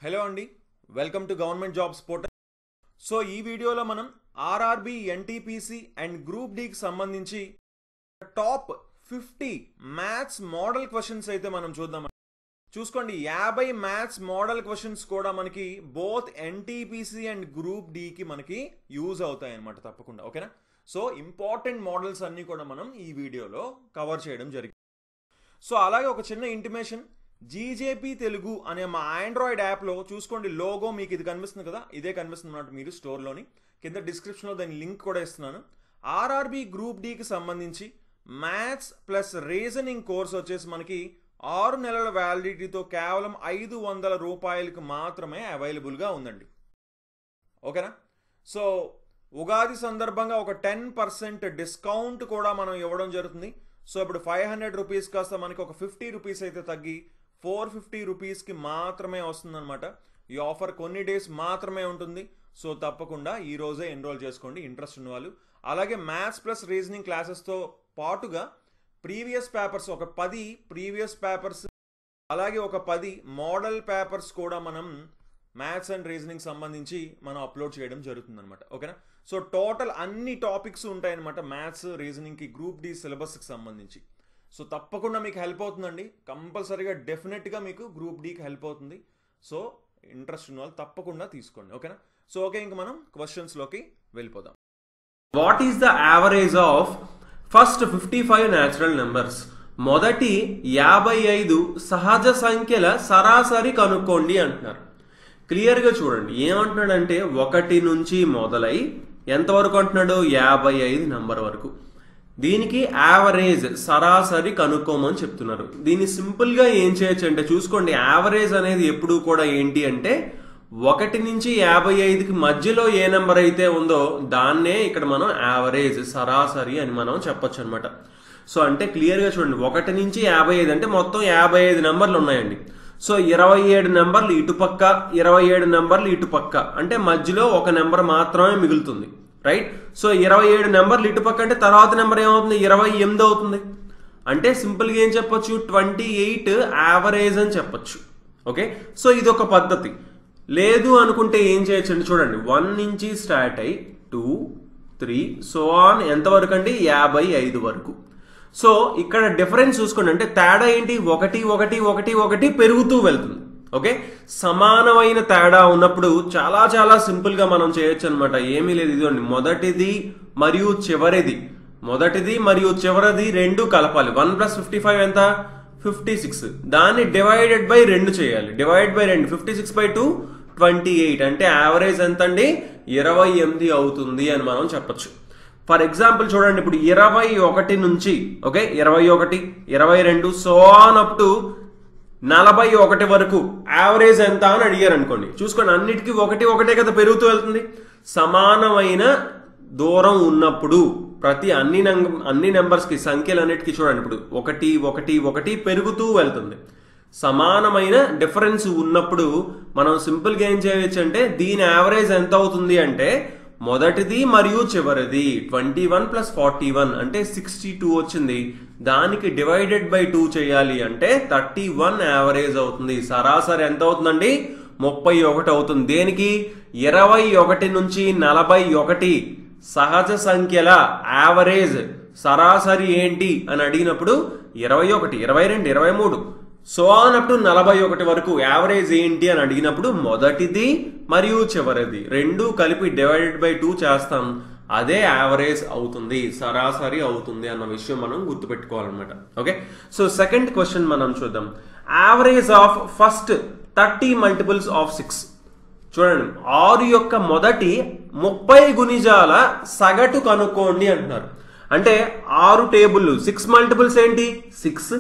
Hello అండి, welcome to government jobs portal. So ఈ వీడియోలో మనం ఆర్ఆర్బి, ఎన్టీపీసీ అండ్ గ్రూప్ డికి సంబంధించి టాప్ 50 మ్యాథ్స్ మోడల్ క్వశ్చన్స్ అయితే మనం చూద్దాం. చూసుకోండి, 50 మ్యాథ్స్ మోడల్ క్వశ్చన్స్ కూడా మనకి బోత్ ఎన్టీపీసీ అండ్ గ్రూప్ డికి మనకి యూజ్ అవుతాయి అన్నమాట తప్పకుండా. ఓకేనా? సో ఇంపార్టెంట్ మోడల్స్ అన్నీ కూడా మనం ఈ వీడియోలో కవర్ చేయడం జరిగింది. సో అలాగే ఒక చిన్న ఇంటిమేషన్, జీజేపీ తెలుగు అనే మా ఆండ్రాయిడ్ యాప్లో చూసుకోండి, లోగో మీకు ఇది కనిపిస్తుంది కదా, ఇదే కనిపిస్తుంది అన్నమాట మీరు స్టోర్లోని. కింద డిస్క్రిప్షన్లో దాని లింక్ కూడా ఇస్తున్నాను. ఆర్ఆర్బి గ్రూప్ డికి సంబంధించి మ్యాథ్స్ ప్లస్ రీజనింగ్ కోర్స్ వచ్చేసి మనకి 6 నెలల వ్యాలిడిటీతో కేవలం 500 రూపాయలకు మాత్రమే అవైలబుల్గా ఉందండి. ఓకేనా? సో ఉగాది సందర్భంగా ఒక 10% డిస్కౌంట్ కూడా మనం ఇవ్వడం జరుగుతుంది. సో ఇప్పుడు 500 రూపీస్ కాస్త మనకి ఒక 50 రూపీస్ అయితే తగ్గి 450 రూపీస్కి మాత్రమే వస్తుందన్నమాట. ఈ ఆఫర్ కొన్ని డేస్ మాత్రమే ఉంటుంది. సో తప్పకుండా ఈ రోజే ఎన్రోల్ చేసుకోండి ఇంట్రెస్ట్ ఉన్న వాళ్ళు. అలాగే మ్యాథ్స్ ప్లస్ రీజనింగ్ క్లాసెస్తో పాటుగా ప్రీవియస్ పేపర్స్ ఒక 10 ప్రీవియస్ పేపర్స్, అలాగే ఒక 10 మోడల్ పేపర్స్ కూడా మనం మ్యాథ్స్ అండ్ రీజనింగ్ సంబంధించి మనం అప్లోడ్ చేయడం జరుగుతుంది అనమాట. ఓకేనా? సో టోటల్ అన్ని టాపిక్స్ ఉంటాయన్నమాట మ్యాథ్స్ రీజనింగ్కి గ్రూప్ డి సిలబస్కి సంబంధించి. సో తప్పకుండా మీకు హెల్ప్ అవుతుందండి. కంపల్సరీగా డెఫినెట్గా మీకు గ్రూప్ డికి హెల్ప్ అవుతుంది. సో ఇంట్రెస్ట్ ఉన్న వాళ్ళు తప్పకుండా తీసుకోండి. ఓకేనా? సో ఓకే, ఇంక మనం క్వశ్చన్స్లోకి వెళ్ళిపోదాం. What is the average of first 55 natural numbers? మొదటి 55 సహజ సంఖ్యల సరాసరి కనుక్కోండి అంటున్నారు. క్లియర్గా చూడండి, ఏమంటున్నాడంటే 1 నుంచి మొదలై ఎంతవరకు అంటున్నాడు? 55 నెంబర్ వరకు. దీనికి యావరేజ్ సరాసరి కనుక్కోమని చెప్తున్నారు. దీన్ని సింపుల్గా ఏం చేయొచ్చు అంటే చూసుకోండి, యావరేజ్ అనేది ఎప్పుడు కూడా ఏంటి అంటే 1 నుంచి 55కి మధ్యలో ఏ నెంబర్ అయితే ఉందో దాన్నే ఇక్కడ మనం యావరేజ్ సరాసరి అని మనం చెప్పొచ్చు అనమాట. సో అంటే క్లియర్గా చూడండి, 1 నుంచి 55 అంటే మొత్తం 55 నెంబర్లు ఉన్నాయండి. సో 27 నెంబర్లు ఇటుపక్క, 27 నెంబర్లు ఇటుపక్క, అంటే మధ్యలో ఒక నెంబర్ మాత్రమే మిగులుతుంది. రైట్? సో 27 నెంబర్లు ఇటుపక్క అంటే తర్వాత నెంబర్ ఏమవుతుంది? 28 అవుతుంది. అంటే సింపుల్గా ఏం చెప్పొచ్చు? 28 యావరేజ్ అని చెప్పొచ్చు. ఓకే, సో ఇది ఒక పద్ధతి. లేదు అనుకుంటే ఏం చేయొచ్చు అంటే చూడండి, 1 నుంచి స్టార్ట్ అయ్యి 2, 3 సో ఆన్ ఎంతవరకు అండి? 55 వరకు. సో ఇక్కడ డిఫరెన్స్ చూసుకోండి, అంటే తేడా ఏంటి? 1 1 1 1 పెరుగుతూ వెళ్తుంది. ఓకే, సమానమైన తేడా ఉన్నప్పుడు చాలా చాలా సింపుల్ గా మనం చేయొచ్చు అనమాట. ఏమీ లేదు, ఇదిగోండి, మొదటిది మరియు చివరిది, మొదటిది మరియు చివరిది రెండు కలపాలి. 1 + 55 ఎంత? 56. దాన్ని డివైడెడ్ బై 2 చేయాలి. Divide by 2, 56/2 28. అంటే యావరేజ్ ఎంత అండి? 28 అవుతుంది అని మనం చెప్పొచ్చు. ఫర్ ఎగ్జాంపుల్ చూడండి, ఇప్పుడు 21 నుంచి okay 21, 22 so on up to 41 వరకు యావరేజ్ ఎంత అని అడిగారు అనుకోండి. చూసుకోండి, అన్నిటికీ 1 1 కదా పెరుగుతూ వెళ్తుంది. సమానమైన దూరం ఉన్నప్పుడు ప్రతి అన్ని నెంబర్స్ కి సంఖ్యలన్నిటికీ చూడండి, ఇప్పుడు 1 1 1 పెరుగుతూ వెళ్తుంది. సమానమైన డిఫరెన్స్ ఉన్నప్పుడు మనం సింపుల్ గా ఏం చేయవచ్చు అంటే దీని యావరేజ్ ఎంత అవుతుంది అంటే మొదటిది మరియు చివరిది 21 + 41 అంటే 62 వచ్చింది. దానికి డివైడెడ్ బై 2 చేయాలి అంటే 31 యావరేజ్ అవుతుంది. సరాసరి ఎంత అవుతుందండి? 31 అవుతుంది. దేనికి? 21 నుంచి 41 సహజ సంఖ్యల యావరేజ్ సరాసరి ఏంటి అని అడిగినప్పుడు 21, 22, 23 సో ఆన్ అప్ టు 41 వరకు యావరేజ్ ఏంటి అని అడిగినప్పుడు మొదటిది మరియు చివరిది రెండు కలిపి డివైడెడ్ బై 2 చేస్తాం. అదే యావరేజ్ అవుతుంది, సరాసరి అవుతుంది అన్న విషయం మనం గుర్తుపెట్టుకోవాలన్నమాట. ఓకే, సో సెకండ్ క్వశ్చన్ మనం చూద్దాం. Average of first 30 multiples of 6. చూడండి, 6 యొక్క మొదటి 30 గుణిజాల సగటు కనుక్కోండి అంటున్నారు. అంటే 6 టేబుల్ 6 మల్టిపుల్స్ ఏంటి? 6.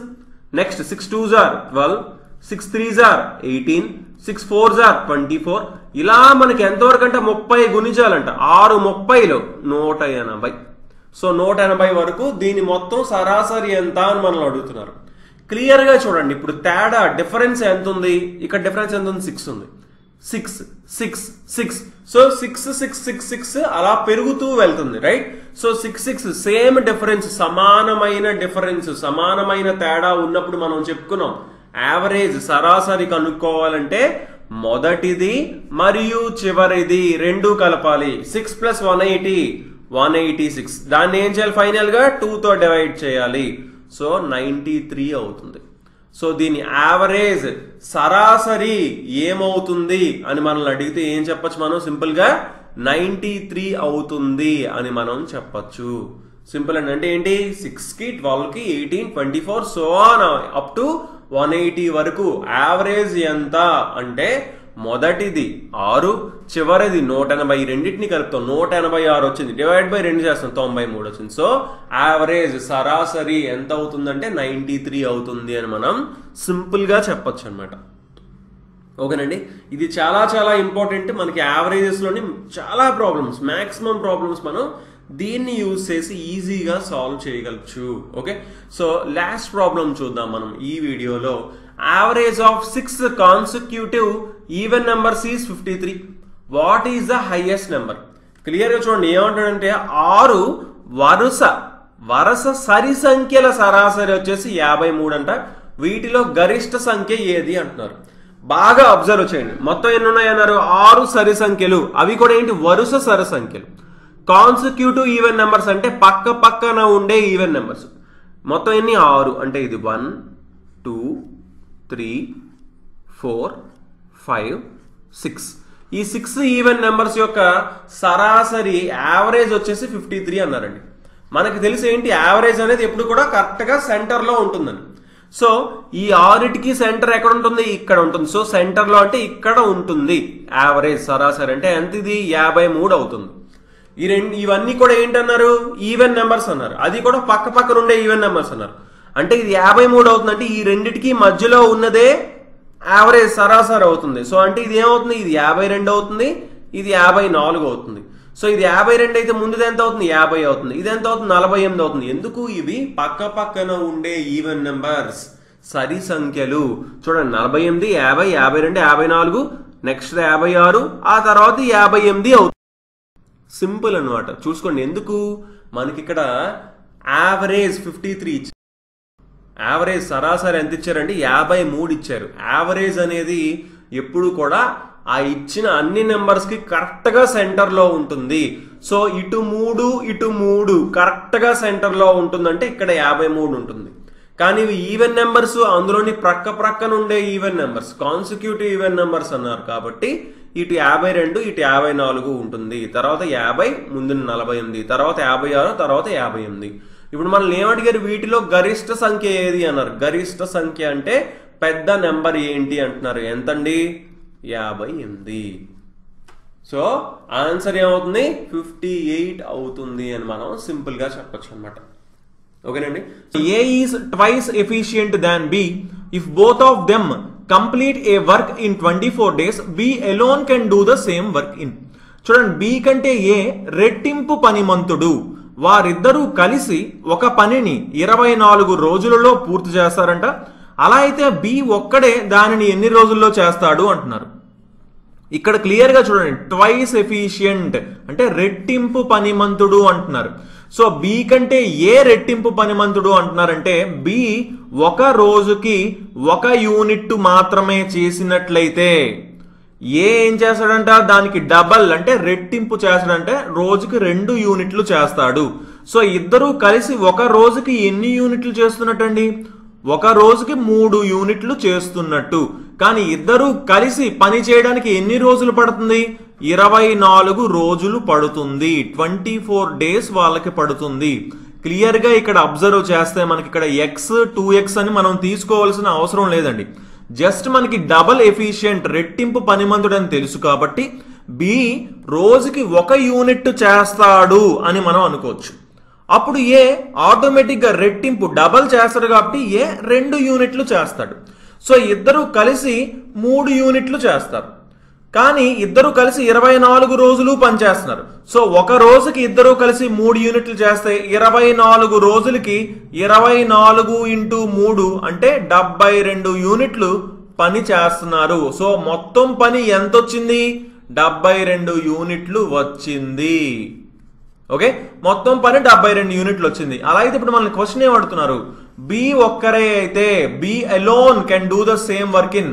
Next 6 2s are 12, 6 3s are 18, 6 4s are 24. ఇలా మనకి ఎంతవరకు అంటే 30 గుణిజాలంట. 6 30లో 180. సో 180 వరకు దీని మొత్తం సరాసరి ఎంత అని మనం అడుగుతున్నారు. క్లియర్గా చూడండి, ఇప్పుడు తేడా డిఫరెన్స్ ఎంత ఉంది? ఇక్కడ డిఫరెన్స్ ఎంత ఉంది? 6 ఉంది. 6 6 6 సో 6 6 6 6 అలా పెరుగుతూ వెళ్తుంది. రైట్? సో 6 6 సేమ్ డిఫరెన్స్, సమానమైన డిఫరెన్స్, సమానమైన తేడా ఉన్నప్పుడు మనం చెప్పుకున్నాం యావరేజ్ సరాసరి కనుక్కోవాలంటే మొదటిది మరియు చివరిది రెండు కలపాలి. 6 + 180 186. దాన్ని ఏం చేయాలి? ఫైనల్ గా 2 తో డివైడ్ చేయాలి. సో 93 అవుతుంది. సో దీని యావరేజ్ సరాసరి ఏమవుతుంది అని మనల్ని అడిగితే ఏం చెప్పచ్చు? మనం సింపుల్ గా 93 అవుతుంది అని మనం చెప్పచ్చు. సింపుల్ అంటే ఏంటి? 6 కి 12 కి 18 24 సో ఆన్ అప్ టు 180 వరకు యావరేజ్ ఎంత అంటే మొదటిది 6, చివరిది 180, రెండింటిని కలుపుతాం 186 వచ్చింది. డివైడ్ బై 2 చేస్తాం 93 వచ్చింది. సో యావరేజ్ సరాసరి ఎంత అవుతుందంటే 93 అవుతుంది అని మనం సింపుల్ గా చెప్పొచ్చు అనమాట. ఓకేనండి, ఇది చాలా చాలా ఇంపార్టెంట్. మనకి యావరేజెస్ లోని చాలా ప్రాబ్లమ్స్, మాక్సిమం ప్రాబ్లమ్స్ మనం దీన్ని యూజ్ చేసి ఈజీగా సాల్వ్ చేయగలచ్చు. ఓకే, సో లాస్ట్ ప్రాబ్లం చూద్దాం మనం ఈ వీడియోలో. Average of 6 consecutive even numbers is 53. What is the highest number? Clear గా చూడండి, ఏమంటాడంటే 6 వరుస సరి సంఖ్యల సరాసరి వచ్చేసి 53 అంట. వీటిలో గరిష్ట సంఖ్య ఏది అంటున్నారు. బాగా అబ్జర్వ్ చేయండి, మొత్తం ఎన్ని ఉన్నాయన్నారు? 6 సరి సంఖ్యలు, అవి కూడా ఏంటి? వరుస సరి సంఖ్యలు. కాన్సిక్యూటివ్ ఈవెన్ నెంబర్స్ అంటే పక్క పక్కన ఉండే ఈవెన్ నెంబర్స్. మొత్తం ఎన్ని? 6 అంటే ఇది 1 2 3 4 5 6. ఈ 6 ఈవెన్ నెంబర్స్ యొక్క సరాసరి యావరేజ్ వచ్చేసి 53 అన్నారండి. మనకి తెలిసి ఏంటి? యావరేజ్ అనేది ఎప్పుడు కూడా కరెక్ట్ గా సెంటర్ లో ఉంటుందని. సో ఈ 6టికి సెంటర్ ఎక్కడ ఉంటుంది? ఇక్కడ ఉంటుంది. సో సెంటర్ లో అంటే ఇక్కడ ఉంటుంది యావరేజ్ సరాసరి. అంటే ఎంత ఇది? 53 అవుతుంది. ఇవన్నీ కూడా ఏంటన్నారు? ఈవెన్ నెంబర్స్ అన్నారు. అది కూడా పక్క పక్కన ఉండే ఈవెన్ నెంబర్స్ అన్నారు. అంటే ఇది 53 అవుతుంది. అంటే ఈ రెండిటికి మధ్యలో ఉన్నదే యావరేజ్ సరాసరి అవుతుంది. సో అంటే ఇది ఏమవుతుంది? ఇది 52 అవుతుంది, ఇది 54 అవుతుంది. సో ఇది 52 అయితే ముందుది ఎంత అవుతుంది? 50 అవుతుంది. ఇది ఎంత అవుతుంది? 48 అవుతుంది. ఎందుకు? ఇవి పక్క పక్కన ఉండే ఈవెన్ నెంబర్స్, సరి సంఖ్యలు. చూడండి, 48 50 52 54, నెక్స్ట్ 56, ఆ తర్వాత 58 అవుతుంది. సింపుల్ అనమాట. చూసుకోండి, ఎందుకు మనకి ఇక్కడ యావరేజ్ 53 ఇచ్చారు. యావరేజ్ సరాసరి ఎంత ఇచ్చారంటే 53 ఇచ్చారు. యావరేజ్ అనేది ఎప్పుడు కూడా ఆ ఇచ్చిన అన్ని నెంబర్స్ కి కరెక్ట్ గా సెంటర్ లో ఉంటుంది. సో ఇటు 3 ఇటు 3 కరెక్ట్ గా సెంటర్ లో ఉంటుందంటే ఇక్కడ 53 ఉంటుంది. కానీ ఇవి ఈవెన్ నెంబర్స్, అందులోని ప్రక్కన ఉండే even numbers, consecutive even numbers అన్నారు కాబట్టి ఇటు 52 ఇటు 54 ఉంటుంది. తర్వాత 50, ముందు 48, తర్వాత 56, తర్వాత 58. ఇప్పుడు మనల్ని ఏమడిగారు? వీటిలో గరిష్ట సంఖ్య ఏది అన్నారు. గరిష్ట సంఖ్య అంటే పెద్ద నెంబర్ ఏంటి అంటున్నారు. ఎంతండి? 58. సో ఆన్సర్ ఏమవుతుంది? 58 అవుతుంది అని మనం సింపుల్ గా చెప్పొచ్చు అనమాట. ఓకేనండి, A is twice efficient than B if both of them complete a work in 24 days. B alone can do the same work in. చూడండి, B కంటే A రెట్టింపు పనిమంతుడు. వారిద్దరూ కలిసి ఒక పనిని 24 రోజులలో పూర్తి చేస్తారంట. అలా అయితే B ఒక్కడే దానిని ఎన్ని రోజుల్లో చేస్తాడు అంటున్నారు. ఇక్కడ క్లియర్ గా చూడండి, ట్వైస్ ఎఫిషియంట్ అంటే రెట్టింపు పనిమంతుడు అంటున్నారు. సో B కంటే ఏ రెట్టింపు పనిమంతుడు అంటున్నారంటే B ఒక రోజుకి 1 యూనిట్ మాత్రమే చేసినట్లయితే ఏం చేస్తాడంట? దానికి డబల్ అంటే రెట్టింపు చేస్తాడంటే రోజుకి 2 యూనిట్లు చేస్తాడు. సో ఇద్దరు కలిసి ఒక రోజుకి ఎన్ని యూనిట్లు చేస్తున్నట్టండి? ఒక రోజుకి 3 యూనిట్లు చేస్తున్నట్టు. కానీ ఇద్దరు కలిసి పని చేయడానికి ఎన్ని రోజులు పడుతుంది? 24 రోజులు పడుతుంది. 24 డేస్ వాళ్ళకి పడుతుంది. క్లియర్ గా ఇక్కడ అబ్జర్వ్ చేస్తే మనకి ఇక్కడ x 2x అని మనం తీసుకోవాల్సిన అవసరం లేదండి. జస్ట్ మనకి డబల్ ఎఫిషియంట్ రెట్టింపు పనిమంతుడు అని తెలుసు కాబట్టి B రోజుకి 1 యూనిట్ చేస్తాడు అని మనం అనుకోవచ్చు. అప్పుడు A ఆటోమేటిక్ గా రెట్టింపు డబల్ చేస్తాడు కాబట్టి A 2 యూనిట్లు చేస్తాడు. సో ఇద్దరు కలిసి 3 యూనిట్లు చేస్తారు. కానీ ఇద్దరు కలిసి 24 రోజులు పనిచేస్తున్నారు. సో ఒక రోజుకి ఇద్దరు కలిసి 3 యూనిట్లు చేస్తే 24 రోజులకి 24 × 3 అంటే 72 యూనిట్లు పని చేస్తున్నారు. సో మొత్తం పని ఎంత వచ్చింది? 72 యూనిట్లు వచ్చింది. ఓకే, మొత్తం పని 72 యూనిట్లు వచ్చింది. అలా అయితే ఇప్పుడు మనల్ని క్వశ్చన్ ఏమడుతున్నారు? B ఒక్కరే అయితే B alone can do the same work in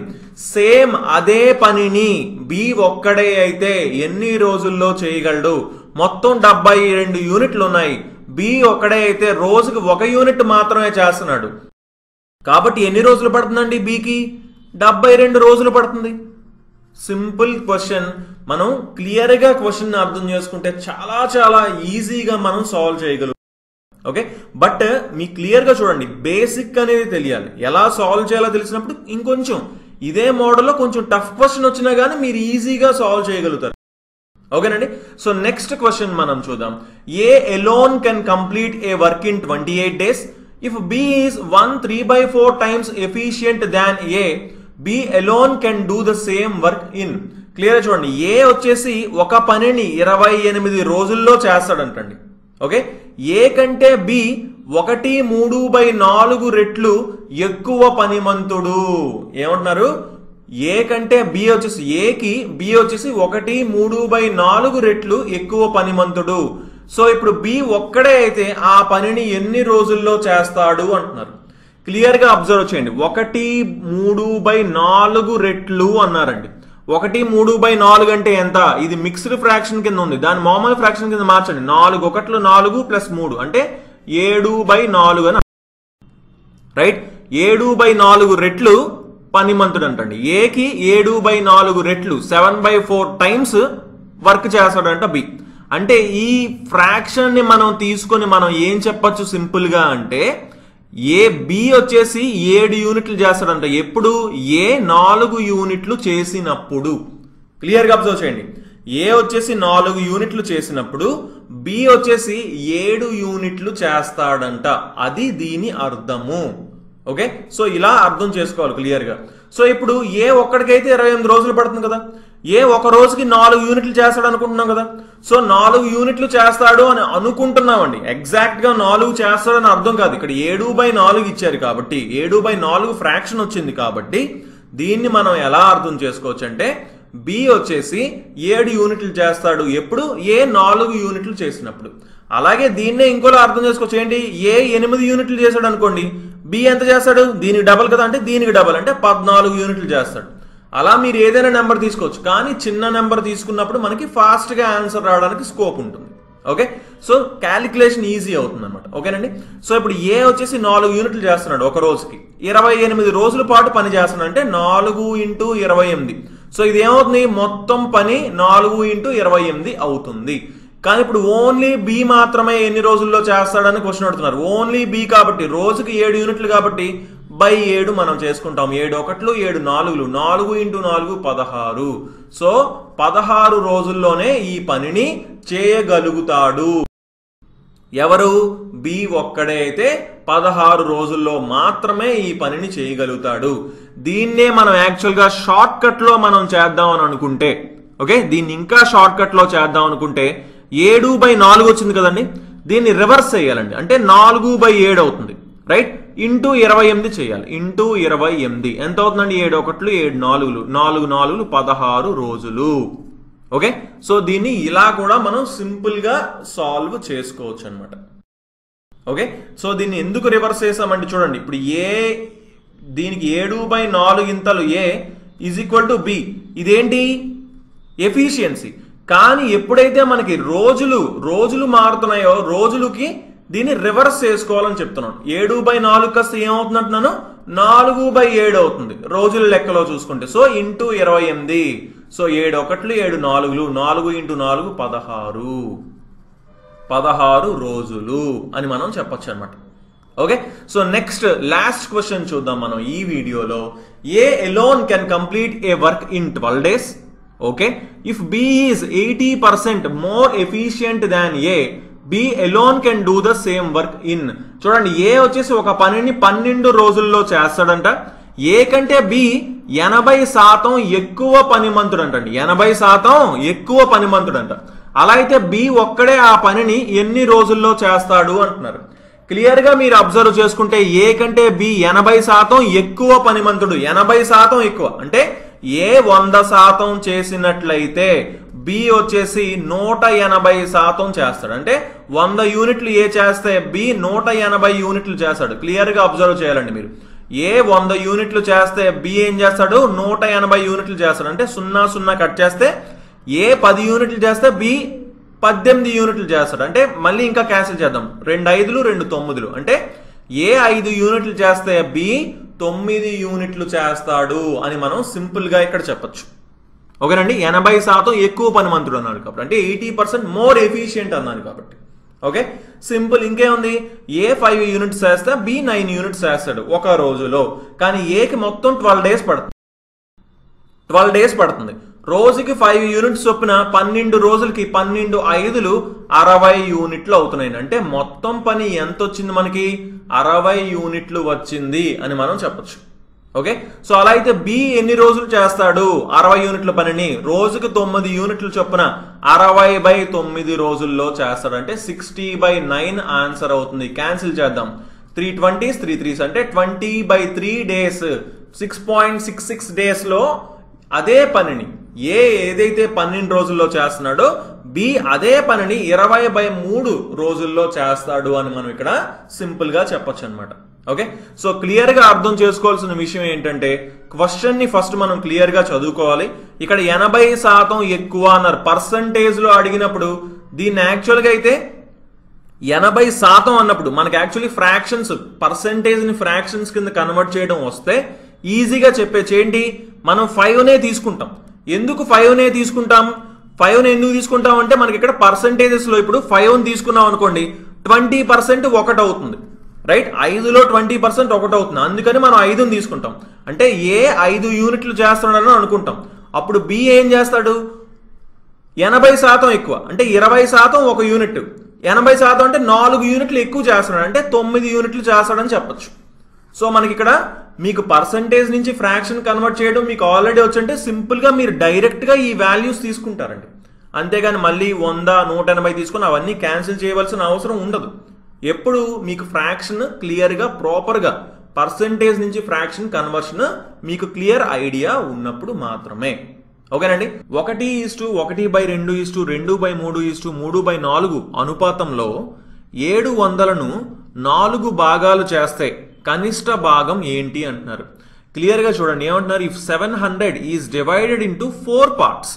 same అదే పనిని బి ఒక్కడే అయితే ఎన్ని రోజుల్లో చేయగలడు? మొత్తం 72 యూనిట్లు ఉన్నాయి. బి ఒక్కడే అయితే రోజుకి 1 యూనిట్ మాత్రమే చేస్తున్నాడు. కాబట్టి ఎన్ని రోజులు పడుతుందండి బికి? 72 రోజులు పడుతుంది. Simple question. మనం క్లియర్గా క్వశ్చన్ అర్థం చేసుకుంటే చాలా చాలా ఈజీగా మనం సాల్వ్ చేయగలం. ఓకే, బట్ మీ క్లియర్గా చూడండి, బేసిక్ అనేది తెలియాలి. ఎలా సాల్వ్ చేయాలో తెలిసినప్పుడు ఇంకొంచెం ఇదే మోడల్లో కొంచెం టఫ్ క్వశ్చన్ వచ్చినా కానీ మీరు ఈజీగా సాల్వ్ చేయగలుగుతారు. ఓకేనండి. సో నెక్స్ట్ క్వశ్చన్ మనం చూద్దాం. ఏ alone can complete a work in 28 days if B is 1/3/4 times efficient than A, B alone can do the same work in. Clear చూడండి, ఏ వచ్చేసి ఒక పనిని 28 రోజుల్లో చేస్తాడంటండి. ఓకే, ఏ కంటే బి 1/3/4 రెట్లు ఎక్కువ పనిమంతుడు. ఏమంటున్నారు? ఏ కంటే బి వచ్చేసి ఏకి బి వచ్చేసి 1/3/4 రెట్లు ఎక్కువ పనిమంతుడు. సో ఇప్పుడు బి ఒక్కడే అయితే ఆ పనిని ఎన్ని రోజుల్లో చేస్తాడు అంటున్నారు. క్లియర్ గా అబ్జర్వ్ చేయండి, 1/3/4 రెట్లు అన్నారండి. 1/3/4 అంటే ఎంత? ఇది మిక్స్డ్ ఫ్రాక్షన్ కింద ఉంది, దాని మామూలు ఫ్రాక్షన్ కింద మార్చండి. 4 1 4 + 3 అంటే 7/4 అని. రైట్, 7/4 రెట్లు పనిమంతుడు అంటండి. ఏకి 7/4 రెట్లు 7/4 టైమ్స్ వర్క్ చేస్తాడంట బి. అంటే ఈ ఫ్రాక్షన్ ని మనం తీసుకొని మనం ఏం చెప్పచ్చు సింపుల్ గా అంటే, ఏ బి వచ్చేసి 7 యూనిట్లు చేస్తాడంట. ఎప్పుడు? ఏ 4 యూనిట్లు చేసినప్పుడు. క్లియర్ గా అబ్జర్వ్ చేయండి, ఏ వచ్చేసి 4 యూనిట్లు చేసినప్పుడు బి వచ్చేసి 7 యూనిట్లు చేస్తాడంట. అది దీని అర్థము. ఓకే, సో ఇలా అర్థం చేసుకోవాలి క్లియర్ గా. సో ఇప్పుడు ఏ ఒక్కడికైతే 28 రోజులు పడుతుంది కదా, ఏ ఒక రోజుకి 4 యూనిట్లు చేస్తాడు అనుకుంటున్నాం కదా. సో 4 యూనిట్లు చేస్తాడు అని అనుకుంటున్నామండి. ఎగ్జాక్ట్ గా 4 చేస్తాడని అర్థం కాదు. ఇక్కడ 7/4 ఇచ్చారు కాబట్టి 7/4 ఫ్రాక్షన్ వచ్చింది కాబట్టి దీన్ని మనం ఎలా అర్థం చేసుకోవచ్చు అంటే, బి వచ్చేసి 7 యూనిట్లు చేస్తాడు ఎప్పుడు? ఏ 4 యూనిట్లు చేసినప్పుడు. అలాగే దీన్నే ఇంకోలా అర్థం చేసుకోవచ్చు. ఏంటి? ఏ 8 యూనిట్లు చేశాడు అనుకోండి, బి ఎంత చేస్తాడు? దీనికి డబల్ కదా, అంటే దీనికి డబల్ అంటే 14 యూనిట్లు చేస్తాడు. అలా మీరు ఏదైనా నెంబర్ తీసుకోవచ్చు, కానీ చిన్న నెంబర్ తీసుకున్నప్పుడు మనకి ఫాస్ట్ గా ఆన్సర్ రావడానికి స్కోప్ ఉంటుంది. ఓకే, సో క్యాలిక్యులేషన్ ఈజీ అవుతుంది అనమాట. ఓకేనండి. సో ఇప్పుడు ఏ వచ్చేసి 4 యూనిట్లు చేస్తున్నాడు ఒక రోజుకి, 28 రోజుల పాటు పని చేస్తున్నాడు అంటే 4 × 28. సో ఇది ఏమవుతుంది? మొత్తం పని 4 × 28 అవుతుంది. కానీ ఇప్పుడు ఓన్లీ బి మాత్రమే ఎన్ని రోజుల్లో చేస్తాడని క్వశ్చన్ అడుగుతున్నారు. ఓన్లీ బి కాబట్టి రోజుకి 7 యూనిట్లు కాబట్టి బై 7 మనం చేసుకుంటాం. 7 1 7 4 4 × 4 16. సో 16 రోజుల్లోనే ఈ పనిని చేయగలుగుతాడు. ఎవరు? బి ఒక్కడే అయితే 16 రోజుల్లో మాత్రమే ఈ పనిని చేయగలుగుతాడు. దీన్నే మనం యాక్చువల్ గా షార్ట్ కట్ లో మనం చేద్దాం అని అనుకుంటే, ఓకే, దీన్ని ఇంకా షార్ట్ కట్ లో చేద్దాం అనుకుంటే 7/4 వచ్చింది కదండి, దీన్ని రివర్స్ చేయాలండి. అంటే 4/7 అవుతుంది. రైట్, ఇంటూ 28 చేయాలి. ఇంటూ 28 ఎంత అవుతుందండి? 7 1 7 4 4 4 16 రోజులు. ఓకే, సో దీన్ని ఇలా కూడా మనం సింపుల్ గా సాల్వ్ చేసుకోవచ్చు అనమాట. ఓకే, సో దీన్ని ఎందుకు రివర్స్ చేసామంటే చూడండి, ఇప్పుడు ఏ దీనికి 7/4 ఇంతలు ఏ ఈజ్ ఈక్వల్ టు బి. ఇదేంటి? ఎఫిషియన్సీ. కానీ ఎప్పుడైతే మనకి రోజులు మారుతున్నాయో రోజులకి దీన్ని రివర్స్ చేసుకోవాలని చెప్తున్నాను. 7/4 కాస్త ఏమవుతుంది అంటున్నాను? 4/7 అవుతుంది రోజుల లెక్కలో చూసుకుంటే. So into 28. సో 7 1 7 4 4 × 4 16 రోజులు అని మనం చెప్పొచ్చు అనమాట. Okay, so next last question చూద్దాం మనం ఈ వీడియోలో. ఏ alone can complete a work in 12 days. Okay, if B is 80% more efficient than A, B alone can do the same work in. చూడండి, ఏ వచ్చేసి ఒక పనిని 12 రోజుల్లో చేస్తాడంట. ఏ కంటే బి 80% ఎక్కువ పనిమంతుడు అంటండి. 80% ఎక్కువ పనిమంతుడు అంట. అలా అయితే బి ఒక్కడే ఆ పనిని ఎన్ని రోజుల్లో చేస్తాడు అంటున్నారు. క్లియర్ గా మీరు అబ్జర్వ్ చేసుకుంటే ఏ కంటే బి 80% ఎక్కువ పనిమంతుడు. 80% ఎక్కువ అంటే ఏ 100% చేసినట్లయితే బి వచ్చేసి 180% చేస్తాడు. అంటే 100 యూనిట్లు ఏ చేస్తే బి 180 యూనిట్లు చేస్తాడు. క్లియర్ గా అబ్జర్వ్ చేయాలండి మీరు. ఏ 100 యూనిట్లు చేస్తే బి ఏం చేస్తాడు 180 యూనిట్లు చేస్తాడు. అంటే 0 0 కట్ చేస్తే ఏ 10 యూనిట్లు చేస్తే బి 18 యూనిట్లు చేస్తాడు. అంటే మళ్ళీ ఇంకా క్యాన్సిల్ చేద్దాం, 2 5లు 2 9లు, అంటే ఏ 5 యూనిట్లు చేస్తే బి 9 యూనిట్లు చేస్తాడు అని మనం సింపుల్ గా ఇక్కడ చెప్పొచ్చు. ఓకేనండి, 80% ఎక్కువ పనిమంతుడు అన్నాడు కాబట్టి, అంటే 80% మోర్ ఎఫిషియంట్ అన్నాను కాబట్టి. Okay, simple. ఇంకేముంది, ఏ 5 యూనిట్స్ చేస్తే బి 9 యూనిట్స్ చేస్తాడు ఒక రోజులో. కానీ ఏకి మొత్తం 12 డేస్ పడుతుంది. 12 డేస్ పడుతుంది. రోజుకి 5 యూనిట్స్ చొప్పున 12 రోజులకి 12 5లు 60 యూనిట్లు అవుతున్నాయి. అంటే మొత్తం పని ఎంత వచ్చింది మనకి, 60 యూనిట్లు వచ్చింది అని మనం చెప్పొచ్చు. ఓకే, సో అలా అయితే బి ఎన్ని రోజులు చేస్తాడు 60 యూనిట్ల పనిని, రోజుకి 9 యూనిట్లు చొప్పున 60/9 రోజుల్లో చేస్తాడు. అంటే 60/9 ఆన్సర్ అవుతుంది. క్యాన్సిల్ చేద్దాం, 3 20s 3 3s అంటే 20/3 డేస్, 6.66 డేస్ లో అదే పనిని ఏదైతే 12 రోజుల్లో చేస్తున్నాడో బి అదే పనిని 20/3 రోజుల్లో చేస్తాడు అని మనం ఇక్కడ సింపుల్ గా చెప్పొచ్చు అనమాట. ఓకే, సో క్లియర్ గా అర్థం చేసుకోవాల్సిన విషయం ఏంటంటే, క్వశ్చన్ ని ఫస్ట్ మనం క్లియర్ గా చదువుకోవాలి. ఇక్కడ 80% ఎక్కువ అన్నారు, పర్సంటేజ్ లో అడిగినప్పుడు దీన్ని యాక్చువల్ గా అయితే 80% అన్నప్పుడు మనకి యాక్చువల్లీ ఫ్రాక్షన్స్, పర్సంటేజ్ ని ఫ్రాక్షన్స్ కింద కన్వర్ట్ చేయడం వస్తే ఈజీగా చెప్పేది మనం 5నే తీసుకుంటాం. ఎందుకు 5నే తీసుకుంటాం, 5ని ఎందుకు తీసుకుంటాం అంటే మనకి ఇక్కడ పర్సంటేజెస్ లో ఇప్పుడు 5ని తీసుకున్నాం అనుకోండి 20% ఒకటి అవుతుంది, రైట్? 5లో 20% ఒకటి అవుతుంది, అందుకని మనం 5ని తీసుకుంటాం. అంటే ఏ 5 యూనిట్లు చేస్తున్నాడని అనుకుంటాం. అప్పుడు బి ఏం చేస్తాడు, 80% ఎక్కువ, అంటే 20% ఒక యూనిట్, 80% అంటే 4 యూనిట్లు ఎక్కువ చేస్తున్నాడు, అంటే 9 యూనిట్లు చేస్తాడని చెప్పొచ్చు. సో మనకి ఇక్కడ మీకు పర్సంటేజ్ నుంచి ఫ్రాక్షన్ కన్వర్ట్ చేయడం మీకు ఆల్రెడీ వచ్చంటే సింపుల్ గా మీరు డైరెక్ట్ గా ఈ వాల్యూస్ తీసుకుంటారండి. అంతేగాని మళ్ళీ 100 180 తీసుకుని అవన్నీ క్యాన్సిల్ చేయవలసిన అవసరం ఉండదు. ఎప్పుడు మీకు ఫ్రాక్షన్ క్లియర్ గా ప్రాపర్ గా పర్సంటేజ్ నుంచి ఫ్రాక్షన్ కన్వర్షన్ మీకు క్లియర్ ఐడియా ఉన్నప్పుడు మాత్రమే. ఓకేనండి, 1:1/2 2/3 3/4 అనుపాతంలో 700లను 4 భాగాలు చేస్తే కనిష్ట భాగం ఏంటి అంటున్నారు. క్లియర్ గా చూడండి ఏమంటున్నారు, if 700 is divided into 4 parts,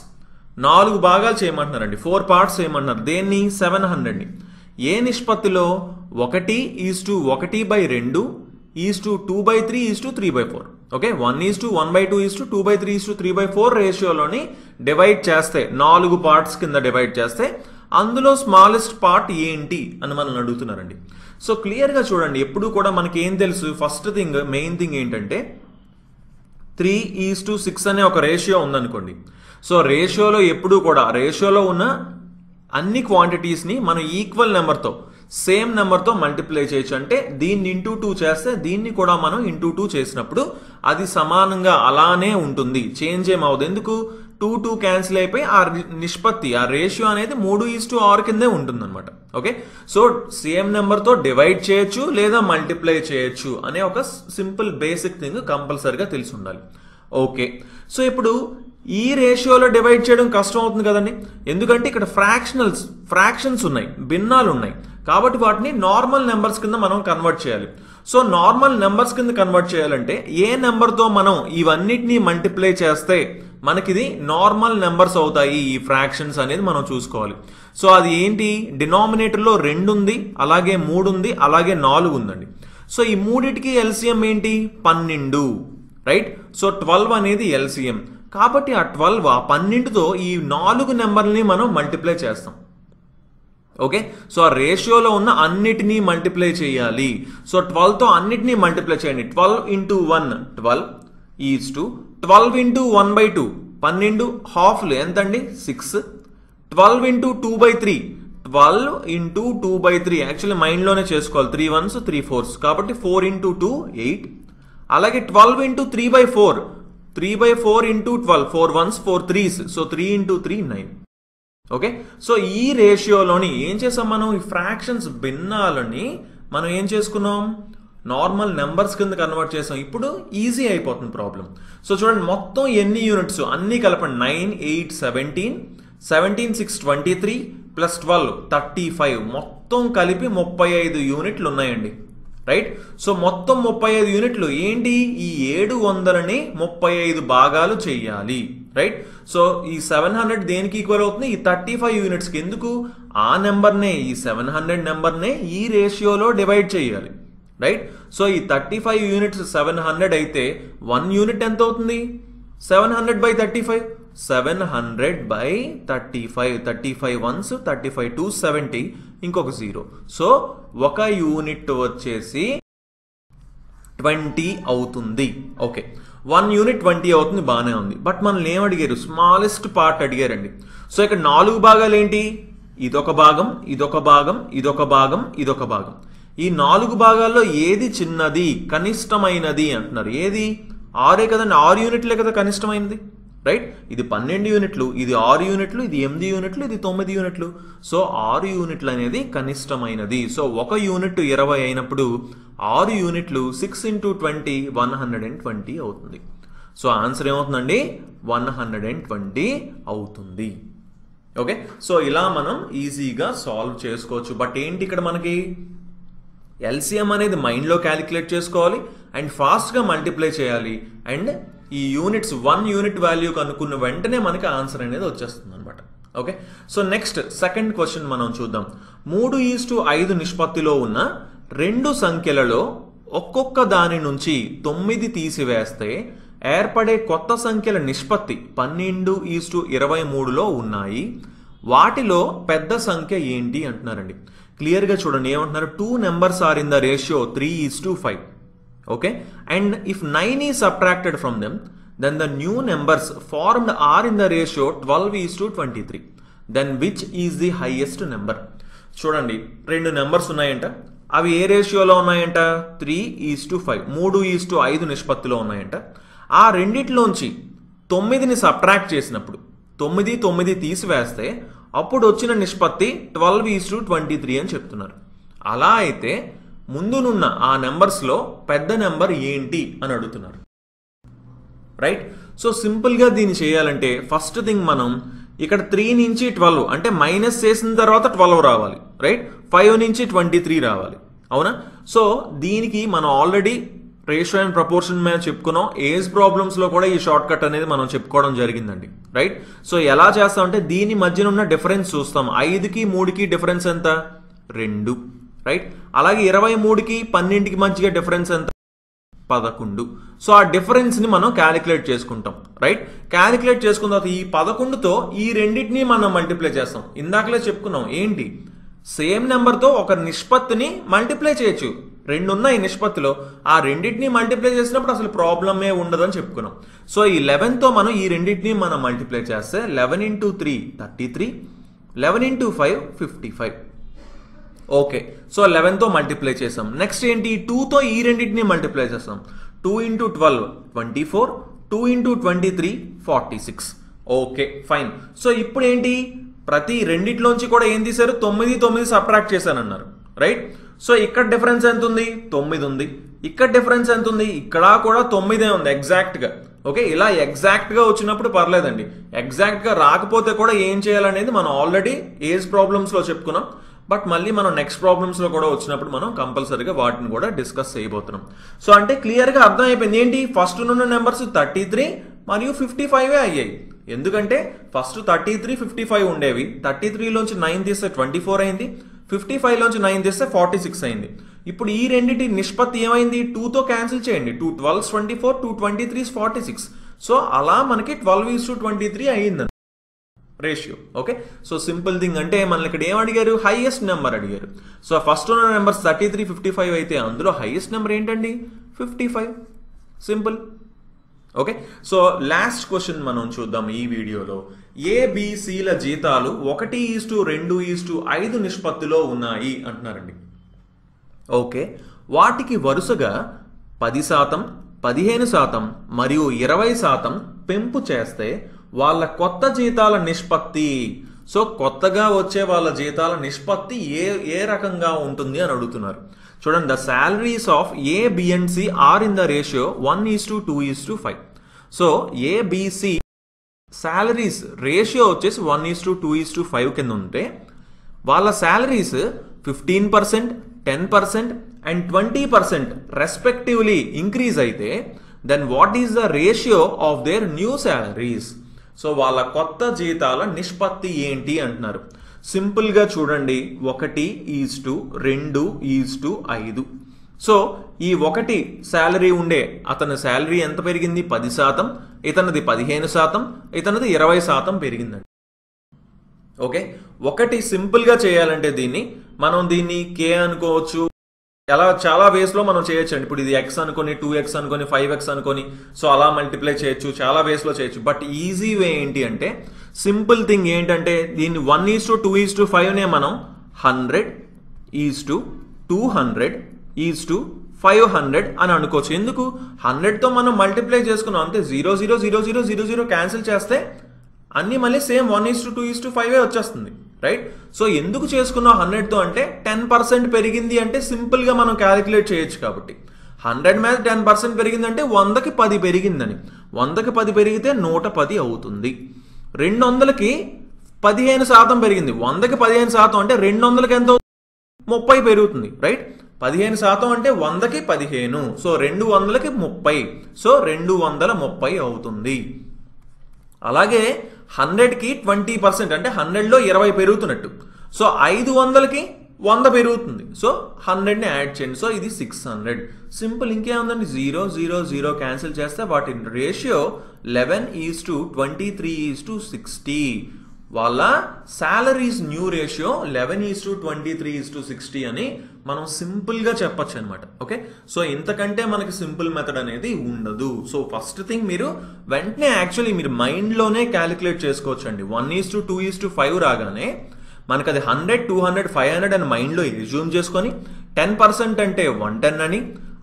4 భాగాలు చేయమంటున్నారండి, 4 పార్ట్స్ చేయమంటున్నారు. దేన్ని, 700ని. ఏ నిష్పత్తిలో, 1:1/2 2/3 3/4. ఓకే, 1:1/2 2/3 3/4 రేషియోలోని డివైడ్ చేస్తే, 4 పార్ట్స్ కింద డివైడ్ చేస్తే అందులో స్మాలెస్ట్ పార్ట్ ఏంటి అని మనల్ని అడుగుతున్నారండి. సో క్లియర్ గా చూడండి, ఎప్పుడు కూడా మనకి ఏం తెలుసు, ఫస్ట్ థింగ్ మెయిన్ థింగ్ ఏంటంటే 3:6 అనే ఒక రేషియో ఉందనుకోండి. సో రేషియోలో ఎప్పుడు కూడా రేషియోలో ఉన్న అన్ని క్వాంటిటీస్ ని మనం ఈక్వల్ నెంబర్తో, సేమ్ నెంబర్తో మల్టిప్లై చేయొచ్చు. అంటే దీన్ని ఇంటూ 2 చేస్తే దీన్ని కూడా మనం ఇంటూ 2 చేసినప్పుడు అది సమానంగా అలానే ఉంటుంది, చేంజ్ ఏమవుతుంది. ఎందుకు, 2 క్యాన్సిల్ అయిపోయి ఆ నిష్పత్తి, ఆ రేషియో అనేది 3:6 కిందే ఉంటుంది అనమాట. ఓకే, సో సేమ్ నెంబర్తో డివైడ్ చేయొచ్చు లేదా మల్టిప్లై చేయొచ్చు అనే ఒక సింపుల్ బేసిక్ థింగ్ కంపల్సరీగా తెలిసి ఉండాలి. ఓకే, సో ఇప్పుడు ఈ రేషియోలో డివైడ్ చేయడం కష్టం అవుతుంది కదండి, ఎందుకంటే ఇక్కడ ఫ్రాక్షన్స్ ఉన్నాయి, భిన్నాలు ఉన్నాయి, కాబట్టి వాటిని నార్మల్ నెంబర్స్ కింద మనం కన్వర్ట్ చేయాలి. సో నార్మల్ నెంబర్స్ కింద కన్వర్ట్ చేయాలంటే ఏ నెంబర్తో మనం ఇవన్నిటిని మల్టిప్లై చేస్తే మనకిది నార్మల్ నెంబర్స్ అవుతాయి ఈ ఫ్రాక్షన్స్ అనేది మనం చూసుకోవాలి. సో అది ఏంటి, డినామినేటర్లో 2 ఉంది, అలాగే 3 ఉంది, అలాగే 4 ఉందండి. సో ఈ మూడిటికి ఎల్సిఎం ఏంటి, 12, రైట్? సో 12 అనేది ఎల్సిఎం, కాబట్టి ఆ 12తో ఈ 4 నెంబర్ని మనం మల్టిప్లై చేస్తాం. ఓకే, సో ఆ రేషియోలో ఉన్న అన్నిటినీ మల్టిప్లై చేయాలి. సో 12తో అన్నిటినీ మల్టిప్లై చేయండి. 12 × 1 12 ఈజ్ టు 12 × 1/2 12 హాఫ్లు ఎంతండి, 6. 12 × 2/3 12 × 2/3 యాక్చువల్లీ మైండ్లోనే చేసుకోవాలి, 3 1s 3 4s కాబట్టి 4 × 2 8. అలాగే 12 × 3/4 3/4 × 12 4 1s 4 3s, so 3 × 3 9. Okay, so ఈ రేషియోలోని ఏం చేసాం మనం, ఈ ఫ్రాక్షన్స్ భిన్నాలని మనం ఏం చేసుకున్నాం, నార్మల్ నెంబర్స్ కింద కన్వర్ట్ చేసాం. ఇప్పుడు ఈజీ అయిపోతుంది ప్రాబ్లం. సో చూడండి మొత్తం ఎన్ని యూనిట్స్ అన్ని కలపండి, 9 8 17 17 6 23 + 12 35, మొత్తం కలిపి 35 యూనిట్లు ఉన్నాయండి. రైట్. సో మొత్తం 35 యూనిట్లు ఏంటి, ఈ 700ని 35 భాగాలు చెయ్యాలి. రైట్. సో ఈ 700 దేనికి ఈక్వల్ అవుతుంది, ఈ 35 యూనిట్స్కి. ఎందుకు, ఆ నెంబర్నే, ఈ 700 నెంబర్నే ఈ రేషియోలో డివైడ్ చేయాలి. రైట్. సో ఈ 35 యూనిట్స్ 700 అయితే 1 యూనిట్ ఎంత అవుతుంది, 700/35, 700/35, 35 వన్స్, 35 2 70, ఇంకొక 0. సో ఒక యూనిట్ వచ్చేసి 20 అవుతుంది. ఓకే, 1 యూనిట్ 20 అవుతుంది, బాగానే ఉంది. బట్ మనల్ని ఏం అడిగారు, స్మాలెస్ట్ పార్ట్ అడిగారండి. సో ఇక్కడ 4 భాగాలు ఏంటి, ఇదొక భాగం, ఇదొక భాగం, ఇదొక భాగం, ఇదొక భాగం. ఈ 4 భాగాల్లో ఏది చిన్నది, కనిష్టమైనది అంటున్నారు. ఏది, 6 కదండి, 6 యూనిట్లే కదా కనిష్టమైనది. రైట్. ఇది 12 యూనిట్లు, ఇది 6 యూనిట్లు, ఇది 8 యూనిట్లు, ఇది 9 యూనిట్లు. సో 6 యూనిట్లు అనేది కనిష్టమైనది. సో ఒక యూనిట్ 20 అయినప్పుడు 6 యూనిట్లు 6 × 20 120 అవుతుంది. సో ఆన్సర్ ఏమవుతుందండి, 120 అవుతుంది. ఓకే, సో ఇలా మనం ఈజీగా సాల్వ్ చేసుకోవచ్చు. బట్ ఏంటి ఇక్కడ మనకి ఎల్సిఎం అనేది మైండ్లో క్యాలిక్యులేట్ చేసుకోవాలి అండ్ ఫాస్ట్గా మల్టిప్లై చేయాలి. అండ్ ఈ యూనిట్స్ 1 యూనిట్ వాల్యూ కనుక్కున్న వెంటనే మనకి ఆన్సర్ అనేది వచ్చేస్తుంది అనమాట. Okay, so next second question మనం చూద్దాం. 3:5 నిష్పత్తిలో ఉన్న 2 సంఖ్యలలో ఒక్కొక్క దాని నుంచి 9 తీసివేస్తే ఏర్పడే కొత్త సంఖ్యల నిష్పత్తి 12:23లో ఉన్నాయి. వాటిలో పెద్ద సంఖ్య ఏంటి అంటున్నారండి. క్లియర్గా చూడండి, ఏమంటున్నారు, 2 numbers are in the ratio 3:5. Okay, and if 9 is subtracted from them, then the new numbers formed are in the ratio 12:23. Then which is the highest number? చూడండి, 2 నెంబర్స్ ఉన్నాయంట, అవి ఏ రేషియోలో ఉన్నాయంట, 3:5, 3:5 నిష్పత్తిలో ఉన్నాయంట. ఆ రెండిట్లోంచి 9ని సబ్ట్రాక్ట్ చేసినప్పుడు 9 తీసివేస్తే అప్పుడు వచ్చిన నిష్పత్తి 12:23 అని చెప్తున్నారు. అలా అయితే ముందునున్న ఆ నెంబర్స్లో పెద్ద నెంబర్ ఏంటి అని అడుగుతున్నారు. రైట్. సో సింపుల్గా దీన్ని చేయాలంటే ఫస్ట్ థింగ్ మనం ఇక్కడ 3 నుంచి 12 అంటే మైనస్ చేసిన తర్వాత 12 రావాలి. రైట్. 5 నుంచి 23 రావాలి, అవునా. సో దీనికి మనం ఆల్రెడీ రేషియో అండ్ ప్రపోర్షన్ మీద చెప్పుకున్నాం. ఏజ్ ప్రాబ్లమ్స్లో కూడా ఈ షార్ట్ కట్ అనేది మనం చెప్పుకోవడం జరిగిందండి. రైట్. సో ఎలా చేస్తామంటే దీని మధ్యన ఉన్న డిఫరెన్స్ చూస్తాం. 5కి 3కి డిఫరెన్స్ ఎంత, 2. రైట్. అలాగే 23కి 12కి మధ్య డిఫరెన్స్ ఎంత, 11. సో ఆ డిఫరెన్స్ని మనం క్యాలిక్యులేట్ చేసుకుంటాం. రైట్. క్యాలిక్యులేట్ చేసుకున్న తర్వాత ఈ 11తో ఈ రెండింటిని మనం మల్టిప్లై చేస్తాం. ఇందాకలే చెప్పుకున్నాం ఏంటి, సేమ్ నెంబర్తో ఒక నిష్పత్తిని మల్టిప్లై చేయొచ్చు. 2 ఉన్నాయి నిష్పత్తిలో, ఆ రెండింటిని మల్టిప్లై చేసినప్పుడు అసలు ప్రాబ్లమే ఉండదని చెప్పుకున్నాం. సో ఈ 11తో మనం ఈ రెండింటిని మనం మల్టిప్లై చేస్తే 11 × 3 33, 11 × 5 55. ఓకే, సో 11తో మల్టిప్లై చేసాం. నెక్స్ట్ ఏంటి, 2తో ఈ రెండింటిని మల్టిప్లై చేస్తాం. 2 × 12 24, 2 × 23 46. Okay, fine. సో ఇప్పుడు ఏంటి, ప్రతి రెండిట్లోంచి కూడా ఏం తీశారు, 9 సబ్ట్రాక్ట్ చేశానన్నారు. రైట్. సో ఇక్కడ డిఫరెన్స్ ఎంత ఉంది, 9 ఉంది. ఇక్కడ డిఫరెన్స్ ఎంత ఉంది, ఇక్కడ కూడా 9 ఉంది ఎగ్జాక్ట్గా. ఓకే, ఇలా ఎగ్జాక్ట్గా వచ్చినప్పుడు పర్లేదండి. ఎగ్జాక్ట్గా రాకపోతే కూడా ఏం చేయాలనేది మనం ఆల్రెడీ ఏజ్ ప్రాబ్లమ్స్లో చెప్పుకున్నాం. బట్ మళ్ళీ మనం నెక్స్ట్ ప్రాబ్లమ్స్లో కూడా వచ్చినప్పుడు మనం కంపల్సరీగా వాటిని కూడా డిస్కస్ చేయబోతున్నాం. సో అంటే క్లియర్గా అర్థం అయిపోయింది ఏంటి, ఫస్ట్ ఉన్న నెంబర్స్ 33 మరియు 55 అయ్యాయి. ఎందుకంటే ఫస్ట్ 33 55 ఉండేవి. 33లోంచి 9 తీస్తే 24 అయింది, 55లోంచి 9 తీస్తే 46 అయింది. ఇప్పుడు ఈ రెండింటి నిష్పత్తి ఏమైంది, 2తో క్యాన్సిల్ చేయండి. 2 12 24, 2 23 46. సో అలా మనకి 12:23 అయ్యింది ratio. Okay, so simple thing. అంటే మనకి ఇక్కడ ఏం అడిగారు, హైయెస్ట్ నెంబర్ అడిగారు. సో ఫస్ట్ ఉన్న నెంబర్స్ 33 55 అయితే అందులో హైయెస్ట్ నెంబర్ ఏంటండి, 55. Simple. Okay, so last question మనం చూద్దాం ఈ వీడియోలో. ఏబిసిల జీతాలు 1:2:5 నిష్పత్తిలో ఉన్నాయి అంటున్నారండి. ఓకే, వాటికి వరుసగా 10%, 15% మరియు 20% పెంపు చేస్తే వాళ్ళ కొత్త జీతాల నిష్పత్తి, సో కొత్తగా వచ్చే వాళ్ళ జీతాల నిష్పత్తి ఏ రకంగా ఉంటుంది అని అడుగుతున్నారు. చూడండి, the salaries of A, B and C are in the ratio 1:2:5. So ABC salaries ratio వచ్చేసి 1:2:5 కింద ఉంటే వాళ్ళ సాలరీస్ 15%, 10% and 20% రెస్పెక్టివ్లీ ఇంక్రీజ్ అయితే then what is the ratio of their new salaries? So వాళ్ళ కొత్త జీతాల నిష్పత్తి ఏంటి అంటున్నారు. సింపుల్గా చూడండి, 1:2:5. సో ఈ 1 శాలరీ ఉండే అతని శాలరీ ఎంత పెరిగింది? 10%, ఇతనిది 15%, ఇతనిది 20% పెరిగిందండి. ఓకే, 1 సింపుల్గా చేయాలంటే మనం దీన్ని కే అనుకోవచ్చు, అలా చాలా వేస్లో మనం చేయొచ్చు అండి. ఇప్పుడు ఇది ఎక్స్ అనుకొని, 2x అనుకొని, 5x అనుకొని, సో అలా మల్టిప్లై చేయొచ్చు, చాలా వేస్లో చేయొచ్చు. బట్ ఈజీ వే ఏంటి అంటే, సింపుల్ థింగ్ ఏంటంటే దీన్ని 1:2:5నే మనం 100:200:500 అని అనుకోవచ్చు. ఎందుకు? 100తో మనం మల్టిప్లై చేసుకున్నాం అంతే. 0:0:0:0:0 క్యాన్సిల్ చేస్తే అన్ని మళ్ళీ సేమ్ 1:2:5 వచ్చేస్తుంది, రైట్? సో ఎందుకు చేసుకున్నాం 100తో అంటే 10% పెరిగింది అంటే సింపుల్గా మనం క్యాలిక్యులేట్ చేయొచ్చు. కాబట్టి 100 మీద 10% పెరిగిందంటే 100కి 10 పెరిగిందని. 100కి 10 పెరిగితే 110 అవుతుంది. 200కి 15% పెరిగింది. 100కి 15% అంటే 200కి ఎంత అవుతుంది? 30 పెరుగుతుంది, రైట్? 15% అంటే 100కి 15, సో 200కి 30, సో 230 అవుతుంది. అలాగే 100కి 20% అంటే 100లో 20 పెరుగుతున్నట్టు, సో 500కి 100 పెరుగుతుంది, సో 100ని యాడ్ చేయండి, సో ఇది 600. సింపుల్, ఇంకేముందండి? 0:0:0 క్యాన్సిల్ చేస్తే వాటి రేషియో 11:23:60. వాళ్ళ శాలరీస్ న్యూ రేషియో 11:23:60 అని మనం సింపుల్గా చెప్పచ్చు అనమాట. ఓకే, సో ఇంతకంటే మనకి సింపుల్ మెథడ్ అనేది ఉండదు. సో ఫస్ట్ థింగ్ మీరు వెంటనే యాక్చువల్లీ మీరు మైండ్లోనే క్యాలిక్యులేట్ చేసుకోవచ్చు అండి. 1:2:5 రాగానే మనకు అది 100, 200, 500 అని మైండ్లో రిజ్యూమ్ చేసుకొని 10% అంటే 110 అని,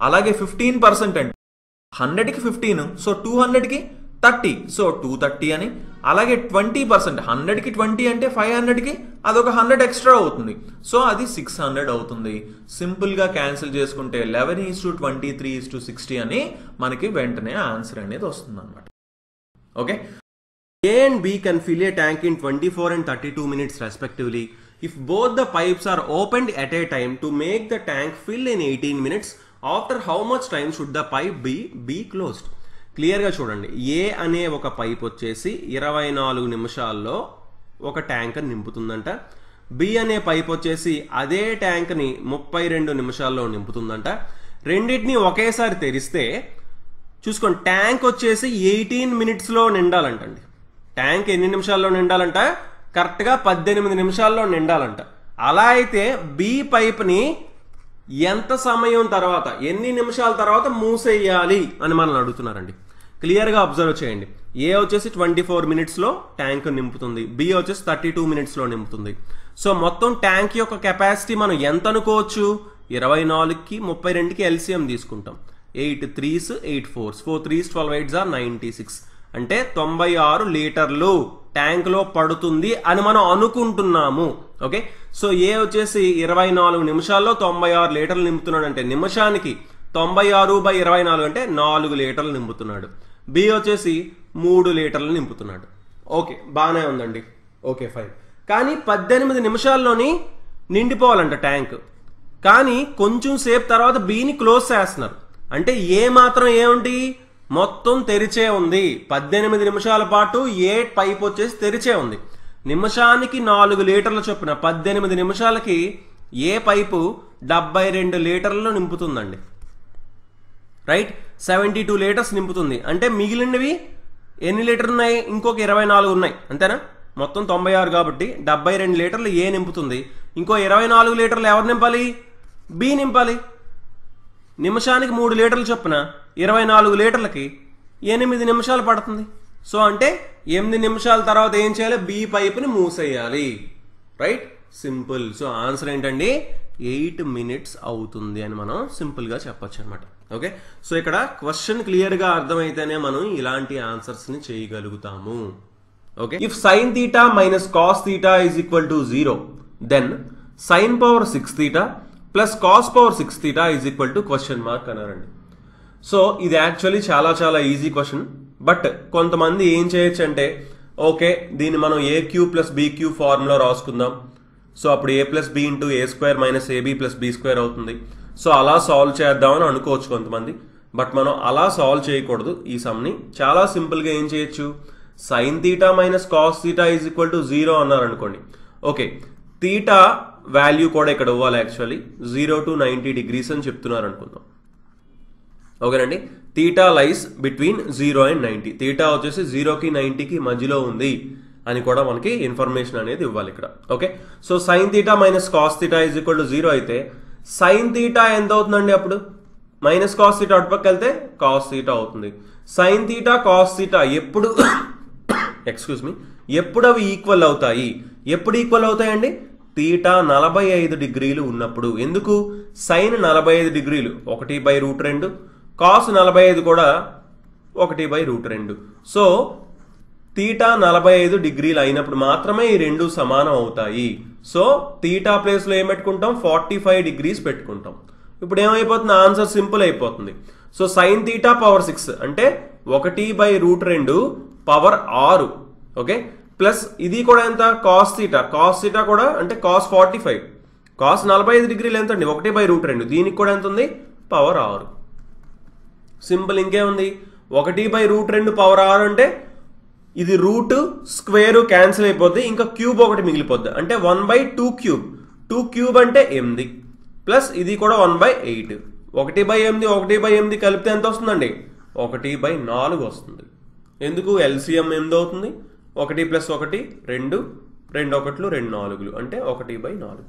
అలాగే 15% అంటే 100కి 15, సో 200కి 30, సో 230 అని, అలాగే 20% 100కి 20 అంటే 500కి అదొక 100 ఎక్స్ట్రా అవుతుంది, సో అది 600 అవుతుంది. సింపుల్గా క్యాన్సిల్ చేసుకుంటే 11:23:60 అని మనకి వెంటనే ఆన్సర్ అనేది వస్తుంది అనమాట. Okay, A and B can fill a tank in 24 and 32 minutes respectively if both the pipes are opened at a time. To make the tank fill in 18 minutes, after how much time should the pipe be closed? క్లియర్గా చూడండి, ఏ అనే ఒక pipe వచ్చేసి 24 నిమిషాల్లో ఒక tank నింపుతుందంట. B అనే pipe వచ్చేసి అదే ట్యాంక్ని 32 నిమిషాల్లో నింపుతుందంట. రెండింటిని ఒకేసారి తెరిస్తే చూసుకోండి, ట్యాంక్ వచ్చేసి 18 మినిట్స్లో నిండాలంటండి. ట్యాంక్ ఎన్ని నిమిషాల్లో నిండాలంట? కరెక్ట్గా 18 నిమిషాల్లో నిండాలంట. అలా అయితే బి పైప్ని ఎంత సమయం తర్వాత, ఎన్ని నిమిషాల తర్వాత మూసేయాలి అని మనల్ని అడుగుతున్నారండి. క్లియర్గా అబ్జర్వ్ చేయండి, ఏ వచ్చేసి 24 మినిట్స్లో ట్యాంక్ నింపుతుంది, బి వచ్చేసి 32 మినిట్స్లో నింపుతుంది. సో మొత్తం ట్యాంక్ యొక్క కెపాసిటీ మనం ఎంత అనుకోవచ్చు? 24కి 32కి ఎల్సిఎం తీసుకుంటాం. 8 3s 8 4s 4 3s 12 8s are 96, అంటే 96 లీటర్లు ట్యాంక్లో పడుతుంది అని మనం అనుకుంటున్నాము. ఓకే, సో ఏ వచ్చేసి 24 నిమిషాల్లో 96 లీటర్లు నింపుతున్నాడు అంటే నిమిషానికి 96/24 అంటే 4 లీటర్లు నింపుతున్నాడు. బి వచ్చేసి 3 లీటర్లు నింపుతున్నాడు. ఓకే, బాగానే ఉందండి. Okay fine. కానీ 18 నిమిషాల్లోని నిండిపోవాలంట ట్యాంక్. కానీ కొంచెం సేపు తర్వాత బిని క్లోజ్ చేస్తున్నారు, అంటే ఏ మాత్రం ఏముంది? మొత్తం తెరిచే ఉంది. 18 నిమిషాల పాటు ఏ పైప్ వచ్చేసి తెరిచే ఉంది. నిమిషానికి 4 లీటర్ల చొప్పున 18 నిమిషాలకి ఏ పైపు 72 లీటర్లు నింపుతుందండి, రైట్? 72 లీటర్స్ నింపుతుంది. అంటే మిగిలినవి ఎన్ని లీటర్లు ఉన్నాయి? ఇంకొక 24 ఉన్నాయి, అంతేనా? మొత్తం 96 కాబట్టి 72 లీటర్లు ఏ నింపుతుంది. ఇంకో 24 లీటర్లు ఎవరు నింపాలి? బి నింపాలి. నిమిషానికి 3 లీటర్లు చొప్పున 24 లీటర్లకి 8 నిమిషాలు పడుతుంది. సో అంటే 8 నిమిషాల తర్వాత ఏం చేయాలి? బి పైప్ని మూసేయాలి, రైట్? సింపుల్. సో ఆన్సర్ ఏంటండి? 8 మినిట్స్ అవుతుంది అని మనం సింపుల్గా చెప్పొచ్చు అనమాట. ఓకే, సో ఇక్కడ క్వశ్చన్ క్లియర్గా అర్థమైతేనే మనం ఇలాంటి ఆన్సర్స్ని చేయగలుగుతాము. Okay, if sin theta minus cos theta is equal to 0, then sin power 6 theta plus cos power 6 theta is equal to question mark అన్నారండి. సో ఇది యాక్చువల్లీ చాలా చాలా ఈజీ క్వశ్చన్. బట్ కొంతమంది ఏం చేయొచ్చు అంటే, ఓకే దీన్ని మనం A cube plus B cube formula రాసుకుందాం, సో అప్పుడు a plus B into A square minus AB plus B square అవుతుంది. సో అలా సాల్వ్ చేద్దామని అనుకోవచ్చు కొంతమంది, బట్ మనం అలా సాల్వ్ చేయకూడదు. ఈ సమ్ని చాలా సింపుల్గా ఏం చేయొచ్చు, sine theta minus cos theta is equal to 0 అన్నారు అనుకోండి. ఓకే, తీటా వాల్యూ కూడా ఇక్కడ ఇవ్వాలి. యాక్చువల్లీ 0 to 90 degrees అని చెప్తున్నారు అనుకుందాం. ఓకేనండి, theta lies between 0 and 90. Theta వచ్చేసి 0కి 90కి మధ్యలో ఉంది అని కూడా మనకి ఇన్ఫర్మేషన్ అనేది ఇవ్వాలి ఇక్కడ. Okay, so sine theta minus cos theta is equal to 0 అయితే సైన్ తీటా ఎంత అవుతుందండి, అప్పుడు మైనస్ కాస్ తీటా అటుపక్క వెళ్తే కాస్ తీటా అవుతుంది. సైన్ తీటా కాస్ తీటా ఎప్పుడు ఎక్స్క్యూజ్ మీ ఎప్పుడు అవి ఈక్వల్ అవుతాయి, ఎప్పుడు ఈక్వల్ అవుతాయండి, తీటా 45 డిగ్రీలు ఉన్నప్పుడు. ఎందుకు, సైన్ 45 డిగ్రీలు 1/√2, కాస్ 45 కూడా 1/√2. సో తీటా 45 డిగ్రీలు అయినప్పుడు మాత్రమే ఈ రెండు సమానం అవుతాయి. సో తీటా ప్లేస్లో ఏం పెట్టుకుంటాం, 45 degrees పెట్టుకుంటాం. ఇప్పుడు ఏమైపోతుంది, ఆన్సర్ సింపుల్ అయిపోతుంది. సో సైన్ తీటా పవర్ 6 అంటే 1/√2 పవర్ 6. ఓకే, ప్లస్ ఇది కూడా ఎంత, కాస్ తీటా కూడా అంటే కాస్ 45, కాస్ 45 డిగ్రీలు ఎంత అండి, 1/√2, దీనికి కూడా ఎంత ఉంది, పవర్ 6. సింపుల్, ఇంకేముంది, 1/√2 పవర్ 6 అంటే ఇది రూట్ స్క్వేర్ క్యాన్సిల్ అయిపోద్ది, ఇంకా క్యూబ్ ఒకటి మిగిలిపోద్ది, అంటే 1/2 క్యూబ్. 2 క్యూబ్ అంటే 8 ప్లస్ ఇది కూడా 1/8. 1/8 1/8 కలిపితే ఎంత వస్తుందండి, 1/4 వస్తుంది. ఎందుకు, ఎల్సిఎం 8 అవుతుంది. 1 + 1 2, 2 1 2 4 అంటే 1/4.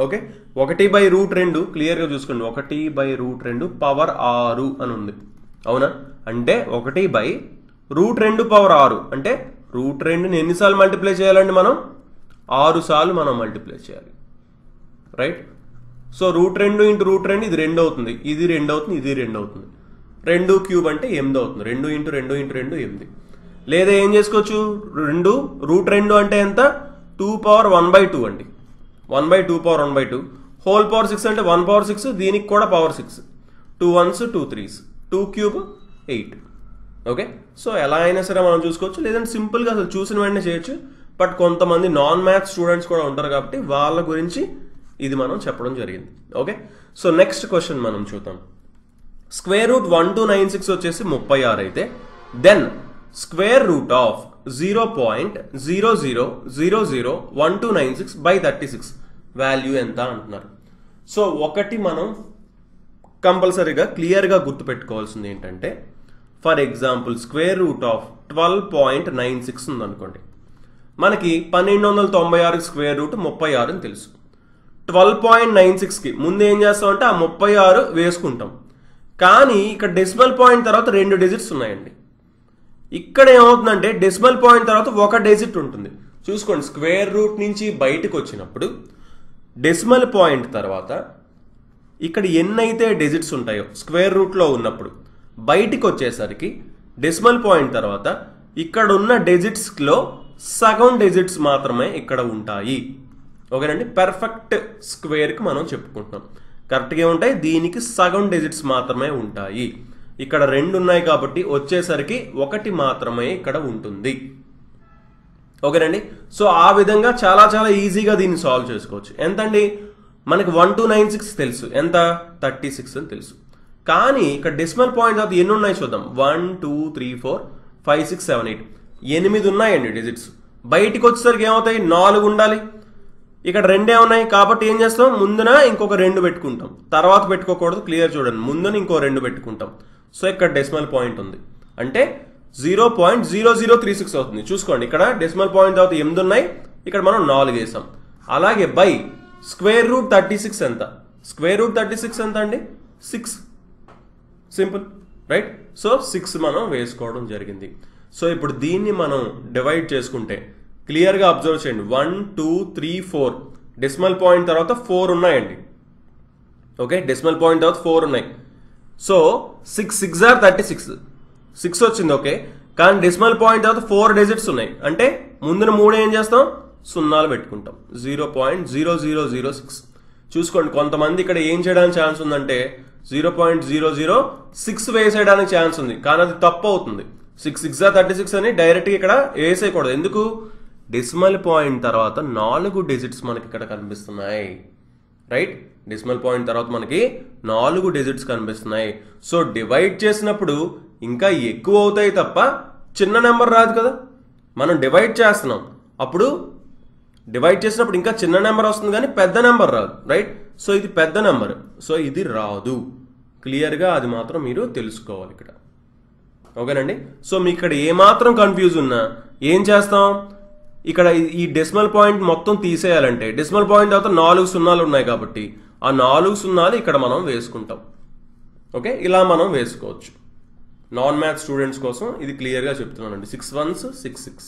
ఓకే, 1/√2 క్లియర్గా చూసుకోండి, 1/√2 పవర్ 6 అని ఉంది. అవునా, అంటే 1/√2 పవర్ 6 అంటే √2ని ఎన్నిసార్లు మల్టిప్లై చేయాలండి, మనం 6 సార్లు మనం మల్టిప్లై చేయాలి. రైట్, సో √2 × √2 ఇది 2 అవుతుంది, ఇది 2 అవుతుంది, ఇది 2 అవుతుంది. 2 క్యూబ్ అంటే 8 అవుతుంది. 2 × 2 × 2 8. లేదా ఏం చేసుకోవచ్చు, √2 అంటే ఎంత, 2/1/2 అండి. 1/2 పవర్ 1/2 హోల్ పవర్ 6 అంటే 1/6, దీనికి కూడా power 6. 2 1s 2 3s 2 cube 8. Okay, so ఎలా అయినా సరే మనం చూసుకోవచ్చు, లేదంటే సింపుల్గా అసలు చూసిన వెంటనే చేయొచ్చు. బట్ కొంతమంది నాన్ మ్యాథ్స్ స్టూడెంట్స్ కూడా ఉంటారు కాబట్టి వాళ్ళ గురించి ఇది మనం చెప్పడం జరిగింది. ఓకే, సో నెక్స్ట్ క్వశ్చన్ మనం చూద్దాం. √1296 వచ్చేసి 36 అయితే దెన్ √0 0.00001296/36 వాల్యూ ఎంత అంటున్నారు. సో ఒకటి మనం కంపల్సరీగా క్లియర్గా గుర్తుపెట్టుకోవాల్సింది ఏంటంటే, ఫర్ ఎగ్జాంపుల్ √12.96 ఉందనుకోండి, మనకి 1296 స్క్వేర్ రూట్ 36 అని తెలుసు. 12.96కి ముందు ఏం చేస్తామంటే ఆ 36 వేసుకుంటాం. కానీ ఇక్కడ డెసిమల్ పాయింట్ తర్వాత 2 డిజిట్స్ ఉన్నాయండి. ఇక్కడ ఏమవుతుందంటే డెసిమల్ పాయింట్ తర్వాత 1 డిజిట్ ఉంటుంది. చూసుకోండి, స్క్వేర్ రూట్ నుంచి బయటకు వచ్చినప్పుడు డెసిమల్ పాయింట్ తర్వాత ఇక్కడ ఎన్నైతే డిజిట్స్ ఉంటాయో స్క్వేర్ రూట్లో ఉన్నప్పుడు బయటికి వచ్చేసరికి డెసిమల్ పాయింట్ తర్వాత ఇక్కడ ఉన్న డిజిట్స్లో సగం డిజిట్స్ మాత్రమే ఇక్కడ ఉంటాయి. ఓకేనండి, పర్ఫెక్ట్ స్క్వేర్కి మనం చెప్పుకుంటున్నాం. కరెక్ట్గా ఉంటాయి, దీనికి సగం డిజిట్స్ మాత్రమే ఉంటాయి. ఇక్కడ 2 ఉన్నాయి కాబట్టి వచ్చేసరికి 1 మాత్రమే ఇక్కడ ఉంటుంది. ఓకేనండి, సో ఆ విధంగా చాలా చాలా ఈజీగా దీన్ని సాల్వ్ చేసుకోవచ్చు. ఎంతండి, మనకి 1296 తెలుసు, ఎంత 36 అని తెలుసు. కానీ ఇక్కడ డెసిమల్ పాయింట్ తర్వాత ఎన్ని ఉన్నాయి చూద్దాం. 1 2 3 4 5 6 7 8 8 ఉన్నాయండి డిజిట్స్. బయటికి వచ్చేసరికి ఏమవుతాయి, 4 ఉండాలి. ఇక్కడ 2 ఉన్నాయి కాబట్టి ఏం చేస్తాం, ముందున ఇంకొక 2 పెట్టుకుంటాం, తర్వాత పెట్టుకోకూడదు. క్లియర్ చూడండి, ముందున ఇంకో 2 పెట్టుకుంటాం. సో ఇక్కడ డెసిమల్ పాయింట్ ఉంది అంటే 0.0036 అవుతుంది. చూసుకోండి, ఇక్కడ డెసిమల్ పాయింట్ తర్వాత 8 ఉన్నాయి, ఇక్కడ మనం 4 వేసాం. అలాగే బై √36 ఎంత, √36 ఎంత అండి, 6. Simple, right. సో 6 మనం వేసుకోవడం జరిగింది. సో ఇప్పుడు దీన్ని మనం డివైడ్ చేసుకుంటే క్లియర్గా అబ్జర్వ్ చేయండి. 1 2 3 4 డెసిమల్ పాయింట్ తర్వాత 4 ఉన్నాయండి. ఓకే, డెసిమల్ పాయింట్ తర్వాత 4 ఉన్నాయి. సో 6 6 are 36, 6 వచ్చింది. ఓకే, కానీ డెసిమల్ పాయింట్ తర్వాత 4 డిజిట్స్ ఉన్నాయి అంటే ముందున 3 ఏం చేస్తాం, 0 పెట్టుకుంటాం. 0.0006. చూసుకోండి, కొంతమంది ఇక్కడ ఏం చేయడానికి ఛాన్స్ ఉందంటే 0.006 వేసేయడానికి ఛాన్స్ ఉంది, కానీ అది తప్పు అవుతుంది. 6 6 are 36 అని డైరెక్ట్గా ఇక్కడ వేసేయకూడదు. ఎందుకు, డెసిమల్ పాయింట్ తర్వాత 4 డిజిట్స్ మనకి ఇక్కడ కనిపిస్తున్నాయి, రైట్? డెసిమల్ పాయింట్ తర్వాత మనకి 4 డిజిట్స్ కనిపిస్తున్నాయి. సో డివైడ్ చేసినప్పుడు ఇంకా ఎక్కువ అవుతాయి తప్ప చిన్న నెంబర్ రాదు కదా. మనం డివైడ్ చేస్తున్నాం, అప్పుడు డివైడ్ చేసినప్పుడు ఇంకా చిన్న నెంబర్ వస్తుంది కానీ పెద్ద నెంబర్ రాదు, రైట్? సో ఇది పెద్ద నెంబర్, సో ఇది రాదు. క్లియర్గా అది మాత్రం మీరు తెలుసుకోవాలి ఇక్కడ. ఓకేనండి. సో మీకు ఇక్కడ ఏమాత్రం కన్ఫ్యూజ్ ఉన్నా ఏం చేస్తాం, ఇక్కడ ఈ డెసిమల్ పాయింట్ మొత్తం తీసేయాలంటే డెసిమల్ పాయింట్ తర్వాత 4 సున్నాలు ఉన్నాయి కాబట్టి ఆ 4 సున్నాలు ఇక్కడ మనం వేసుకుంటాం. ఓకే, ఇలా మనం వేసుకోవచ్చు. నాన్ మ్యాథ్స్ స్టూడెంట్స్ కోసం ఇది క్లియర్గా చెప్తున్నానండి. 6 1s 6 6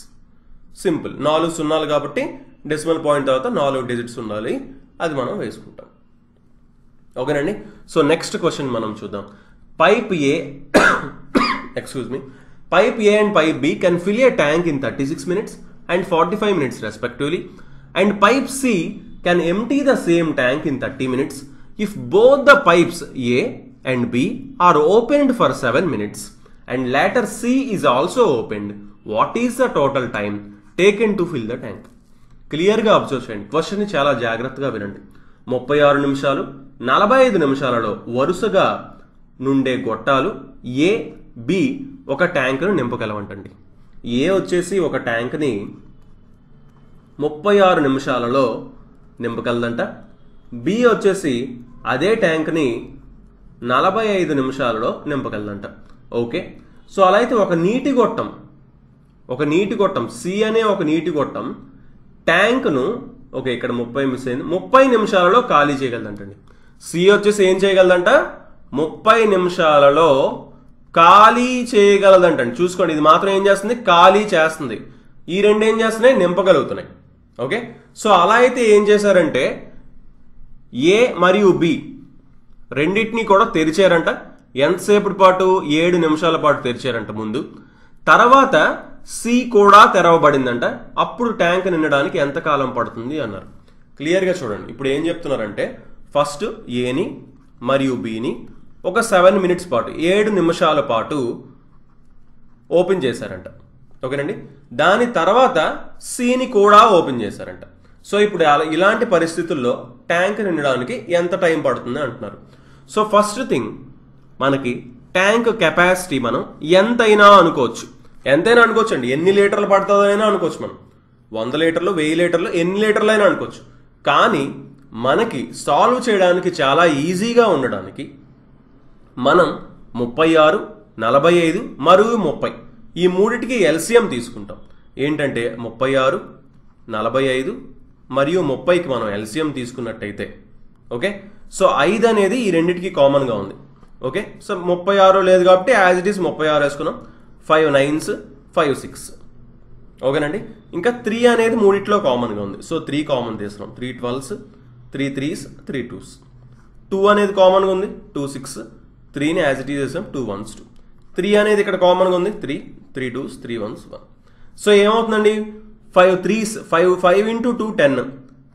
సింపుల్. 4 సున్నాలు కాబట్టి డెసిమల్ పాయింట్ తర్వాత 4 డిజిట్స్ ఉండాలి, అది మనం వేసుకుంటాం. ఓకేనండి. సో నెక్స్ట్ క్వశ్చన్ మనం చూద్దాం. Pipe A pipe A and pipe B can fill a tank in 36 minutes and 45 minutes respectively, and pipe C can empty the same tank in 30 minutes if both the pipes A and B are opened for 7 minutes and later C is also opened. What is the total time taken to fill the tank? క్లియర్గా observe చేయండి. క్వశ్చన్ని చాలా జాగ్రత్తగా వినండి. 36 నిమిషాలు 45 నిమిషాలలో వరుసగా నుండే గొట్టాలు ఏ బి ఒక ట్యాంకును నింపగలవంటండి. ఏ వచ్చేసి ఒక ట్యాంక్ని 36 నిమిషాలలో నింపగలదంట. బి వచ్చేసి అదే ట్యాంక్ని 45 నిమిషాలలో నింపగలదంట. ఓకే, సో అలా అయితే ఒక నీటి గొట్టం సి అనే ఒక నీటి గొట్టం ట్యాంక్ను, ఓకే ఇక్కడ 30 మిస్ అయింది, 30 నిమిషాలలో ఖాళీ చేయగలదంటండి. సి వచ్చేసి ఏం చేయగలదంట, 30 నిమిషాలలో ఖాళీ చేయగలదంటండి. చూసుకోండి, ఇది మాత్రం ఏం చేస్తుంది, ఖాళీ చేస్తుంది. ఈ రెండు ఏం చేస్తున్నాయి, నింపగలుగుతున్నాయి. ఓకే, సో అలా అయితే ఏం చేశారంటే ఏ మరియు బి రెండింటినీ కూడా తెరిచారంట. ఎంతసేపటి పాటు, 7 నిమిషాల పాటు తెరిచారంట ముందు. తర్వాత సి కూడా తెరవబడిందంట. అప్పుడు ట్యాంక్ నిండడానికి ఎంత కాలం పడుతుంది అన్నారు. క్లియర్గా చూడండి. ఇప్పుడు ఏం చెప్తున్నారంటే ఫస్ట్ ఏని మరియు బిని ఒక 7 మినిట్స్ పాటు, 7 నిమిషాల పాటు ఓపెన్ చేశారంట. ఓకేనండి. దాని తర్వాత సిని కూడా ఓపెన్ చేశారంట. సో ఇప్పుడు ఇలాంటి పరిస్థితుల్లో ట్యాంక్ నిండడానికి ఎంత టైం పడుతుంది అంటున్నారు. సో ఫస్ట్ థింగ్, మనకి ట్యాంక్ కెపాసిటీ మనం ఎంతైనా అనుకోవచ్చు అండి. ఎన్ని లీటర్లు పడుతుందైనా అనుకోవచ్చు. మనం 100 లీటర్లు 1000 లీటర్లు ఎన్ని లీటర్లు అయినా అనుకోవచ్చు. కానీ మనకి సాల్వ్ చేయడానికి చాలా ఈజీగా ఉండడానికి మనం 36, 45 మరియు 30 ఈ మూడిటికి ఎల్సిఎం తీసుకుంటాం. ఏంటంటే 36, 45 మరియు 30కి మనం ఎల్సిఎం తీసుకున్నట్టయితే, ఓకే, సో 5 అనేది ఈ రెండింటికి కామన్గా ఉంది. ఓకే, సో 36 లేదు కాబట్టి యాజ్ ఇట్ ఈస్ 36 వేసుకున్నాం. 5 9s 5 6. ఓకేనండి. ఇంకా 3 అనేది మూడిట్లో కామన్గా ఉంది. సో 3 కామన్ తీసుకున్నాం. 3 12s 3 3s 3 2s. 2 అనేది కామన్గా ఉంది. 2 6. 3ని యాజ్ ఇట్ ఈస్ చేసాం. 2 1s 2. 3 అనేది ఇక్కడ కామన్గా ఉంది. 3 3 2s 3 1s 1. సో ఏమవుతుందండి, 5 3s 5 into 2 10,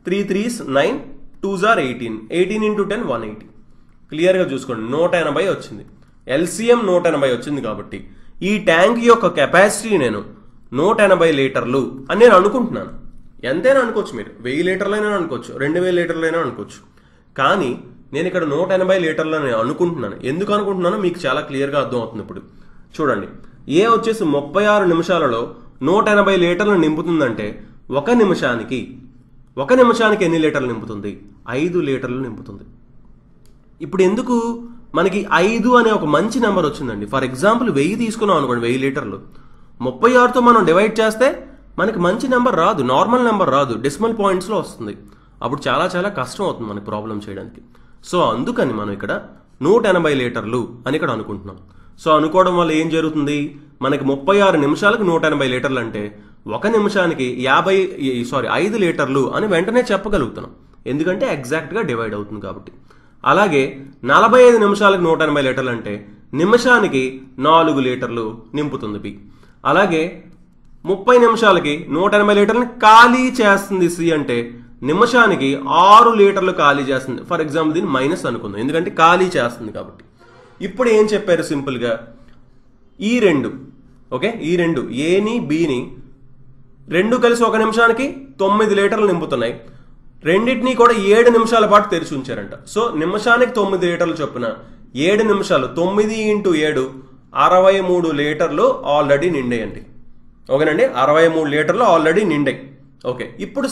3 3s 9, 2s are 18, 18 into 10 180. క్లియర్గా చూసుకోండి, 180 వచ్చింది. ఎల్సిఎం 180 వచ్చింది. కాబట్టి ఈ ట్యాంక్ యొక్క కెపాసిటీ నేను 180 లీటర్లు అని నేను అనుకుంటున్నాను. ఎంతైనా అనుకోవచ్చు, మీరు 1000 లీటర్లైనా అనుకోవచ్చు, 2000 లీటర్లైనా అనుకోవచ్చు. కానీ నేను ఇక్కడ 180 లీటర్లు నేను అనుకుంటున్నాను. ఎందుకు అనుకుంటున్నానో మీకు చాలా క్లియర్గా అర్థమవుతుంది. ఇప్పుడు చూడండి, ఏ వచ్చేసి 36 నిమిషాలలో 180 లీటర్లు నింపుతుందంటే ఒక నిమిషానికి ఎన్ని లీటర్లు నింపుతుంది, 5 లీటర్లు నింపుతుంది. ఇప్పుడు ఎందుకు మనకి 5 అనే ఒక మంచి నెంబర్ వచ్చిందండి. ఫర్ ఎగ్జాంపుల్ 1000 తీసుకున్నాం అనుకోండి, 1000 లీటర్లు 36తో మనం డివైడ్ చేస్తే మనకి మంచి నెంబర్ రాదు, నార్మల్ నెంబర్ రాదు, డెసిమల్ పాయింట్స్లో వస్తుంది. అప్పుడు చాలా చాలా కష్టం అవుతుంది మనకి ప్రాబ్లం చేయడానికి. సో అందుకని మనం ఇక్కడ 180 లీటర్లు అని ఇక్కడ అనుకుంటున్నాం. సో అనుకోవడం వల్ల ఏం జరుగుతుంది, మనకి 36 నిమిషాలకు 180 లీటర్లు అంటే ఒక నిమిషానికి 5 లీటర్లు అని వెంటనే చెప్పగలుగుతున్నాం. ఎందుకంటే ఎగ్జాక్ట్గా డివైడ్ అవుతుంది కాబట్టి. అలాగే 45 నిమిషాలకు 180 లీటర్లు అంటే నిమిషానికి 4 లీటర్లు నింపుతుంది బి. అలాగే 30 నిమిషాలకి 180 లీటర్లని ఖాళీ చేస్తుంది సి అంటే నిమిషానికి 6 లీటర్లు ఖాళీ చేస్తుంది. ఫర్ ఎగ్జాంపుల్ దీన్ని మైనస్ అనుకుందాం, ఎందుకంటే ఖాళీ చేస్తుంది కాబట్టి. ఇప్పుడు ఏం చెప్పారు సింపుల్గా, ఈ రెండు, ఓకే, ఈ రెండు ఏని బిని రెండు కలిసి 1 నిమిషానికి 9 లీటర్లు నింపుతున్నాయి. రెండింటినీ కూడా 7 నిమిషాల పాటు తెరిచి ఉంచారంట. సో నిమిషానికి 9 లీటర్లు చొప్పున 7 నిమిషాలు 9 × 7 63 లీటర్లు ఆల్రెడీ నిండాయండి. ఓకేనండి, 63 లీటర్లు ఆల్రెడీ నిండాయి. ఓకే, ఇప్పుడు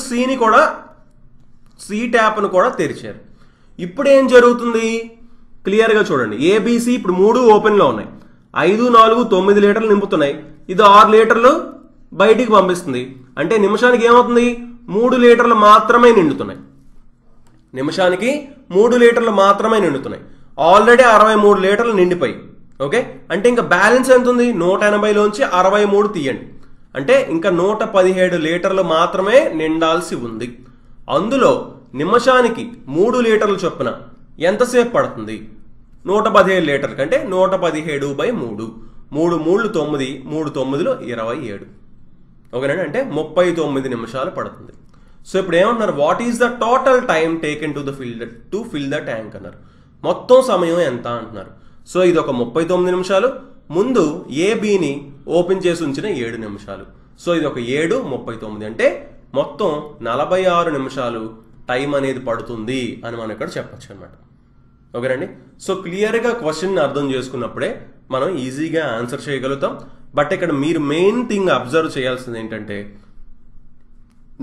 సి ట్యాప్ను కూడా తెరిచారు. ఇప్పుడు ఏం జరుగుతుంది క్లియర్గా చూడండి. ఏబిసి ఇప్పుడు 3 ఓపెన్లో ఉన్నాయి. 5, 4, 9 లీటర్లు నింపుతున్నాయి. ఇది 6 లీటర్లు బయటికి పంపిస్తుంది. అంటే నిమిషానికి ఏమవుతుంది, 3 లీటర్లు మాత్రమే నిండుతున్నాయి. నిమిషానికి 3 లీటర్లు మాత్రమే నిండుతున్నాయి. ఆల్రెడీ 63 లీటర్లు నిండిపోయి. ఓకే, అంటే ఇంకా బ్యాలెన్స్ ఎంత ఉంది, 180లోంచి 63 తీయండి. అంటే ఇంకా 117 లీటర్లు మాత్రమే నిండాల్సి ఉంది. అందులో నిమిషానికి 3 లీటర్లు చొప్పున ఎంతసేపు పడుతుంది, 117 లీటర్ల కంటే 117/3. 3 3 9, 3 9 27. ఓకేనండి, అంటే 39 నిమిషాలు పడుతుంది. సో ఇప్పుడు ఏమంటున్నారు, what is the total time taken to fill the tank అన్నారు. మొత్తం సమయం ఎంత అంటున్నారు. సో ఇది ఒక 39 నిమిషాలు. ముందు ఏబిని ఓపెన్ చేసి ఉంచిన 7 నిమిషాలు. సో ఇది ఒక 7, 39 అంటే మొత్తం 46 నిమిషాలు టైం అనేది పడుతుంది అని మనం ఇక్కడ చెప్పచ్చు అనమాట. ఓకేనండి, సో క్లియర్గా క్వశ్చన్ అర్థం చేసుకున్నప్పుడే మనం ఈజీగా ఆన్సర్ చేయగలుగుతాం. బట్ ఇక్కడ మీరు మెయిన్ థింగ్ అబ్జర్వ్ చేయాల్సింది ఏంటంటే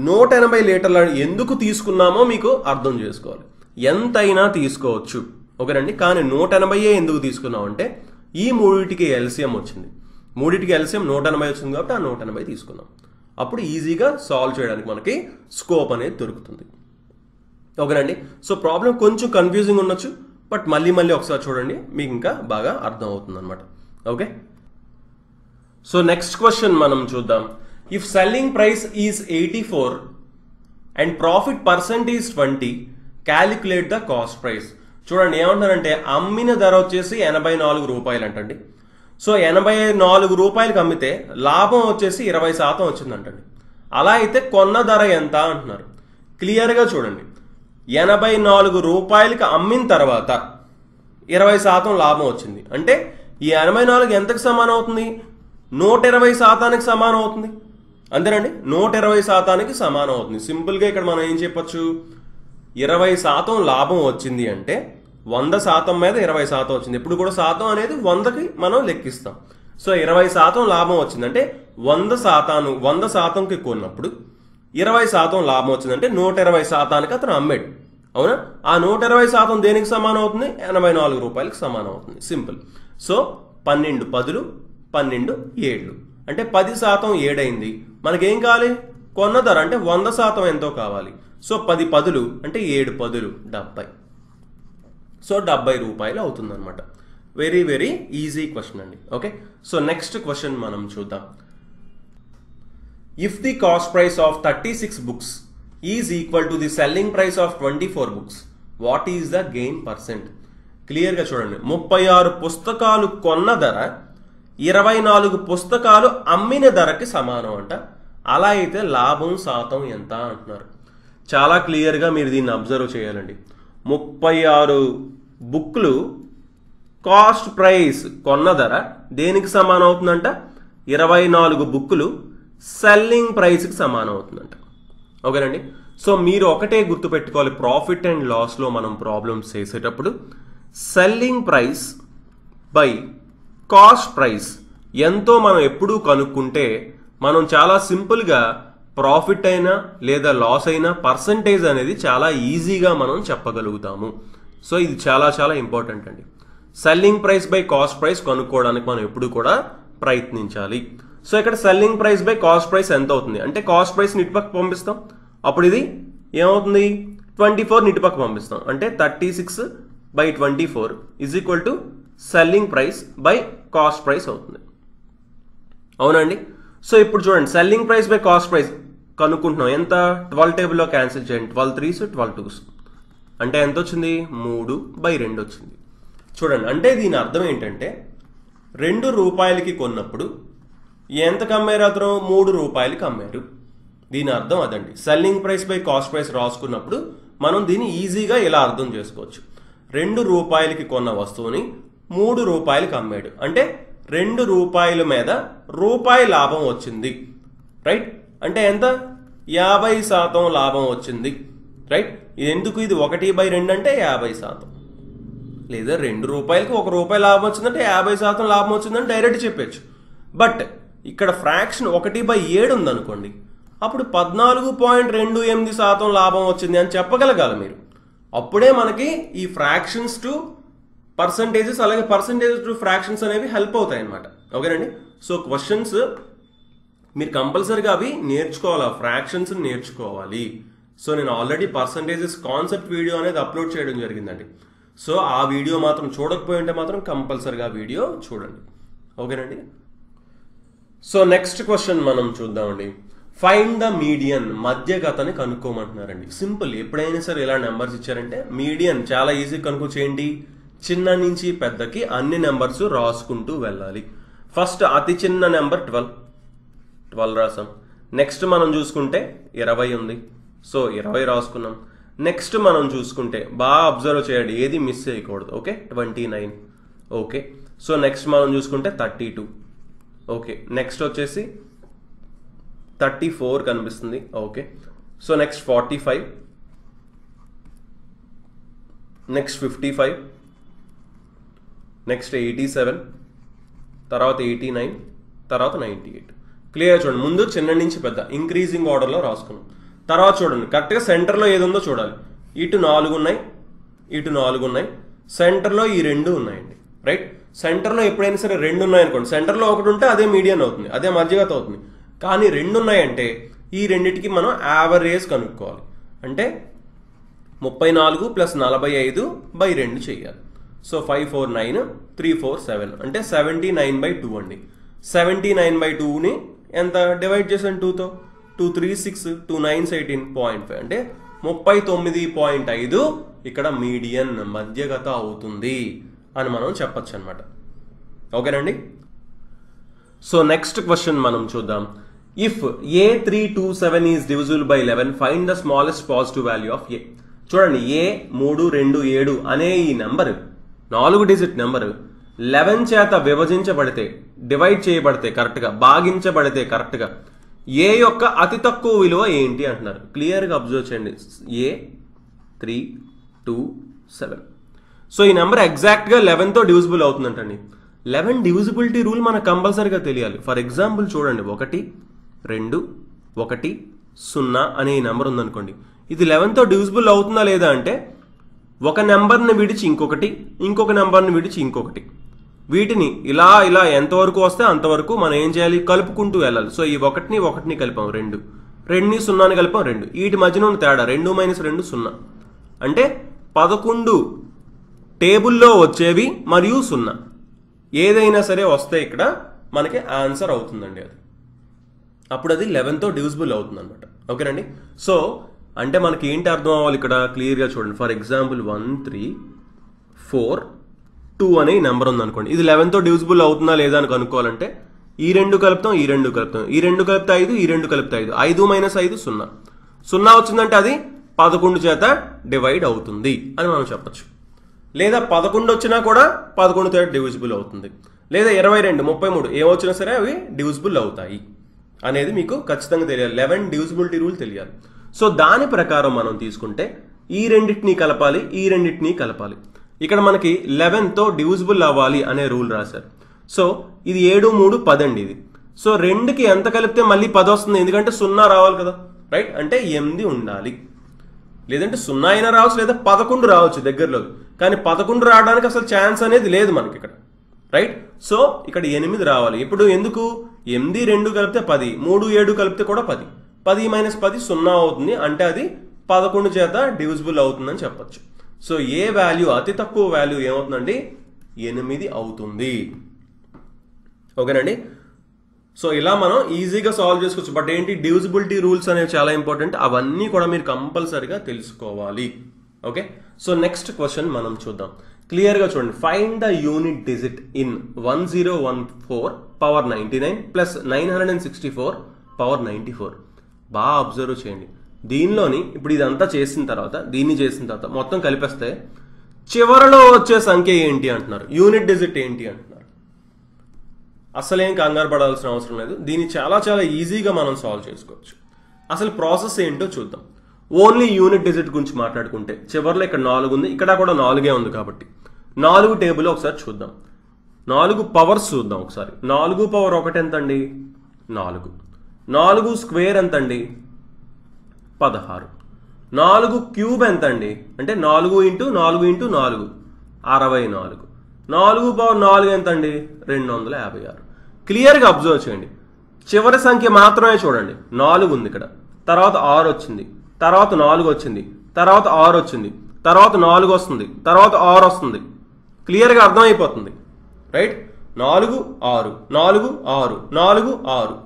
180 లీటర్ల ఎందుకు తీసుకున్నామో మీకు అర్థం చేసుకోవాలి. ఎంతైనా తీసుకోవచ్చు. ఓకేనండి, కానీ 180 ఎందుకు తీసుకున్నాం అంటే ఈ మూడింటికి ఎల్సిఎం వచ్చింది. మూడింటికి ఎల్సిఎం 180 వచ్చింది కాబట్టి ఆ 180 తీసుకున్నాం. అప్పుడు ఈజీగా సాల్వ్ చేయడానికి మనకి స్కోప్ అనేది దొరుకుతుంది. ఓకేనండి, సో ప్రాబ్లం కొంచెం కన్ఫ్యూజింగ్ ఉండొచ్చు, బట్ మళ్ళీ ఒకసారి చూడండి, మీకు ఇంకా బాగా అర్థం అవుతుంది అనమాట. ఓకే, సో నెక్స్ట్ క్వశ్చన్ మనం చూద్దాం. If selling price is 84 and profit percent is 20, calculate the cost price. చూడండి ఏమంటారంటే అమ్మిన ధర వచ్చేసి 84 రూపాయలు అంటండి. సో 84 రూపాయలకి అమ్మితే లాభం వచ్చేసి 20% వచ్చిందంటండి. అలా అయితే కొన్న ధర ఎంత అంటున్నారు. క్లియర్గా చూడండి, 84 రూపాయలకి అమ్మిన తర్వాత 20% లాభం వచ్చింది. అంటే ఈ 84 ఎంతకు సమానం అవుతుంది, 120% సమానం అవుతుంది. అంతేనండి, 120% సమానం అవుతుంది. సింపుల్గా ఇక్కడ మనం ఏం చెప్పొచ్చు, 20% లాభం వచ్చింది అంటే 100% మీద 20% వచ్చింది. ఇప్పుడు కూడా శాతం అనేది 100కి మనం లెక్కిస్తాం. సో 20% లాభం వచ్చిందంటే 100%కి కొన్నప్పుడు 20% లాభం వచ్చిందంటే 120%కి అతను అమ్మాడు. అవునా, ఆ 120% దేనికి సమానం అవుతుంది, 84 రూపాయలకి సమానం అవుతుంది. సింపుల్. సో 12 10 12 7 అంటే 10% 7 అయింది. మనకేం కావాలి, కొన్న ధర అంటే 100% ఎంతో కావాలి. సో 10 10 అంటే 7 10 70. సో 70 రూపాయలు అవుతుంది అనమాట. వెరీ వెరీ ఈజీ క్వశ్చన్ అండి. ఓకే, సో నెక్స్ట్ క్వశ్చన్ మనం చూద్దాం. If the cost price of 36 books is equal to the selling price of 24 books, what is the gain percent. క్లియర్గా చూడండి, 36 పుస్తకాలు కొన్న ధర 24 పుస్తకాలు అమ్మిన ధరకి సమానం అంట. అలా అయితే లాభం శాతం ఎంత అంటున్నారు. చాలా క్లియర్గా మీరు దీన్ని అబ్జర్వ్ చేయాలండి. 36 బుక్లు కాస్ట్ ప్రైస్ కొన్న ధర దేనికి సమానం అవుతుందంట, 24 బుక్లు సెల్లింగ్ ప్రైస్కి సమానం అవుతుందంట. ఓకేనండి, సో మీరు ఒకటే గుర్తుపెట్టుకోవాలి, ప్రాఫిట్ అండ్ లాస్లో మనం ప్రాబ్లమ్స్ చేసేటప్పుడు selling price by cost price ఎంతో మనం ఎప్పుడూ కనుక్కుంటే మనం చాలా సింపుల్గా ప్రాఫిట్ అయినా లేదా లాస్ అయినా పర్సంటేజ్ అనేది చాలా ఈజీగా మనం చెప్పగలుగుతాము. సో ఇది చాలా చాలా ఇంపార్టెంట్ అండి. Selling price by cost price కనుక్కోవడానికి మనం ఎప్పుడు కూడా ప్రయత్నించాలి. సో ఇక్కడ selling price by cost price ఎంత అవుతుంది అంటే కాస్ట్ ప్రైస్ ఇటుపక్క పంపిస్తాం, అప్పుడు ఇది ఏమవుతుంది 24 ఇటుపక్క పంపిస్తాం, అంటే 36/24 is equal to selling price by cost price అవుతుంది. అవునండి, సో ఇప్పుడు చూడండి, selling price by cost price కనుక్కుంటున్నాం. ఎంత, 12 టేబుల్లో క్యాన్సిల్ చేయండి, 12 3s 12 2s అంటే ఎంత వచ్చింది, 3/2 వచ్చింది. చూడండి, అంటే దీని అర్థం ఏంటంటే 2 రూపాయలకి కొన్నప్పుడు ఎంతకు అమ్మారు అతను, 3 రూపాయలకి అమ్మారు. దీని అర్థం అదండి. Selling price by cost price రాసుకున్నప్పుడు మనం దీన్ని ఈజీగా ఇలా అర్థం చేసుకోవచ్చు. 2 రూపాయలకి కొన్న వస్తువుని 3 రూపాయలకి అమ్మాడు అంటే 2 రూపాయల మీద రూపాయి లాభం వచ్చింది. రైట్, అంటే ఎంత 50% లాభం వచ్చింది, రైట్? ఇది ఎందుకు? ఇది 1/2 అంటే 50%. లేదా 2 రూపాయలకి 1 రూపాయి లాభం వచ్చిందంటే 50% లాభం వచ్చిందని డైరెక్ట్ చెప్పచ్చు. బట్ ఇక్కడ ఫ్రాక్షన్ 1/7 ఉందనుకోండి, అప్పుడు 14.28% లాభం వచ్చింది అని చెప్పగలగాలి మీరు. అప్పుడే మనకి ఈ ఫ్రాక్షన్స్ టు పర్సంటేజెస్ అలాగే పర్సంటేజెస్ టు ఫ్రాక్షన్స్ అనేవి హెల్ప్ అవుతాయి అన్నమాట. ఓకేనండి. సో క్వశ్చన్స్ మీరు కంపల్సరీగా అవి నేర్చుకోవాలి, ఫ్రాక్షన్స్ నేర్చుకోవాలి. సో నేను ఆల్రెడీ పర్సంటేజెస్ కాన్సెప్ట్ వీడియో అనేది అప్లోడ్ చేయడం జరిగిందండి. సో ఆ వీడియో మాత్రం చూడకపోయి ఉంటే మాత్రం కంపల్సరీగా వీడియో చూడండి. ఓకేనండి. సో నెక్స్ట్ క్వశ్చన్ మనం చూద్దామండి. ఫైండ్ ద మీడియన్, మధ్యగతని కనుక్కోమంటున్నారండి. సింపుల్. ఎప్పుడైనా సరే ఇలా నెంబర్స్ ఇచ్చారంటే మీడియన్ చాలా ఈజీ కనుక్కోచేయండి. చిన్న నుంచి పెద్దకి అన్ని నెంబర్స్ రాసుకుంటూ వెళ్ళాలి. ఫస్ట్ అతి చిన్న నెంబర్ 12 రాసాం. నెక్స్ట్ మనం చూసుకుంటే 20 ఉంది, సో 20 రాసుకున్నాం. నెక్స్ట్ మనం చూసుకుంటే బాగా అబ్జర్వ్ చేయండి, ఏది మిస్ చేయకూడదు. ఓకే, 29. ఓకే, సో నెక్స్ట్ మనం చూసుకుంటే 32. ఓకే, నెక్స్ట్ వచ్చేసి 34 కనిపిస్తుంది. Okay, so next 45, next 55, next 87, తర్వాత 89, తర్వాత 98. క్లియర్ చూడండి. ముందు చిన్న నుంచి పెద్ద ఇంక్రీజింగ్ ఆర్డర్లో రాసుకున్నాం. తర్వాత చూడండి కరెక్ట్గా సెంటర్లో ఏది ఉందో చూడాలి. ఇటు 4 ఉన్నాయి, ఇటు 4 ఉన్నాయి, సెంటర్లో ఈ 2 ఉన్నాయండి. రైట్? సెంటర్లో ఎప్పుడైనా సరే 2 ఉన్నాయనుకోండి, సెంటర్లో ఒకటి ఉంటే అదే మీడియన్ అవుతుంది, అదే మధ్యగత అవుతుంది. కానీ 2 ఉన్నాయంటే ఈ రెండిటికి మనం యావరేజ్ కనుక్కోవాలి. అంటే 34 + 45/2 చేయాలి. సో 5 4 9 3 4 7 అంటే 79/2 అండి. 79/2ని ఎంత డివైడ్ చేసాను? 2తో. 2 3 6 2 9 18.5 అంటే 39.5 ఇక్కడ మీడియన్ మధ్యగత అవుతుంది అని మనం చెప్పచ్చు అనమాట. ఓకేనండి. సో నెక్స్ట్ క్వశ్చన్ మనం చూద్దాం. If A327 is divisible by 11 find the smallest positive value of A. చూడండి, A327 అనే ఈ నెంబర్ 4 డిజిట్ నెంబర్ 11 చేత విభజించబడితే, డివైడ్ చేయబడితే, కరెక్ట్గా భాగించబడితే కరెక్ట్గా ఏ యొక్క అతి తక్కువ విలువ ఏంటి అంటున్నారు. క్లియర్గా అబ్జర్వ్ చేయండి. A327. సో ఈ నెంబర్ ఎగ్జాక్ట్గా 11తో డివిజిబుల్ అవుతుందంటండి. 11 డివిజిబిలిటీ రూల్ మనకు కంపల్సరీగా తెలియాలి. ఫర్ ఎగ్జాంపుల్ చూడండి, 1 2 1 0 అనే ఈ నెంబర్ ఉందనుకోండి, ఇది 11తో డివిజిబుల్ అవుతుందా లేదా అంటే ఒక నెంబర్ని విడిచి ఇంకొకటి, ఇంకొక నెంబర్ని విడిచి ఇంకొకటి, వీటిని ఇలా ఇలా ఎంతవరకు వస్తే అంతవరకు మనం ఏం చేయాలి? కలుపుకుంటూ వెళ్ళాలి. సో ఈ 1ని కలిపాం 2, 2ని 0ని కలిపాం 2, వీటి మధ్యన ఉన్న తేడా 2 - 2 0 అంటే 11 టేబుల్లో వచ్చేవి మరియు 0 ఏదైనా సరే వస్తే ఇక్కడ మనకి ఆన్సర్ అవుతుందండి. అది అప్పుడు అది 11తో డివిజిబుల్ అవుతుంది అనమాట. ఓకేనండి. సో అంటే మనకి ఏంటి అర్థం అవ్వాలి ఇక్కడ? క్లియర్గా చూడండి. ఫర్ ఎగ్జాంపుల్ 1 3 4 2 అనే నెంబర్ ఉంది అనుకోండి, ఇది 11తో డివిజిబుల్ అవుతుందా లేదా అని కనుక్కోవాలంటే ఈ 2 కలుపుతాం, ఈ 2 కలుపుతాం, ఈ 2 కలిపితే 5, ఈ 2 కలిపితే 5, 5 - 5 0 0 వచ్చిందంటే అది 11 చేత డివైడ్ అవుతుంది అని మనం చెప్పచ్చు. లేదా 11 వచ్చినా కూడా 11 చేత డివిజిబుల్ అవుతుంది. లేదా 22 33 ఏమొచ్చినా సరే అవి డివిజిబుల్ అవుతాయి అనేది మీకు ఖచ్చితంగా తెలియాలి. 11 డివిజిబిలిటీ రూల్ తెలియాలి. సో దాని ప్రకారం మనం తీసుకుంటే ఈ రెండింటిని కలపాలి, ఈ రెండింటిని కలపాలి. ఇక్కడ మనకి 11తో డివిజిబుల్ అవ్వాలి అనే రూల్ రాశారు. సో ఇది 7 3 10 అండి ఇది. సో 2కి ఎంత కలిపితే మళ్ళీ 10 వస్తుంది? ఎందుకంటే 0 రావాలి కదా, రైట్? అంటే 8 ఉండాలి. లేదంటే 0 అయినా రావచ్చు, లేదా 11 రావచ్చు దగ్గరలో. కానీ 11 రావడానికి అసలు ఛాన్స్ అనేది లేదు మనకి ఇక్కడ, రైట్? సో ఇక్కడ 8 రావాలి. ఇప్పుడు ఎందుకు? 8 2 కలిపితే 10, 3 7 కలిపితే కూడా 10, 10 - 10 0 అవుతుంది. అంటే అది 11 చేత డివిజిబుల్ అవుతుందని చెప్పచ్చు. సో ఏ వాల్యూ అతి తక్కువ వాల్యూ ఏమవుతుందండి? 8 అవుతుంది. ఓకేనండి. సో ఇలా మనం ఈజీగా సాల్వ్ చేసుకోవచ్చు. బట్ ఏంటి, డివిజిబిలిటీ రూల్స్ అనేవి చాలా ఇంపార్టెంట్. అవన్నీ కూడా మీరు కంపల్సరీగా తెలుసుకోవాలి. ఓకే. సో నెక్స్ట్ క్వశ్చన్ మనం చూద్దాం. క్లియర్గా చూడండి. Find the unit digit in 1014 + 964 బాగా అబ్జర్వ్ చేయండి. దీనిలోని ఇప్పుడు ఇదంతా చేసిన తర్వాత, దీన్ని చేసిన తర్వాత మొత్తం కలిపేస్తే చివరలో వచ్చే సంఖ్య ఏంటి అంటున్నారు. యూనిట్ డిజిట్ ఏంటి అంటున్నారు. అసలేం కంగారు పడాల్సిన అవసరం లేదు. దీన్ని చాలా చాలా ఈజీగా మనం సాల్వ్ చేసుకోవచ్చు. అసలు ప్రాసెస్ ఏంటో చూద్దాం. ఓన్లీ యూనిట్ డిజిట్ గురించి మాట్లాడుకుంటే చివరిలో ఇక్కడ 4 ఉంది, ఇక్కడ కూడా 4 ఉంది కాబట్టి 4 టేబుల్ ఒకసారి చూద్దాం. 4 పవర్స్ చూద్దాం ఒకసారి. 4 పవర్ 1 ఎంత అండి? 4. 4 స్క్వేర్ ఎంత అండి? 16. 4 క్యూబ్ ఎంత అండి? అంటే 4 ఇంటూ 4 ఇంటూ 4 64. 4 పవర్ 4 ఎంత అండి? 256. క్లియర్గా అబ్జర్వ్ చేయండి. చివరి సంఖ్య మాత్రమే చూడండి. 4 ఉంది ఇక్కడ, తర్వాత 6 వచ్చింది, తర్వాత 4 వచ్చింది, తర్వాత 6 వచ్చింది, తర్వాత 4 వస్తుంది, తర్వాత 6 వస్తుంది. క్లియర్గా అర్థమైపోతుంది, రైట్? 4 6 4 6 4 6.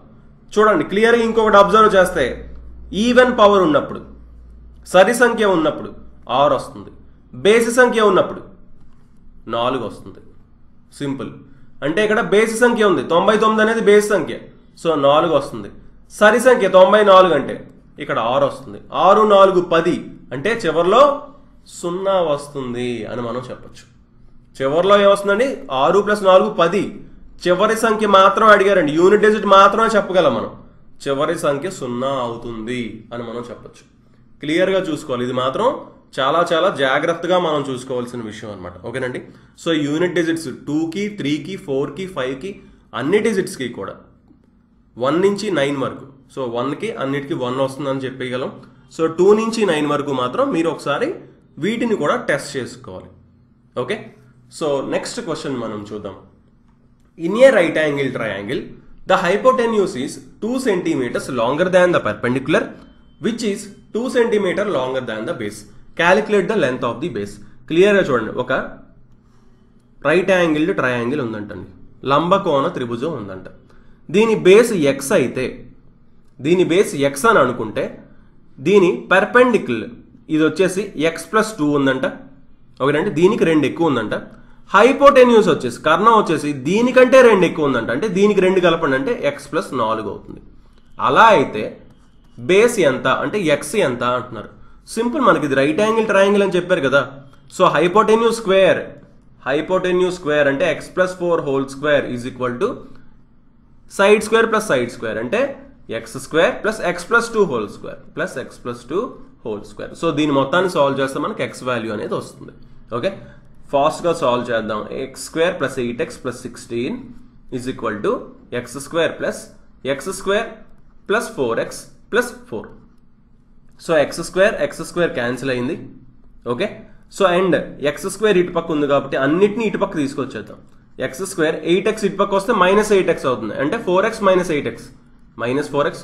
చూడండి క్లియర్గా. ఇంకొకటి అబ్జర్వ్ చేస్తే ఈవెన్ పవర్ ఉన్నప్పుడు, సరి సంఖ్య ఉన్నప్పుడు 6 వస్తుంది, బేసి సంఖ్య ఉన్నప్పుడు 4 వస్తుంది. సింపుల్. అంటే ఇక్కడ బేసి సంఖ్య ఉంది, 99 అనేది బేసి సంఖ్య, సో 4 వస్తుంది. సరి సంఖ్య 94 అంటే ఇక్కడ 6 వస్తుంది. 6 4 10 అంటే చివరిలో 0 వస్తుంది అని మనం చెప్పచ్చు. చివరిలో ఏమొస్తుందండి? 6 + 4 10. చివరి సంఖ్య మాత్రం అడిగారండి, యూనిట్ డిజిట్ మాత్రమే చెప్పగలం మనం. చివరి సంఖ్య 0 అవుతుంది అని మనం చెప్పచ్చు. క్లియర్గా చూసుకోవాలి. ఇది మాత్రం చాలా చాలా జాగ్రత్తగా మనం చూసుకోవాల్సిన విషయం అనమాట. ఓకేనండి. సో యూనిట్ డిజిట్స్ 2కి 3కి 4కి 5కి అన్ని డిజిట్స్కి కూడా 1 నుంచి 9 వరకు. సో 1కి అన్నిటికీ 1 వస్తుందని చెప్పగలం. సో 2 నుంచి 9 వరకు మాత్రం మీరు ఒకసారి వీటిని కూడా టెస్ట్ చేసుకోవాలి. ఓకే. సో నెక్స్ట్ క్వశ్చన్ మనం చూద్దాం. In a right angle triangle the hypotenuse is 2 centimeters longer than the perpendicular which is 2 centimeters longer than the base. Calculate the length of the base. క్లియర్గా చూడండి. ఒక right angled triangle ఉందంటండి, లంబకోణ త్రిభుజం ఉందంట. దీని base X అయితే, దీని base X అని అనుకుంటే దీని పర్పెండిక్యులర్ ఇది వచ్చేసి x+2 ఉందంట. ఓకేనండి. దీనికి 2 ఎక్కువ ఉందంట. హైపోటెన్యూస్ వచ్చేసి కర్ణం వచ్చేసి దీనికంటే 2 ఎక్కువ ఉందంట. అంటే దీనికి 2 కలపండి అంటే x+4 అవుతుంది. అలా అయితే బేస్ ఎంత అంటే ఎక్స్ ఎంత అంటున్నారు. సింపుల్. మనకి ఇది రైట్ యాంగిల్ ట్రయాంగిల్ అని చెప్పారు కదా. సో హైపోటెన్యూస్ స్క్వేర్ అంటే x+4 whole square is equal to side square plus side square అంటే x² plus x+2 whole square plus x+2 whole square. So దీని మొత్తాన్ని సాల్వ్ చేస్తే మనకి x వాల్యూ అనేది వస్తుంది. ఓకే. ఫాస్ట్గా సాల్వ్ చేద్దాం. x² plus 8x plus 16 is equal to x² plus plus 4x plus 4. So x² cancel అయింది. ఓకే. సో అండ్ x² ఇటు పక్క ఉంది కాబట్టి అన్నిటిని ఇటు పక్క తీసుకొచ్చేద్దాం. x² 8x ఇటు పక్క వస్తే -8x అవుతుంది. అంటే 4x - 8x -4x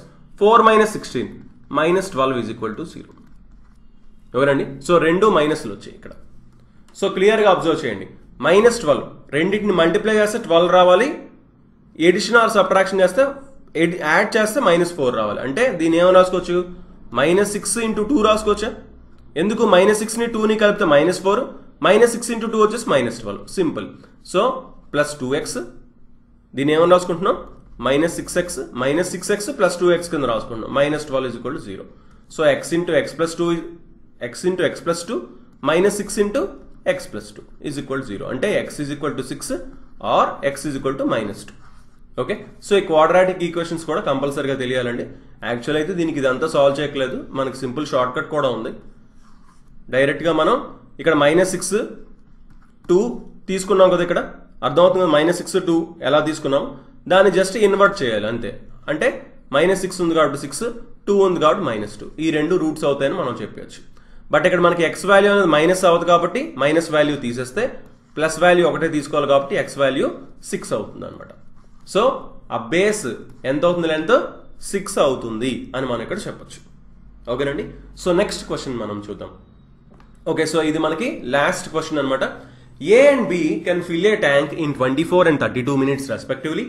4 - 16 -12 is equal to 0. ఎవరండి? సో 2 మైనస్లు వచ్చాయి ఇక్కడ. సో క్లియర్గా అబ్జర్వ్ చేయండి. -12 రెండింటిని మల్టిప్లై చేస్తే 12 రావాలి. ఎడిషన్ ఆర్ సబ్ట్రాక్షన్ చేస్తే యాడ్ చేస్తే -4 రావాలి. అంటే దీన్ని ఏమైనా రాసుకోవచ్చు? -6 × 2 రాసుకోవచ్చా? ఎందుకు? -6ని 2ని కలిపితే -4, -6 × 2 వచ్చేసి -12. సింపుల్. సో ప్లస్ 2x, దీన్ని ఏమైనా రాసుకుంటున్నాం? -6x ప్లస్ 2x కింద రాసుకుంటున్నాం. -12 is equal to 0. So x × x+2 -6 × x+2 is equal to 0. అంటే x is equal to 6 or x is equal to -2. Okay. So ఈ క్వాడ్రాటిక్ ఈక్వేషన్స్ కూడా కంపల్సరీగా తెలియాలండి. యాక్చువల్ అయితే దీనికి ఇదంతా సాల్వ్ చేయట్లేదు, మనకి సింపుల్ షార్ట్ కట్ కూడా ఉంది. డైరెక్ట్గా మనం ఇక్కడ -6 2 తీసుకున్నాం కదా. ఇక్కడ అర్థమవుతుంది. -6 2 ఎలా తీసుకున్నాం దాన్ని జస్ట్ ఇన్వర్ట్ చేయాలి అంతే. అంటే -6 ఉంది కాబట్టి 6, 2 ఉంది కాబట్టి -2. ఈ 2 రూట్స్ అవుతాయని మనం చెప్పవచ్చు. బట్ ఇక్కడ మనకి x వాల్యూ అనేది మైనస్ అవుతుంది కాబట్టి మైనస్ వాల్యూ తీసేస్తే ప్లస్ వాల్యూ ఒకటే తీసుకోవాలి కాబట్టి x వాల్యూ 6 అవుతుంది అనమాట. సో ఆ బేస్ ఎంత అవుతుంది? లెంత్ 6 అవుతుంది అని మనం ఇక్కడ చెప్పచ్చు. ఓకేనండి. సో నెక్స్ట్ క్వశ్చన్ మనం చూద్దాం. ఓకే. సో ఇది మనకి లాస్ట్ క్వశ్చన్ అనమాట. A and B can fill a tank in 24 and 32 minutes respectively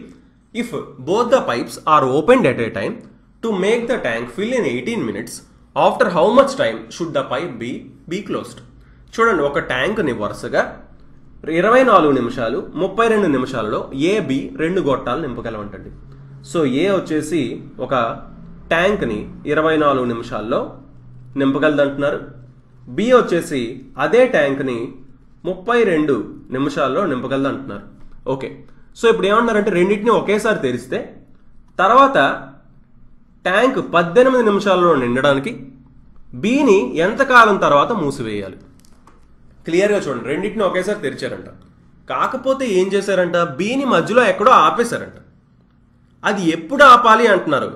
if both the pipes are opened at a time. To make the tank fill in 18 minutes, after how much time should the pipe be closed? చూడండి, ఒక ట్యాంక్ని వరుసగా 24 నిమిషాలు 32 నిమిషాలలో A, B 2 గొట్టాలు నింపగలమంటండి. So A వచ్చేసి ఒక ట్యాంక్ని 24 నిమిషాల్లో నింపగలదంటున్నారు. B వచ్చేసి అదే ట్యాంక్ని 32 నిమిషాల్లో నింపగలదు అంటున్నారు. ఓకే. సో ఇప్పుడు ఏమంటారంటే రెండింటిని ఒకేసారి తెరిస్తే తర్వాత ట్యాంక్ 18 నిమిషాల్లో నిండడానికి బిని ఎంతకాలం తర్వాత మూసివేయాలి. క్లియర్గా చూడండి, రెండింటిని ఒకేసారి తెరిచారంట. కాకపోతే ఏం చేశారంట, బిని మధ్యలో ఎక్కడో ఆపేశారంట. అది ఎప్పుడు ఆపాలి అంటున్నారు.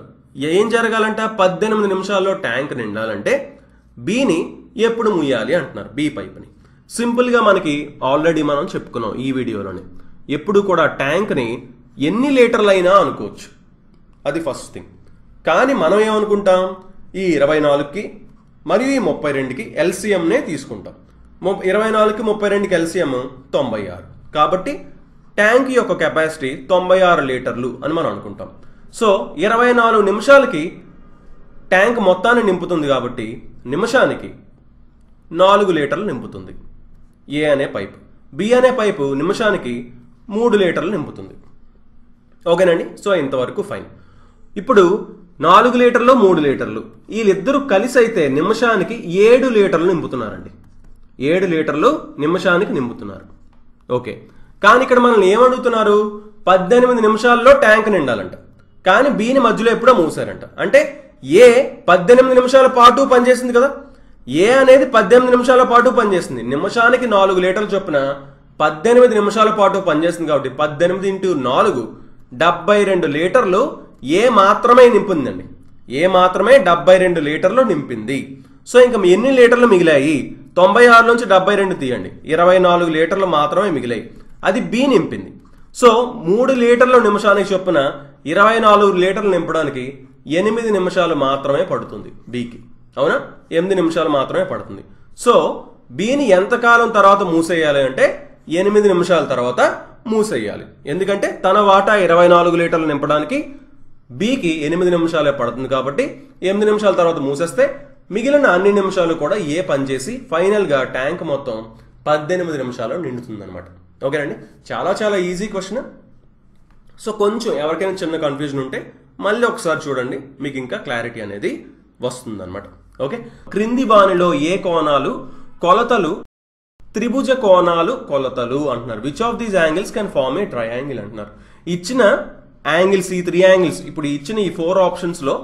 ఏం జరగాలంట, 18 నిమిషాల్లో ట్యాంక్ నిండాలంటే బిని ఎప్పుడు ముయ్యాలి అంటున్నారు, బి పైప్ని. సింపుల్గా మనకి ఆల్రెడీ మనం చెప్పుకున్నాం ఈ వీడియోలోనే. ఎప్పుడు కూడా ట్యాంక్ని ఎన్ని లీటర్లైనా అనుకోవచ్చు, అది ఫస్ట్ థింగ్. కానీ మనం ఏమనుకుంటాం, ఈ 24కి మరియు ఈ 32కి ఎల్సిఎంనే తీసుకుంటాం. 24కి 32కి ఎల్సిఎం 96. కాబట్టి ట్యాంక్ యొక్క కెపాసిటీ 96 లీటర్లు అని మనం అనుకుంటాం. సో 24 నిమిషాలకి ట్యాంక్ మొత్తాన్ని నింపుతుంది కాబట్టి నిమిషానికి 4 లీటర్లు నింపుతుంది ఏ అనే పైపు. బి అనే పైపు నిమిషానికి 3 లీటర్లు నింపుతుంది. ఓకేనండి, సో ఇంతవరకు ఫైన్. ఇప్పుడు 4 లీటర్లు 3 లీటర్లు వీళ్ళిద్దరూ కలిసి అయితే నిమిషానికి 7 లీటర్లు నింపుతున్నారండి. 7 లీటర్లు నిమిషానికి నింపుతున్నారు. ఓకే, కానీ ఇక్కడ మనల్ని ఏమడుగుతున్నారు, 18 నిమిషాల్లో ట్యాంక్ నిండాలంట. కానీ బిని మధ్యలో ఎప్పుడో మూసారంట. అంటే ఏ 18 నిమిషాల పాటు పనిచేసింది కదా, ఏ అనేది 18 నిమిషాల పాటు పనిచేసింది. నిమిషానికి 4 లీటర్లు చొప్పున 18 నిమిషాల పాటు పనిచేసింది కాబట్టి 18 × 4 72 లీటర్లు ఏ మాత్రమే నింపిందండి. ఏ మాత్రమే 72 లీటర్లు నింపింది. సో ఇంకా ఎన్ని లీటర్లు మిగిలాయి, 96 నుంచి 72 తీయండి, 24 లీటర్లు మాత్రమే మిగిలాయి. అది బి నింపింది. సో 3 లీటర్ల నిమిషానికి చొప్పున 24 లీటర్లు నింపడానికి 8 నిమిషాలు మాత్రమే పడుతుంది బికి. అవునా, 8 నిమిషాలు మాత్రమే పడుతుంది. సో బిని ఎంతకాలం తర్వాత మూసేయాలి అంటే 8 నిమిషాల తర్వాత మూసేయాలి. ఎందుకంటే తన వాటా 24 లీటర్లు నింపడానికి బికి 8 నిమిషాలే పడుతుంది కాబట్టి 8 నిమిషాల తర్వాత మూసేస్తే మిగిలిన అన్ని నిమిషాలు కూడా ఏ పనిచేసి ఫైనల్గా ట్యాంక్ మొత్తం 18 నిమిషాలు నిండుతుంది అనమాట. ఓకేనండి, చాలా చాలా ఈజీ క్వశ్చన్. సో కొంచెం ఎవరికైనా చిన్న కన్ఫ్యూజన్ ఉంటే మళ్ళీ ఒకసారి చూడండి, మీకు ఇంకా క్లారిటీ అనేది వస్తుంది అనమాట. ఓకే, క్రింది బాణిలో ఏ కోణాలు కొలతలు త్రిభుజ కోణాలు కొలతలు అంటున్నారు. Which of these angles can form a triangle అంటున్నారు. ఇచ్చిన యాంగిల్స్, ఈ 3 యాంగిల్స్, ఇప్పుడు ఇచ్చిన ఈ 4 ఆప్షన్స్లో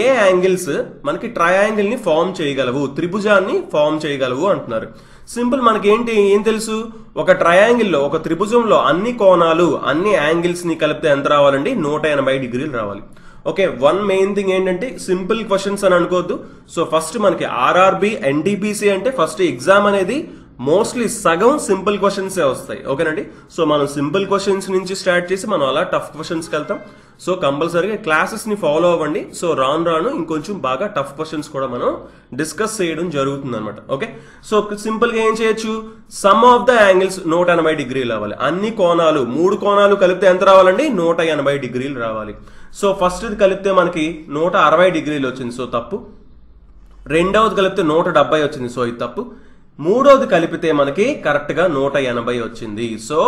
ఏ యాంగిల్స్ మనకి ట్రయాంగిల్ ని ఫామ్ చేయగలవు, త్రిభుజాన్ని ఫామ్ చేయగలవు అంటున్నారు. సింపుల్, మనకి ఏం తెలుసు, ఒక ట్రయాంగిల్లో, ఒక త్రిభుజంలో అన్ని కోణాలు అన్ని యాంగిల్స్ ని కలిపితే ఎంత రావాలండి, 180 డిగ్రీలు రావాలి. ఓకే, వన్ మెయిన్ థింగ్ ఏంటంటే సింపుల్ క్వశ్చన్స్ అని అనుకోవద్దు. సో ఫస్ట్ మనకి ఆర్ఆర్బి ఎన్టీపీసీ అంటే ఫస్ట్ ఎగ్జామ్ అనేది మోస్ట్లీ సగం సింపుల్ క్వశ్చన్సే వస్తాయి. ఓకేనండి, సో మనం సింపుల్ క్వశ్చన్స్ నుంచి స్టార్ట్ చేసి మనం అలా టఫ్ క్వశ్చన్స్కి వెళ్తాం. సో కంపల్సరీగా క్లాసెస్ని ఫాలో అవ్వండి. సో రాను ఇంకొంచెం బాగా టఫ్ క్వశ్చన్స్ కూడా మనం డిస్కస్ చేయడం జరుగుతుంది అనమాట. ఓకే, సో సింపుల్గా ఏం చేయొచ్చు, సమ్ ఆఫ్ ద యాంగిల్స్ 180 డిగ్రీలు రావాలి. అన్ని కోణాలు 3 కోణాలు కలిపితే ఎంత రావాలండి, 180 డిగ్రీలు రావాలి. సో ఫస్ట్ కలిపితే మనకి 160 డిగ్రీలు వచ్చింది, సో తప్పు. రెండవది కలిపితే 170 వచ్చింది, సో ఇది తప్పు. మూడోది కలిపితే మనకి కరెక్ట్గా 180 వచ్చింది. సో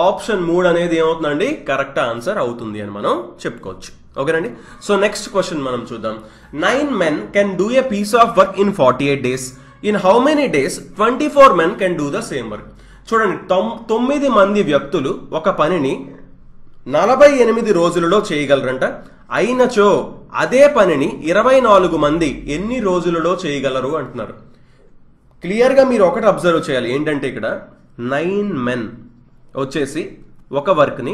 ఆప్షన్ 3 అనేది ఏమవుతుందండి, కరెక్ట్ ఆన్సర్ అవుతుంది అని మనం చెప్పుకోవచ్చు. ఓకేనండి, సో నెక్స్ట్ క్వశ్చన్ మనం చూద్దాం. 9 men can do a piece of work in 48 days. In how many days 24 men can do the same work? చూడండి, 9 మంది వ్యక్తులు ఒక పనిని 48 రోజులలో చేయగలరంట. అయినచో అదే పనిని 24 మంది ఎన్ని రోజులలో చేయగలరు అంటున్నారు. క్లియర్గా మీరు ఒకటి అబ్జర్వ్ చేయాలి, ఏంటంటే ఇక్కడ 9 men వచ్చేసి ఒక వర్క్ని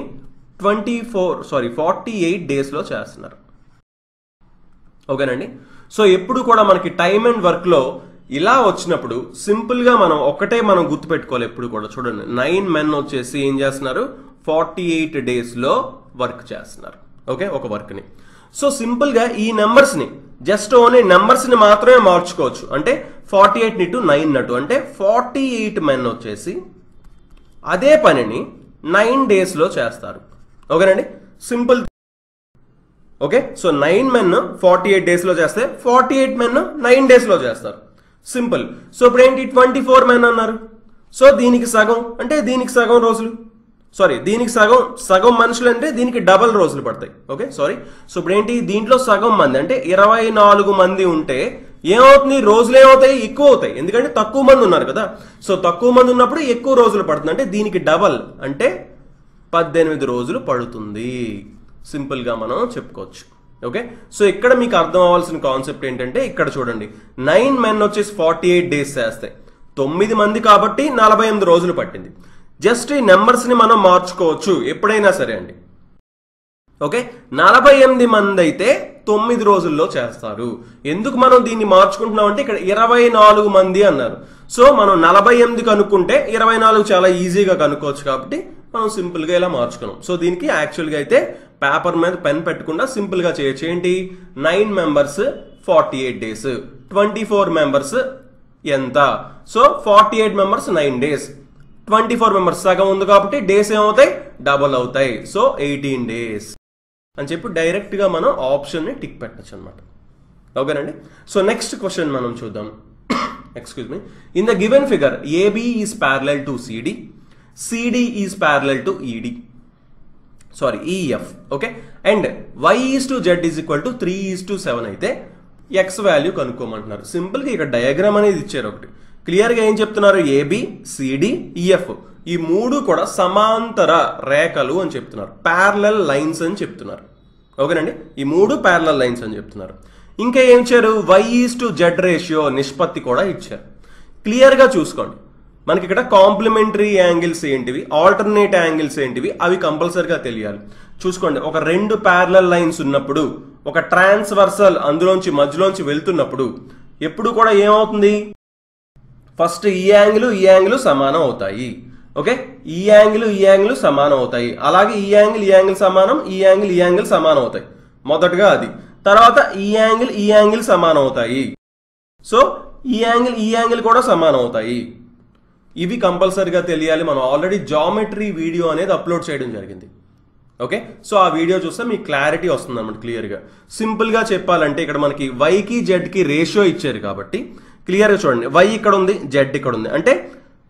48 డేస్లో చేస్తున్నారు. ఓకేనండి, సో ఎప్పుడు కూడా మనకి టైమ్ అండ్ వర్క్లో ఇలా వచ్చినప్పుడు సింపుల్గా మనం గుర్తుపెట్టుకోవాలి ఎప్పుడు కూడా. చూడండి, 9 men వచ్చేసి ఏం చేస్తున్నారు, 48 డేస్లో వర్క్ చేస్తున్నారు. ఓకే, ఒక వర్క్ని. సో సింపుల్గా ఈ నెంబర్స్ని జస్ట్ ఓన్లీ నెంబర్స్ని మాత్రమే మార్చుకోవచ్చు. అంటే 48 × 9 అంటే 48 men వచ్చేసి అదే పనిని 9 డేస్లో చేస్తారు. ఓకేనండి, సింపుల్. ఓకే, సో 9 men 48 డేస్లో చేస్తే 48 men 9 డేస్లో చేస్తారు. సింపుల్. సో ఇప్పుడు ఏంటి, 24 men అన్నారు. సో దీనికి సగం అంటే దీనికి సగం రోజులు, దీనికి సగం మనుషులు అంటే దీనికి డబల్ రోజులు పడతాయి. ఓకే, సో ఇప్పుడు ఏంటి, దీంట్లో సగం మంది అంటే 24 మంది ఉంటే ఏమవుతుంది, రోజులు ఏమవుతాయి, ఎక్కువ అవుతాయి. ఎందుకంటే తక్కువ మంది ఉన్నారు కదా. సో తక్కువ మంది ఉన్నప్పుడు ఎక్కువ రోజులు పడుతుంది. అంటే దీనికి డబల్ అంటే 18 రోజులు పడుతుంది. సింపుల్గా మనం చెప్పుకోవచ్చు. ఓకే, సో ఇక్కడ మీకు అర్థం అవ్వాల్సిన కాన్సెప్ట్ ఏంటంటే ఇక్కడ చూడండి 9 men వచ్చేసి 48 days చేస్తాయి. 9 మంది కాబట్టి 48 రోజులు పట్టింది. జస్ట్ ఈ నెంబర్స్ని మనం మార్చుకోవచ్చు ఎప్పుడైనా సరే అండి. ఓకే, 48 మంది అయితే 9 రోజుల్లో చేస్తారు. ఎందుకు మనం దీన్ని మార్చుకుంటున్నాం అంటే ఇక్కడ 24 మంది అన్నారు. సో మనం 48 కనుక్కుంటే 24 చాలా ఈజీగా కనుక్కోవచ్చు కాబట్టి మనం సింపుల్గా ఇలా మార్చుకున్నాం. సో దీనికి యాక్చువల్గా అయితే పేపర్ మీద పెన్ పెట్టకుండా సింపుల్గా చేయొచ్చు. ఏంటి, 9 members 48 days, 24 members ఎంత? సో 48 members 9 days, 24 members సగం ఉంది కాబట్టి డేస్ ఏమవుతాయి, డబల్ అవుతాయి. సో 18 days అని చెప్పి డైరెక్ట్గా మనం ఆప్షన్ని టిక్ పెట్టచ్చు అనమాట. ఓకేనండి. సో నెక్స్ట్ క్వశ్చన్ మనం చూద్దాం. Excuse me. In the given figure AB is parallel to CD, CD is parallel to ED, sorry EF. Okay, and Y is to Z is equal to 3:7 అయితే X value కనుక్కోమంటున్నారు. సింపుల్గా ఇక్కడ diagram అనేది ఇచ్చారు ఒకటి. క్లియర్గా ఏం చెప్తున్నారు, ఏబి, సిడి, ఈఎఫ్ ఈ మూడు కూడా సమాంతర రేఖలు అని చెప్తున్నారు, ప్యారలల్ లైన్స్ అని చెప్తున్నారు. ఓకేనండి, ఈ మూడు ప్యారలల్ లైన్స్ అని చెప్తున్నారు. ఇంకా ఏం ఇచ్చారు, y is to z ratio నిష్పత్తి కూడా ఇచ్చారు. క్లియర్గా చూసుకోండి, మనకి ఇక్కడ కాంప్లిమెంటరీ యాంగిల్స్ ఏంటివి, ఆల్టర్నేట్ యాంగిల్స్ ఏంటివి అవి కంపల్సరీగా తెలియాలి. చూసుకోండి, ఒక రెండు ప్యారలల్ లైన్స్ ఉన్నప్పుడు, ఒక ట్రాన్స్వర్సల్ అందులోంచి మధ్యలోంచి వెళ్తున్నప్పుడు ఎప్పుడు కూడా ఏమవుతుంది, ఫస్ట్ ఈ యాంగిల్ సమానం అవుతాయి. ఓకే, ఈ యాంగిల్ సమానం అవుతాయి. అలాగే ఈ యాంగిల్ సమానం, ఈ యాంగిల్ సమానం అవుతాయి. మొదటగా అది, తర్వాత ఈ యాంగిల్ సమానం అవుతాయి. సో ఈ యాంగిల్ కూడా సమానం అవుతాయి. ఇవి కంపల్సరీగా తెలియాలి. మనం ఆల్రెడీ జామెట్రీ వీడియో అనేది అప్లోడ్ చేయడం జరిగింది. ఓకే, సో ఆ వీడియో చూస్తే మీకు క్లారిటీ వస్తుంది అన్నమాట క్లియర్గా. సింపుల్గా చెప్పాలంటే ఇక్కడ మనకి వైకి జెడ్కి రేషియో ఇచ్చారు కాబట్టి క్లియర్గా చూడండి, వై ఇక్కడ ఉంది, జెడ్ ఇక్కడ ఉంది. అంటే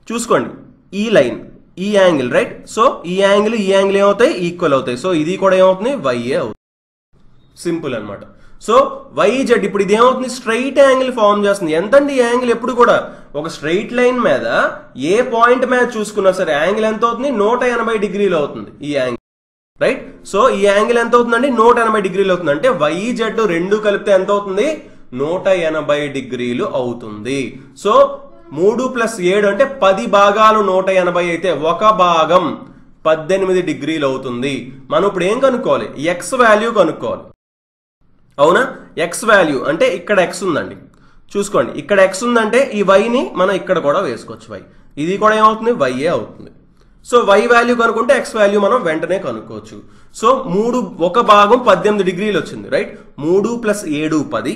చూసుకోండి, ఈ లైన్, ఈ యాంగిల్, రైట్. సో ఈ యాంగిల్ ఏమవుతాయి, ఈక్వల్ అవుతాయి. సో ఇది కూడా ఏమవుతుంది, వైఏ అవుతుంది. సింపుల్ అనమాట. సో వై జెడ్ ఇప్పుడు ఇది ఏమవుతుంది, స్ట్రైట్ యాంగిల్ ఫార్మ్ చేస్తుంది. ఎంతండి ఈ యాంగిల్, ఎప్పుడు కూడా ఒక స్ట్రైట్ లైన్ మీద ఏ పాయింట్ మీద చూసుకున్నా సరే యాంగిల్ ఎంత అవుతుంది, 180 డిగ్రీలు అవుతుంది ఈ యాంగిల్, రైట్. సో ఈ యాంగిల్ ఎంత అవుతుందండి, 180 డిగ్రీలు అవుతుంది. అంటే వై జెడ్ రెండు కలిపితే ఎంత అవుతుంది, 180 డిగ్రీలు అవుతుంది. సో 3 + 7 అంటే 10 భాగాలు 180 అయితే ఒక భాగం 18 డిగ్రీలు అవుతుంది. మనం ఇప్పుడు ఏం కనుక్కోవాలి, ఎక్స్ వాల్యూ కనుక్కోవాలి. అవునా, ఎక్స్ వాల్యూ అంటే ఇక్కడ ఎక్స్ ఉందండి, చూసుకోండి ఇక్కడ ఎక్స్ ఉందంటే ఈ వైని మనం ఇక్కడ కూడా వేసుకోవచ్చు. వై ఇది కూడా ఏమవుతుంది, వైఏ అవుతుంది. సో వై వాల్యూ కనుక్కుంటే ఎక్స్ వాల్యూ మనం వెంటనే కనుక్కోవచ్చు. సో ఒక భాగం 18 డిగ్రీలు వచ్చింది, రైట్. 3 + 7 10.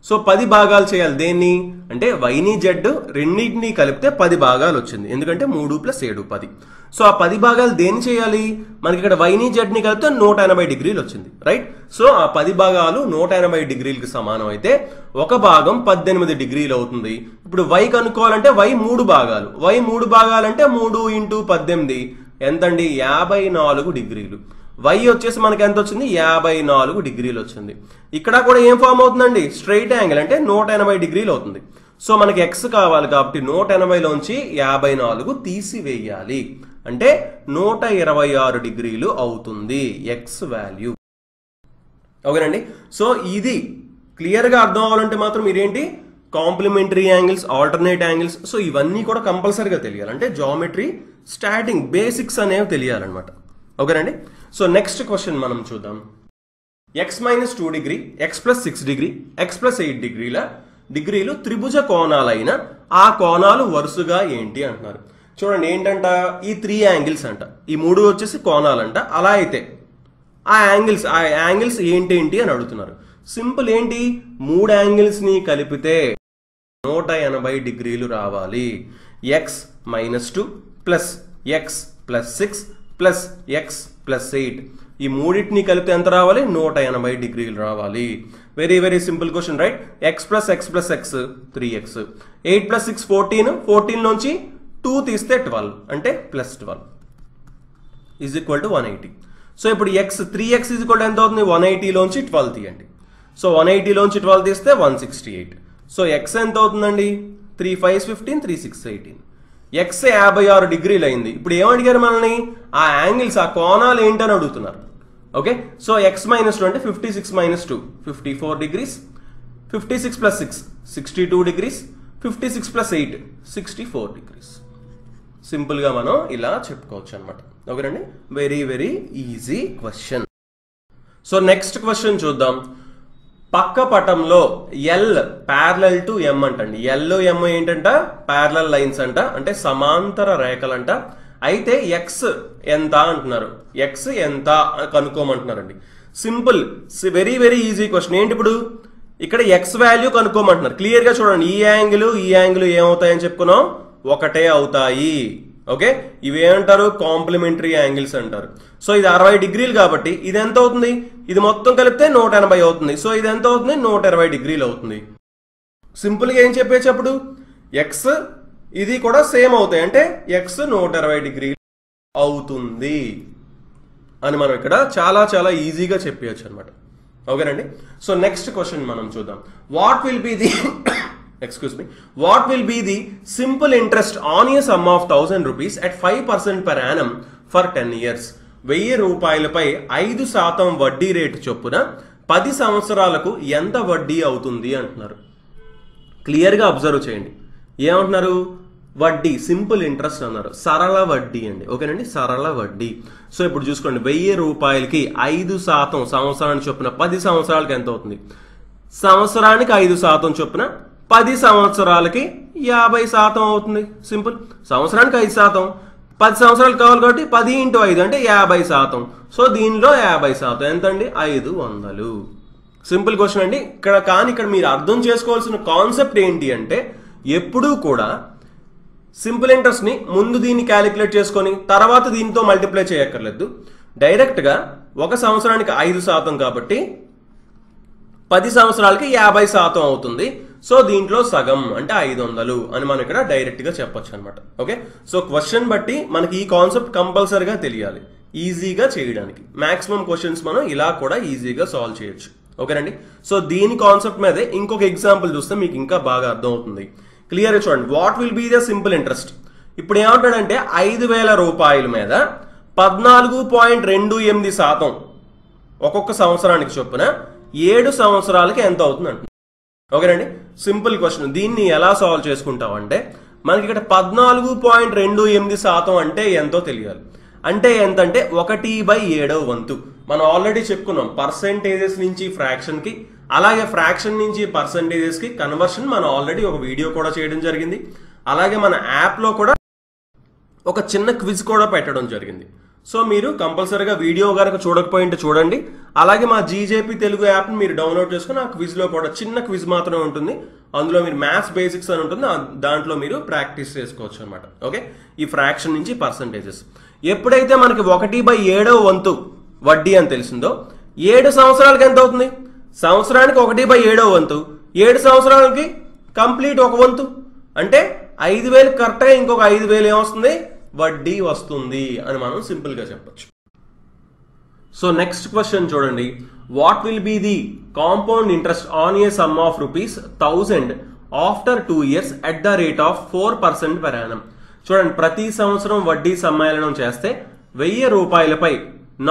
సో 10 భాగాలు చేయాలి. దేన్ని అంటే వైని జెడ్ రెండింటినీ కలిపితే 10 భాగాలు వచ్చింది. ఎందుకంటే 3 + 7 10. సో ఆ 10 భాగాలు దేన్ని చేయాలి, మనకి ఇక్కడ వైని జెడ్ని కలిపితే 180 డిగ్రీలు వచ్చింది, రైట్. సో ఆ 10 భాగాలు 180 డిగ్రీలకి సమానం అయితే ఒక భాగం 18 డిగ్రీలు అవుతుంది. ఇప్పుడు వై కనుక్కోవాలంటే వై 3 భాగాలు, వై 3 భాగాలు అంటే 3 × 18 ఎంతండి, 54 డిగ్రీలు. వై వచ్చేసి మనకి ఎంత వచ్చింది, 54 డిగ్రీలు వచ్చింది. ఇక్కడ కూడా ఏం ఫామ్ అవుతుందండి, స్ట్రైట్ యాంగిల్ అంటే 180 డిగ్రీలు అవుతుంది. సో మనకి ఎక్స్ కావాలి కాబట్టి 180లోంచి 54 తీసివేయాలి. అంటే 126 డిగ్రీలు అవుతుంది ఎక్స్ వాల్యూ. ఓకేనండి. సో ఇది క్లియర్గా అర్థం అవ్వాలంటే మాత్రం మీరేంటి, complementary angles, alternate angles, so ఇవన్నీ కూడా కంపల్సరీగా తెలియాలి. అంటే జామెట్రీ స్టార్టింగ్ బేసిక్స్ అనేవి తెలియాలన్నమాట. ఓకేనండి. సో నెక్స్ట్ క్వశ్చన్ మనం చూద్దాం. x - 2 degree, x + 6 degree, x + 8 డిగ్రీలు త్రిభుజ కోణాలైన ఆ కోణాలు వరుసగా ఏంటి అంటున్నారు. చూడండి ఏంటంట, ఈ 3 యాంగిల్స్ అంట, ఈ 3 వచ్చేసి కోణాలంట. అలా అయితే ఆ యాంగిల్స్ ఏంటి అని అడుగుతున్నారు. సింపుల్, ఏంటి 3 యాంగిల్స్ని కలిపితే 180 డిగ్రీలు రావాలి. x - 2 + x + 6 + x + 8 ఈ మూడింటిని కలిపితే ఎంత రావాలి, 180 డిగ్రీలు రావాలి. Very very simple question, right. x + x + x 3x, 8 + 6 14, 14 నుంచి 2 తీస్తే 12 అంటే +12 = 180. సో ఇప్పుడు 3x ఎంత అవుతుంది, 180లోంచి 12 తీయండి. సో 180లోంచి 12 తీస్తే 168. సో x ఎంత అవుతుందండి, 3 5 15, 3 6 18. ఎక్స్ 56 డిగ్రీలు అయింది. ఇప్పుడు ఏమడిగారు మనల్ని? ఆ యాంగిల్స్, ఆ కోణాలు ఏంటని అడుగుతున్నారు. ఓకే, సో ఎక్స్ మైనస్ 2 అంటే 56 minus 2 54 degrees, 56 plus 6 62 degrees, 56 plus 8 64 degrees. సింపుల్గా మనం ఇలా చెప్పుకోవచ్చు అనమాట. ఓకేనండి, very very easy question. So next question చూద్దాం. పక్క పటంలో ఎల్ ప్యారలల్ టు ఎం అంటండి. ఎల్ ఎం ఏంటంట? ప్యారలల్ లైన్స్ అంట, అంటే సమాంతర రేఖలంట. అయితే ఎక్స్ ఎంత అంటున్నారు. ఎక్స్ ఎంత కనుక్కోమంటున్నారండి. Simple, very very easy question. ఏంటి ఇప్పుడు? ఇక్కడ ఎక్స్ వాల్యూ కనుక్కోమంటున్నారు. క్లియర్ గా చూడండి, ఈ యాంగిల్ ఏమవుతాయని చెప్పుకున్నాం? ఒకటే అవుతాయి. ఓకే, ఇవేమంటారు? కాంప్లిమెంటరీ యాంగిల్స్ అంటారు. సో ఇది 60 డిగ్రీలు కాబట్టి ఇది ఎంత అవుతుంది? ఇది మొత్తం కలిపితే 180 అవుతుంది. సో ఇది ఎంత అవుతుంది? 120 డిగ్రీలు అవుతుంది. సింపుల్గా ఏం చెప్పేసి అప్పుడు ఎక్స్ ఇది కూడా సేమ్ అవుతాయి, అంటే ఎక్స్ 120 డిగ్రీలు అవుతుంది అని మనం ఇక్కడ చాలా చాలా ఈజీగా చెప్పేయచ్చు అనమాట. ఓకేనండి, సో నెక్స్ట్ క్వశ్చన్ మనం చూద్దాం. What will be the what will be the simple interest on a sum of 1000 rupees at 5% per annum for 10 years? 1000 రూపాయలపై 5% వడ్డీ రేటు చొప్పున 10 సంవత్సరాలకు ఎంత వడ్డీ అవుతుంది అంటున్నారు. క్లియర్గా అబ్జర్వ్ చేయండి. ఏమంటున్నారు? వడ్డీ, సింపుల్ ఇంట్రెస్ట్ అన్నారు. సరళ వడ్డీ అండి. ఓకేనండి, సరళ వడ్డీ. సో ఇప్పుడు చూసుకోండి, 1000 రూపాయలకి 5% సంవత్సరానికి చొప్పున 10 సంవత్సరాలకి ఎంత అవుతుంది? సంవత్సరానికి 5% చొప్పున 10 సంవత్సరాలకి 50% అవుతుంది. సింపుల్, సంవత్సరానికి 5%, 10 సంవత్సరాలు కావాలి కాబట్టి 10 × 5 అంటే 50%. సో దీనిలో 50% ఎంతండి? 500. సింపుల్ క్వశ్చన్ అండి. ఇక్కడ మీరు అర్థం చేసుకోవాల్సిన కాన్సెప్ట్ ఏంటి అంటే, ఎప్పుడూ కూడా సింపుల్ ఇంట్రెస్ట్ ని ముందు దీన్ని క్యాలిక్యులేట్ చేసుకొని తర్వాత దీంతో మల్టిప్లై చేయక్కర్లేదు. డైరెక్ట్ గా ఒక సంవత్సరానికి 5% కాబట్టి 10 సంవత్సరాలకి 50% అవుతుంది. సో దీంట్లో సగం అంటే 500 అని మనం ఇక్కడ డైరెక్ట్ గా చెప్పొచ్చు అనమాట. ఓకే, సో క్వశ్చన్ బట్టి మనకి ఈ కాన్సెప్ట్ కంపల్సరీగా తెలియాలి ఈజీగా చేయడానికి. మాక్సిమం క్వశ్చన్స్ మనం ఇలా కూడా ఈజీగా సాల్వ్ చేయొచ్చు. ఓకేనండి, సో దీని కాన్సెప్ట్ మీదే ఇంకొక ఎగ్జాంపుల్ చూస్తే మీకు ఇంకా బాగా అర్థం అవుతుంది. క్లియర్ చూడండి. What will be the simple interest? ఇప్పుడు ఏమంటాడంటే 5000 రూపాయల మీద 14.28% ఒక్కొక్క సంవత్సరానికి చొప్పున 7 సంవత్సరాలకి ఎంత అవుతుంది అంటున్నారు. ఓకేనండి, సింపుల్ క్వశ్చన్. దీన్ని ఎలా సాల్వ్ చేసుకుంటామంటే, మనకి ఇక్కడ 14.28% అంటే ఎంతో తెలియాలి. అంటే ఎంతంటే 1/7 వంతు. మనం ఆల్రెడీ చెప్పుకున్నాం పర్సెంటేజెస్ నుంచి ఫ్రాక్షన్ కి, అలాగే ఫ్రాక్షన్ నుంచి పర్సెంటేజెస్ కి కన్వర్షన్ మనం ఆల్రెడీ ఒక వీడియో కూడా చేయడం జరిగింది. అలాగే మన యాప్ లో కూడా ఒక చిన్న క్విజ్ కూడా పెట్టడం జరిగింది. సో మీరు కంపల్సరీగా వీడియో కనుక చూడకపోయింటే చూడండి. అలాగే మా జీజేపీ తెలుగు యాప్ని మీరు డౌన్లోడ్ చేసుకుని ఆ క్విజ్లో కూడా చిన్న క్విజ్ మాత్రమే ఉంటుంది. అందులో మీరు మ్యాథ్స్ బేసిక్స్ అని ఉంటుంది, దాంట్లో మీరు ప్రాక్టీస్ చేసుకోవచ్చు అనమాట. ఓకే, ఈ ఫ్రాక్షన్ నుంచి పర్సంటేజెస్ ఎప్పుడైతే మనకి 1/7 వంతు వడ్డీ అని తెలిసిందో 7 సంవత్సరాలకి ఎంత అవుతుంది? సంవత్సరానికి 1/7 వంతు, 7 సంవత్సరాలకి కంప్లీట్ ఒక వంతు అంటే 5000 కరెక్ట్గా ఇంకొక 5000 ఏమొస్తుంది? వడ్డీ వస్తుంది అని మనం సింపుల్ గా చెప్పొచ్చు. సో నెక్స్ట్ క్వశ్చన్ చూడండి. What will be the compound interest on a some of ₹1000 after 2 years at the rate of 4% per annum? చూడండి, ప్రతి సంవత్సరం వడ్డీ సమ్మేళనం చేస్తే 1000 రూపాయలపై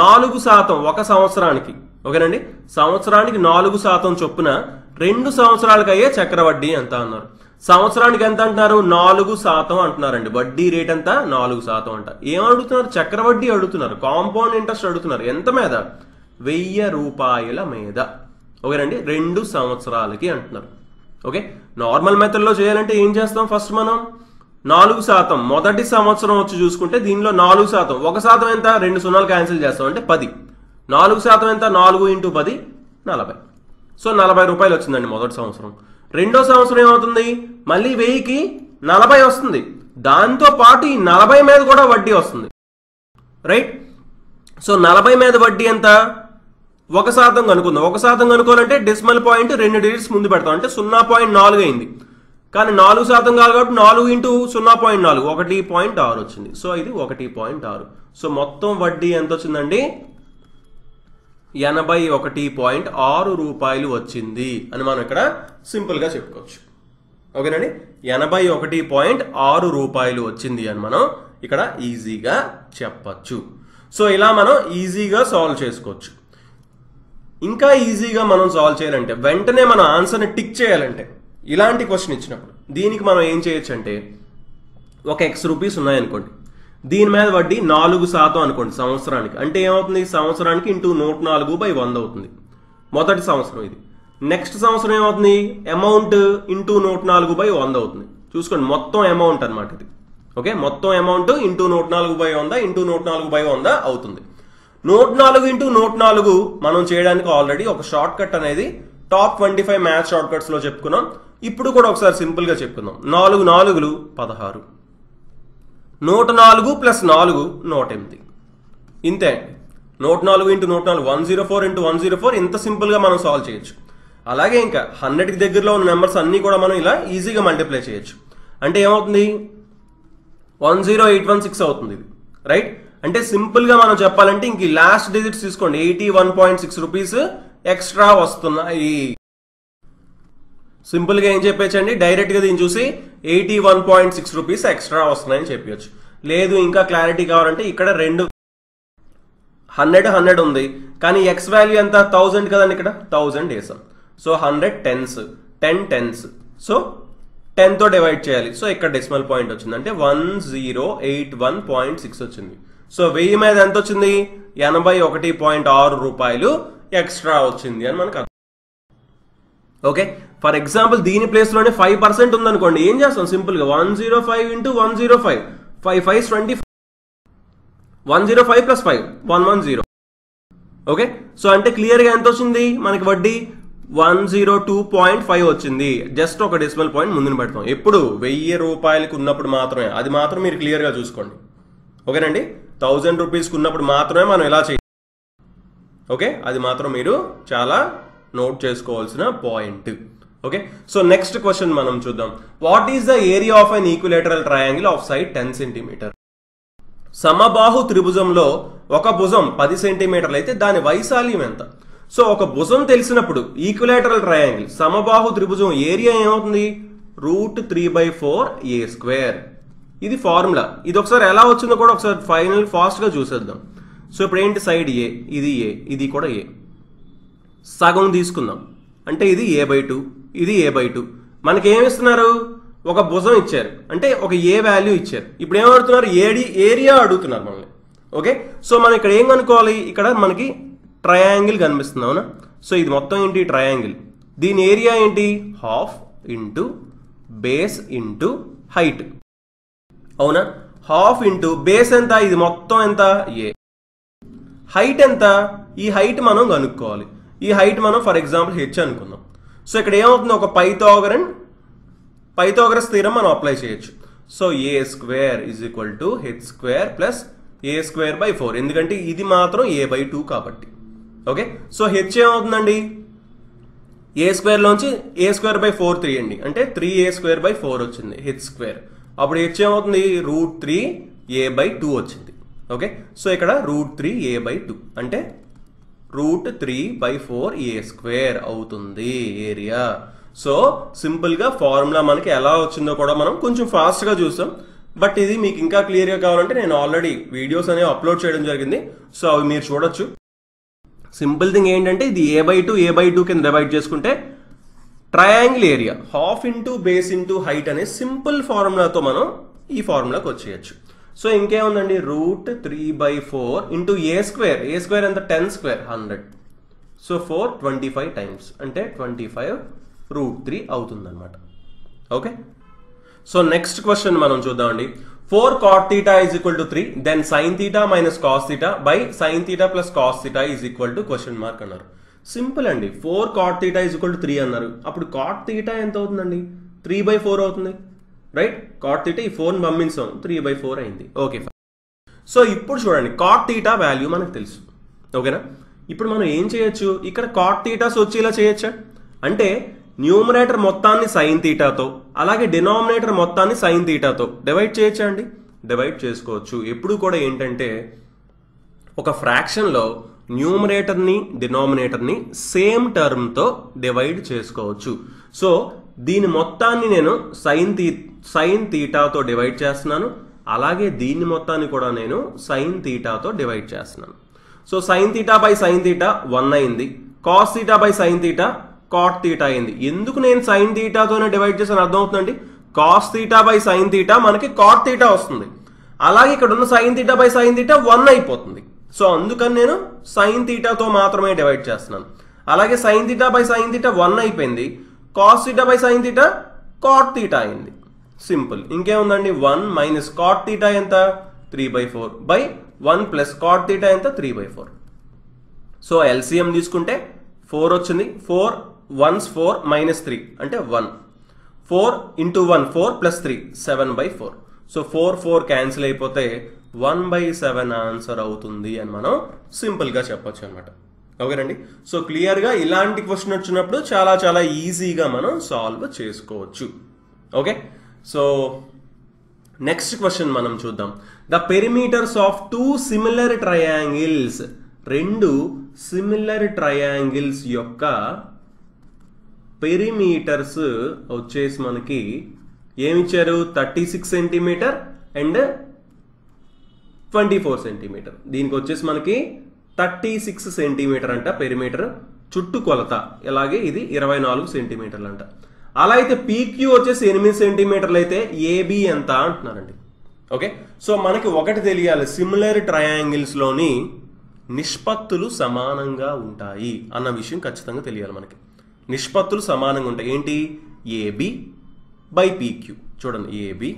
4% ఒక సంవత్సరానికి. ఓకేనండి, సంవత్సరానికి 4% చొప్పున 2 సంవత్సరాలకు అయ్యే చక్రవడ్డీ ఎంత అన్నారు. సంవత్సరానికి ఎంత అంటున్నారు? 4% అంటున్నారండి. వడ్డీ రేట్ ఎంత? 4% అంట. ఏమడుగుతున్నారు? చక్రవడ్డీ అడుగుతున్నారు, కాంపౌండ్ ఇంట్రెస్ట్ అడుగుతున్నారు. ఎంత మీద? 1000 రూపాయల మీద. ఓకేనండి, 2 సంవత్సరాలకి అంటున్నారు. ఓకే, నార్మల్ మెథడ్ లో చేయాలంటే ఏం చేస్తాం? ఫస్ట్ మనం 4% మొదటి సంవత్సరం వచ్చి చూసుకుంటే దీనిలో 4%, 1% ఎంత? 2 సున్నాలు క్యాన్సిల్ చేస్తాం అంటే 10. 4% ఎంత? 4 × 10 40. సో 40 రూపాయలు వచ్చిందండి మొదటి సంవత్సరం. రెండో సంవత్సరం ఏమవుతుంది? మళ్ళీ 1000కి 40 వస్తుంది. దాంతో పాటు ఈ 40 మీద కూడా వడ్డీ వస్తుంది. రైట్, సో 40 మీద వడ్డీ ఎంత? 1% కనుక్కుందాం. 1% కనుక్కోవాలంటే డెసిమల్ పాయింట్ 2 డిజిట్స్ ముందు పెడతాం అంటే 0.4 అయింది. కానీ 4% కాదు కాబట్టి 4 × 0.4 1.6 వచ్చింది. సో ఇది 1.6. సో మొత్తం వడ్డీ ఎంత వచ్చిందండి? 81.6 రూపాయలు వచ్చింది అని మనం ఇక్కడ సింపుల్ గా చెప్పుకోవచ్చు. ఓకేనండి 81.6 రూపాయలు వచ్చింది అని మనం ఇక్కడ ఈజీగా చెప్పచ్చు. సో ఇలా మనం ఈజీగా సాల్వ్ చేసుకోవచ్చు. ఇంకా ఈజీగా మనం సాల్వ్ చేయాలంటే వెంటనే మనం ఆన్సర్ని టిక్ చేయాలంటే ఇలాంటి క్వశ్చన్ ఇచ్చినప్పుడు దీనికి మనం ఏం చేయొచ్చు అంటే ఒక ఎక్స్ రూపీస్ ఉన్నాయనుకోండి, దీని మీద వడ్డీ 4% అనుకోండి సంవత్సరానికి. అంటే ఏమవుతుంది, సంవత్సరానికి ఇంటూ 104/100 అవుతుంది మొదటి సంవత్సరం ఇది. నెక్స్ట్ సంవత్సరం ఏమవుతుంది, అమౌంట్ ఇంటూ 104/100 అవుతుంది. చూసుకోండి మొత్తం అమౌంట్ అనమాట ఇది. ఓకే, మొత్తం అమౌంట్ ఇంటూ 104/100 ఇంటూ 104/100 అవుతుంది. 104 ఇంటూ 104 మనం చేయడానికి ఆల్రెడీ ఒక షార్ట్ కట్ అనేది టాప్ 25 మ్యాథ్స్ షార్ట్ కట్స్ లో చెప్పుకున్నాం. ఇప్పుడు కూడా ఒకసారి సింపుల్ గా చెప్పుకుందాం. 4 4లు 16, 104 ప్లస్ 4 108. ఇంతే అండి. 104 ఇంటూ 104 104 ఇంటూ 104 ఇంత సింపుల్ గా మనం సాల్వ్ చేయొచ్చు. అలాగే ఇంకా 100కి దగ్గరలో ఉన్న నెంబర్స్ అన్ని కూడా మనం ఇలా ఈజీగా మల్టిప్లై చేయొచ్చు. అంటే ఏమవుతుంది, 10816 అవుతుంది ఇది, రైట్? అంటే సింపుల్ గా మనం చెప్పాలంటే ఇంక లాస్ట్ డిజిట్స్ తీసుకోండి, 81.6 రూపీస్ ఎక్స్ట్రా వస్తున్నాయి. సింపుల్ గా ఏం చెప్పొచ్చండి, డైరెక్ట్ గా దీన్ని చూసి 81.6 రూపీస్ ఎక్స్ట్రా వస్తున్నాయని చెప్పొచ్చు. లేదు ఇంకా క్లారిటీ కావాలంటే ఇక్కడ 100 ఉంది, కానీ ఎక్స్ వాల్యూ ఎంత 1000 కదండి, ఇక్కడ 1000 వేసాం. సో 100 టెన్స్, 10 టెన్స్, సో 10 తో డివైడ్ చేయాలి. సో ఇక్కడ డెసిమల్ పాయింట్ వచ్చింది, అంటే 1081.6 వచ్చింది. సో 1000 మీద ఎంత వచ్చింది, 81.6 రూపాయలు ఎక్స్ట్రా వచ్చింది అని మనకు అర్థం. ఓకే, ఫర్ ఎగ్జాంపుల్ దీని ప్లేస్ లోనే 5% ఉందనుకోండి, ఏం చేస్తాం సింపుల్ గా 105 ఇంటూ 105 5 5 20 105 ప్లస్ 5 110. ఓకే, సో అంటే క్లియర్ గా ఎంత వచ్చింది మనకి వడ్డీ, 102.5 వచ్చింది. జస్ట్ ఒక డెసిమల్ పాయింట్ ముందుని పెడతాం. ఎప్పుడు 1000 రూపాయలకి ఉన్నప్పుడు మాత్రమే, అది మాత్రం మీరు క్లియర్ గా చూసుకోండి. ఓకేనండి, 1000 రూపీస్కి ఉన్నప్పుడు మాత్రమే మనం ఇలా చేయాలి. ఓకే, అది మాత్రం మీరు చాలా నోట్ చేసుకోవాల్సిన point. Okay, so next question మనం చూద్దాం. What is the area of an equilateral triangle of side 10 centimetre? సమబాహు త్రిభుజంలో ఒక భుజం 10 సెంటీమీటర్లు అయితే దాని వైశాల్యం ఎంత? సో ఒక భుజం తెలిసినప్పుడు ఈక్విలేటరల్ ట్రయాంగిల్ సమబాహు త్రిభుజం ఏరియా ఏమవుతుంది, √3/4a². ఇది ఫార్ములా. ఇది ఒకసారి ఎలా వచ్చిందో కూడా ఒకసారి ఫైనల్ ఫాస్ట్ గా చూసేద్దాం. సో ఇప్పుడు ఏంటి, సైడ్ ఏ, ఇది కూడా ఏ, సగం తీసుకుందాం. అంటే ఇది a/2, ఇది a/2. మనకి ఏమి ఇస్తున్నారు, ఒక భుజం ఇచ్చారు, అంటే ఒక ఏ వాల్యూ ఇచ్చారు. ఇప్పుడు ఏమడుతున్నారు, ఏరియా అడుగుతున్నారు మనల్ని. ఓకే, సో మనం ఇక్కడ ఏం కనుక్కోవాలి, ఇక్కడ మనకి ట్రయాంగిల్ కనిపిస్తుంది అవునా. సో ఇది మొత్తం ఏంటి, ట్రయాంగిల్. దీని ఏరియా ఏంటి, half into base into height అవునా. హాఫ్ ఇంటూ బేస్ ఎంత, ఇది మొత్తం ఎంత ఏ. హైట్ ఎంత, ఈ హైట్ మనం కనుక్కోవాలి. ఈ హైట్ మనం ఫర్ ఎగ్జాంపుల్ హెచ్ అనుకుందాం. సో ఇక్కడ ఏమవుతుంది, ఒక పైథాగరస్ థీరం మనం అప్లై చేయొచ్చు. సో a² = h² + a²/4, ఎందుకంటే ఇది మాత్రం a/2 కాబట్టి. ఓకే, సో హెచ్ ఏమవుతుందండి, a² లోంచి a²/4 తీయండి, అంటే 3a²/4 వచ్చింది h². అప్పుడు హెచ్ ఏమవుతుంది, √3a/2 వచ్చింది. ఓకే, సో ఇక్కడ √3a/2 అంటే √3/4a² అవుతుంది ఏరియా. సో సింపుల్ గా ఫార్ములా మనకి ఎలా వచ్చిందో కూడా మనం కొంచెం ఫాస్ట్ గా చూస్తాం. బట్ ఇది మీకు ఇంకా క్లియర్ గా కావాలంటే నేను ఆల్రెడీ వీడియోస్ అనేవి అప్లోడ్ చేయడం జరిగింది. సో అవి మీరు చూడొచ్చు. సింపుల్ థింగ్ ఏంటంటే ఇది a/2 కింద డివైడ్ చేసుకుంటే triangle area half into base into height అనే సింపుల్ ఫార్ములాతో మనం ఈ ఫార్ములాకి వచ్చేయచ్చు. సో ఇంకేముందండి, √3/4 ఇంటూ a² ఎంత 10² 100. సో 4 25 టైమ్స్ అంటే 25√3 అవుతుంది అనమాట. ఓకే, సో నెక్స్ట్ క్వశ్చన్ మనం చూద్దామండి. 4 cot θ = 3, then sin θ - cos θ by sin θ + cos θ = ? అన్నారు. సింపుల్ అండి. 4 cot θ = 3 అన్నారు. అప్పుడు cot θ ఎంత అవుతుందండి, 3/4 అవుతుంది, రైట్? cot θ ఈ 4ని పంపించాం, 3/4 అయింది. ఓకే, సో ఇప్పుడు చూడండి cot θ వాల్యూ మనకు తెలుసు. ఓకేనా, ఇప్పుడు మనం ఏం చేయొచ్చు, ఇక్కడ cot θ వచ్చేలా చేయొచ్చా అంటే న్యూమరేటర్ మొత్తాన్ని sin θతో అలాగే డినామినేటర్ మొత్తాన్ని sin θతో డివైడ్ చేయొచ్చా అండి, డివైడ్ చేసుకోవచ్చు. ఎప్పుడు కూడా ఏంటంటే ఒక ఫ్రాక్షన్లో న్యూమరేటర్ని డినామినేటర్ని సేమ్ టర్మ్తో డివైడ్ చేసుకోవచ్చు. సో దీని మొత్తాన్ని నేను సైన్ తీటాతో డివైడ్ చేస్తున్నాను, అలాగే దీన్ని మొత్తాన్ని కూడా నేను సైన్ తీటాతో డివైడ్ చేస్తున్నాను. So sine theta by sine theta 1 అయింది, cos theta by sine theta cot theta అయింది. ఎందుకు నేను సైన్ తీటాతోనే డివైడ్ చేసాను అర్థమవుతుందండి. Cos theta by sine theta మనకి కాట్ తీటా వస్తుంది, అలాగే ఇక్కడ ఉన్న sine theta by sine theta 1 అయిపోతుంది. సో అందుకని నేను సైన్ తీటాతో మాత్రమే డివైడ్ చేస్తున్నాను. అలాగే sine theta by sine theta 1 అయిపోయింది, cos theta by sine theta cot theta అయింది. సింపుల్. ఇంకేముందండి, 1 మైనస్ కాట్ తీటా ఎంత 3/4 బై 1 ప్లస్ కాట్ తీటా ఎంత 3/4. సో ఎల్సిఎం తీసుకుంటే 4 వచ్చింది. 4 1s 4 మైనస్ 3 అంటే 1. 4 ఇంటూ 1 4 ప్లస్ 3 7/4. సో 4 క్యాన్సిల్ అయిపోతే 1/7 ఆన్సర్ అవుతుంది అని మనం సింపుల్గా చెప్పొచ్చు అనమాట. ఓకేనండి. సో క్లియర్గా ఇలాంటి క్వశ్చన్ వచ్చినప్పుడు చాలా చాలా ఈజీగా మనం సాల్వ్ చేసుకోవచ్చు. ఓకే. సో నెక్స్ట్ క్వశ్చన్ మనం చూద్దాం. The perimeters of 2 similar triangles, 2 similar triangles యొక్క పెరిమీటర్స్ వచ్చేసి మనకి ఏమిచ్చారు, 36 సెంటీమీటర్ అండ్ 24 సెంటీమీటర్. దీనికి వచ్చేసి మనకి 36 సెంటీమీటర్ అంట పెరిమీటర్ చుట్టుకొలత, అలాగే ఇది 24 సెంటీమీటర్లు అంట. అలా అయితే పీక్యూ వచ్చేసి 8 సెంటీమీటర్లు అయితే ఏబి ఎంత అంటున్నారండి. ఓకే. సో మనకి ఒకటి తెలియాలి, సిమిలర్ ట్రయాంగిల్స్ లోని నిష్పత్తులు సమానంగా ఉంటాయి అన్న విషయం ఖచ్చితంగా తెలియాలి మనకి. నిష్పత్తులు సమానంగా ఉంటాయి. ఏంటి, ఏబి బై పీక్యూ. చూడండి, AB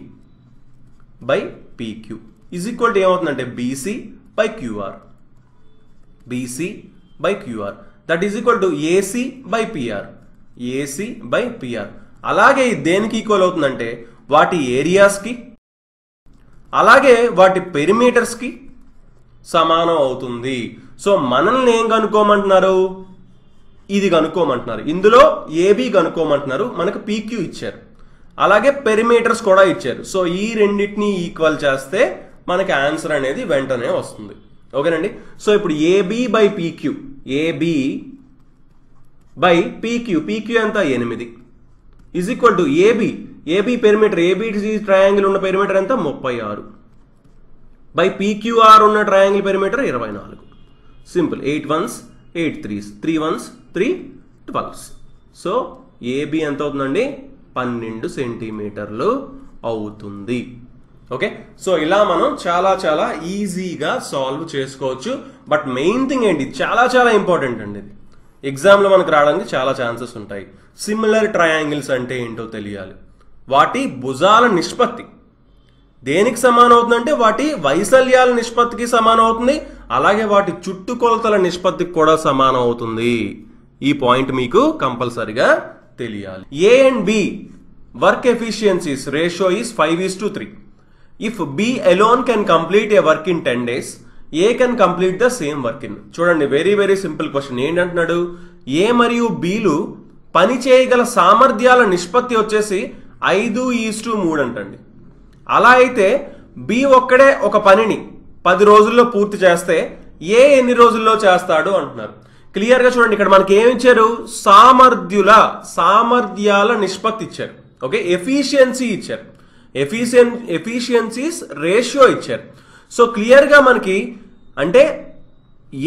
by PQ is equal to ఏమవుతుందంటే BC by QR, BC by QR that is equal to AC by PR, AC by PR. అలాగే దేనికి ఈక్వల్ అవుతుందంటే వాటి ఏరియాస్కి అలాగే వాటి పెరిమీటర్స్కి సమానం అవుతుంది. సో మనల్ని ఏం కనుక్కోమంటున్నారు, ఇది కనుక్కోమంటున్నారు. ఇందులో ఏబి కనుక్కోమంటున్నారు, మనకు పీక్యూ ఇచ్చారు, అలాగే పెరిమీటర్స్ కూడా ఇచ్చారు. సో ఈ రెండింటిని ఈక్వల్ చేస్తే మనకి ఆన్సర్ అనేది వెంటనే వస్తుంది. ఓకేనండి. సో ఇప్పుడు AB by PQ, AB by PQ, PQ ఎంత 8 is equal to AB, AB perimeter, AB triangle ఉన్న పెరిమీటర్ ఎంత 36 బై పీక్యూఆర్ ఉన్న triangle perimeter 24. Simple. 8 1s 8 3s, 3 1s 3 12s. So AB ఎంత అవుతుందండి, 12 సెంటీమీటర్లు అవుతుంది. ఓకే. సో ఇలా మనం చాలా చాలా ఈజీగా సాల్వ్ చేసుకోవచ్చు. బట్ మెయిన్ థింగ్ ఏంటి, చాలా చాలా ఇంపార్టెంట్ అండి, ఇది ఎగ్జామ్లో మనకు రావడానికి చాలా ఛాన్సెస్ ఉంటాయి. సిమిలర్ ట్రయాంగిల్స్ అంటే ఏంటో తెలియాలి. వాటి భుజాల నిష్పత్తి దేనికి సమానం అవుతుందంటే వాటి వైశాల్యాల నిష్పత్తికి సమానం అవుతుంది, అలాగే వాటి చుట్టుకొలతల నిష్పత్తికి కూడా సమానం అవుతుంది. ఈ పాయింట్ మీకు కంపల్సరిగా తెలియాలి. A and B work efficiencies ratio is 5:3. If B alone can complete a work in 10 days, A can complete the same work in. చూడండి, వెరీ వెరీ సింపుల్ క్వశ్చన్. ఏంటంటున్నాడు, ఏ మరియు బిలు పని చేయగల సామర్థ్యాల నిష్పత్తి వచ్చేసి 5:3 అంటండి. అలా అయితే బి ఒక్కడే ఒక పనిని 10 రోజుల్లో పూర్తి చేస్తే ఏ ఎన్ని రోజుల్లో చేస్తాడు అంటున్నారు. క్లియర్గా చూడండి, ఇక్కడ మనకి ఏమి ఇచ్చారు, సామర్థ్యాల నిష్పత్తి ఇచ్చారు. ఓకే, ఎఫిషియన్సీ ఇచ్చారు, ఎఫిషియన్సీస్ రేషియో ఇచ్చారు. సో క్లియర్గా మనకి అంటే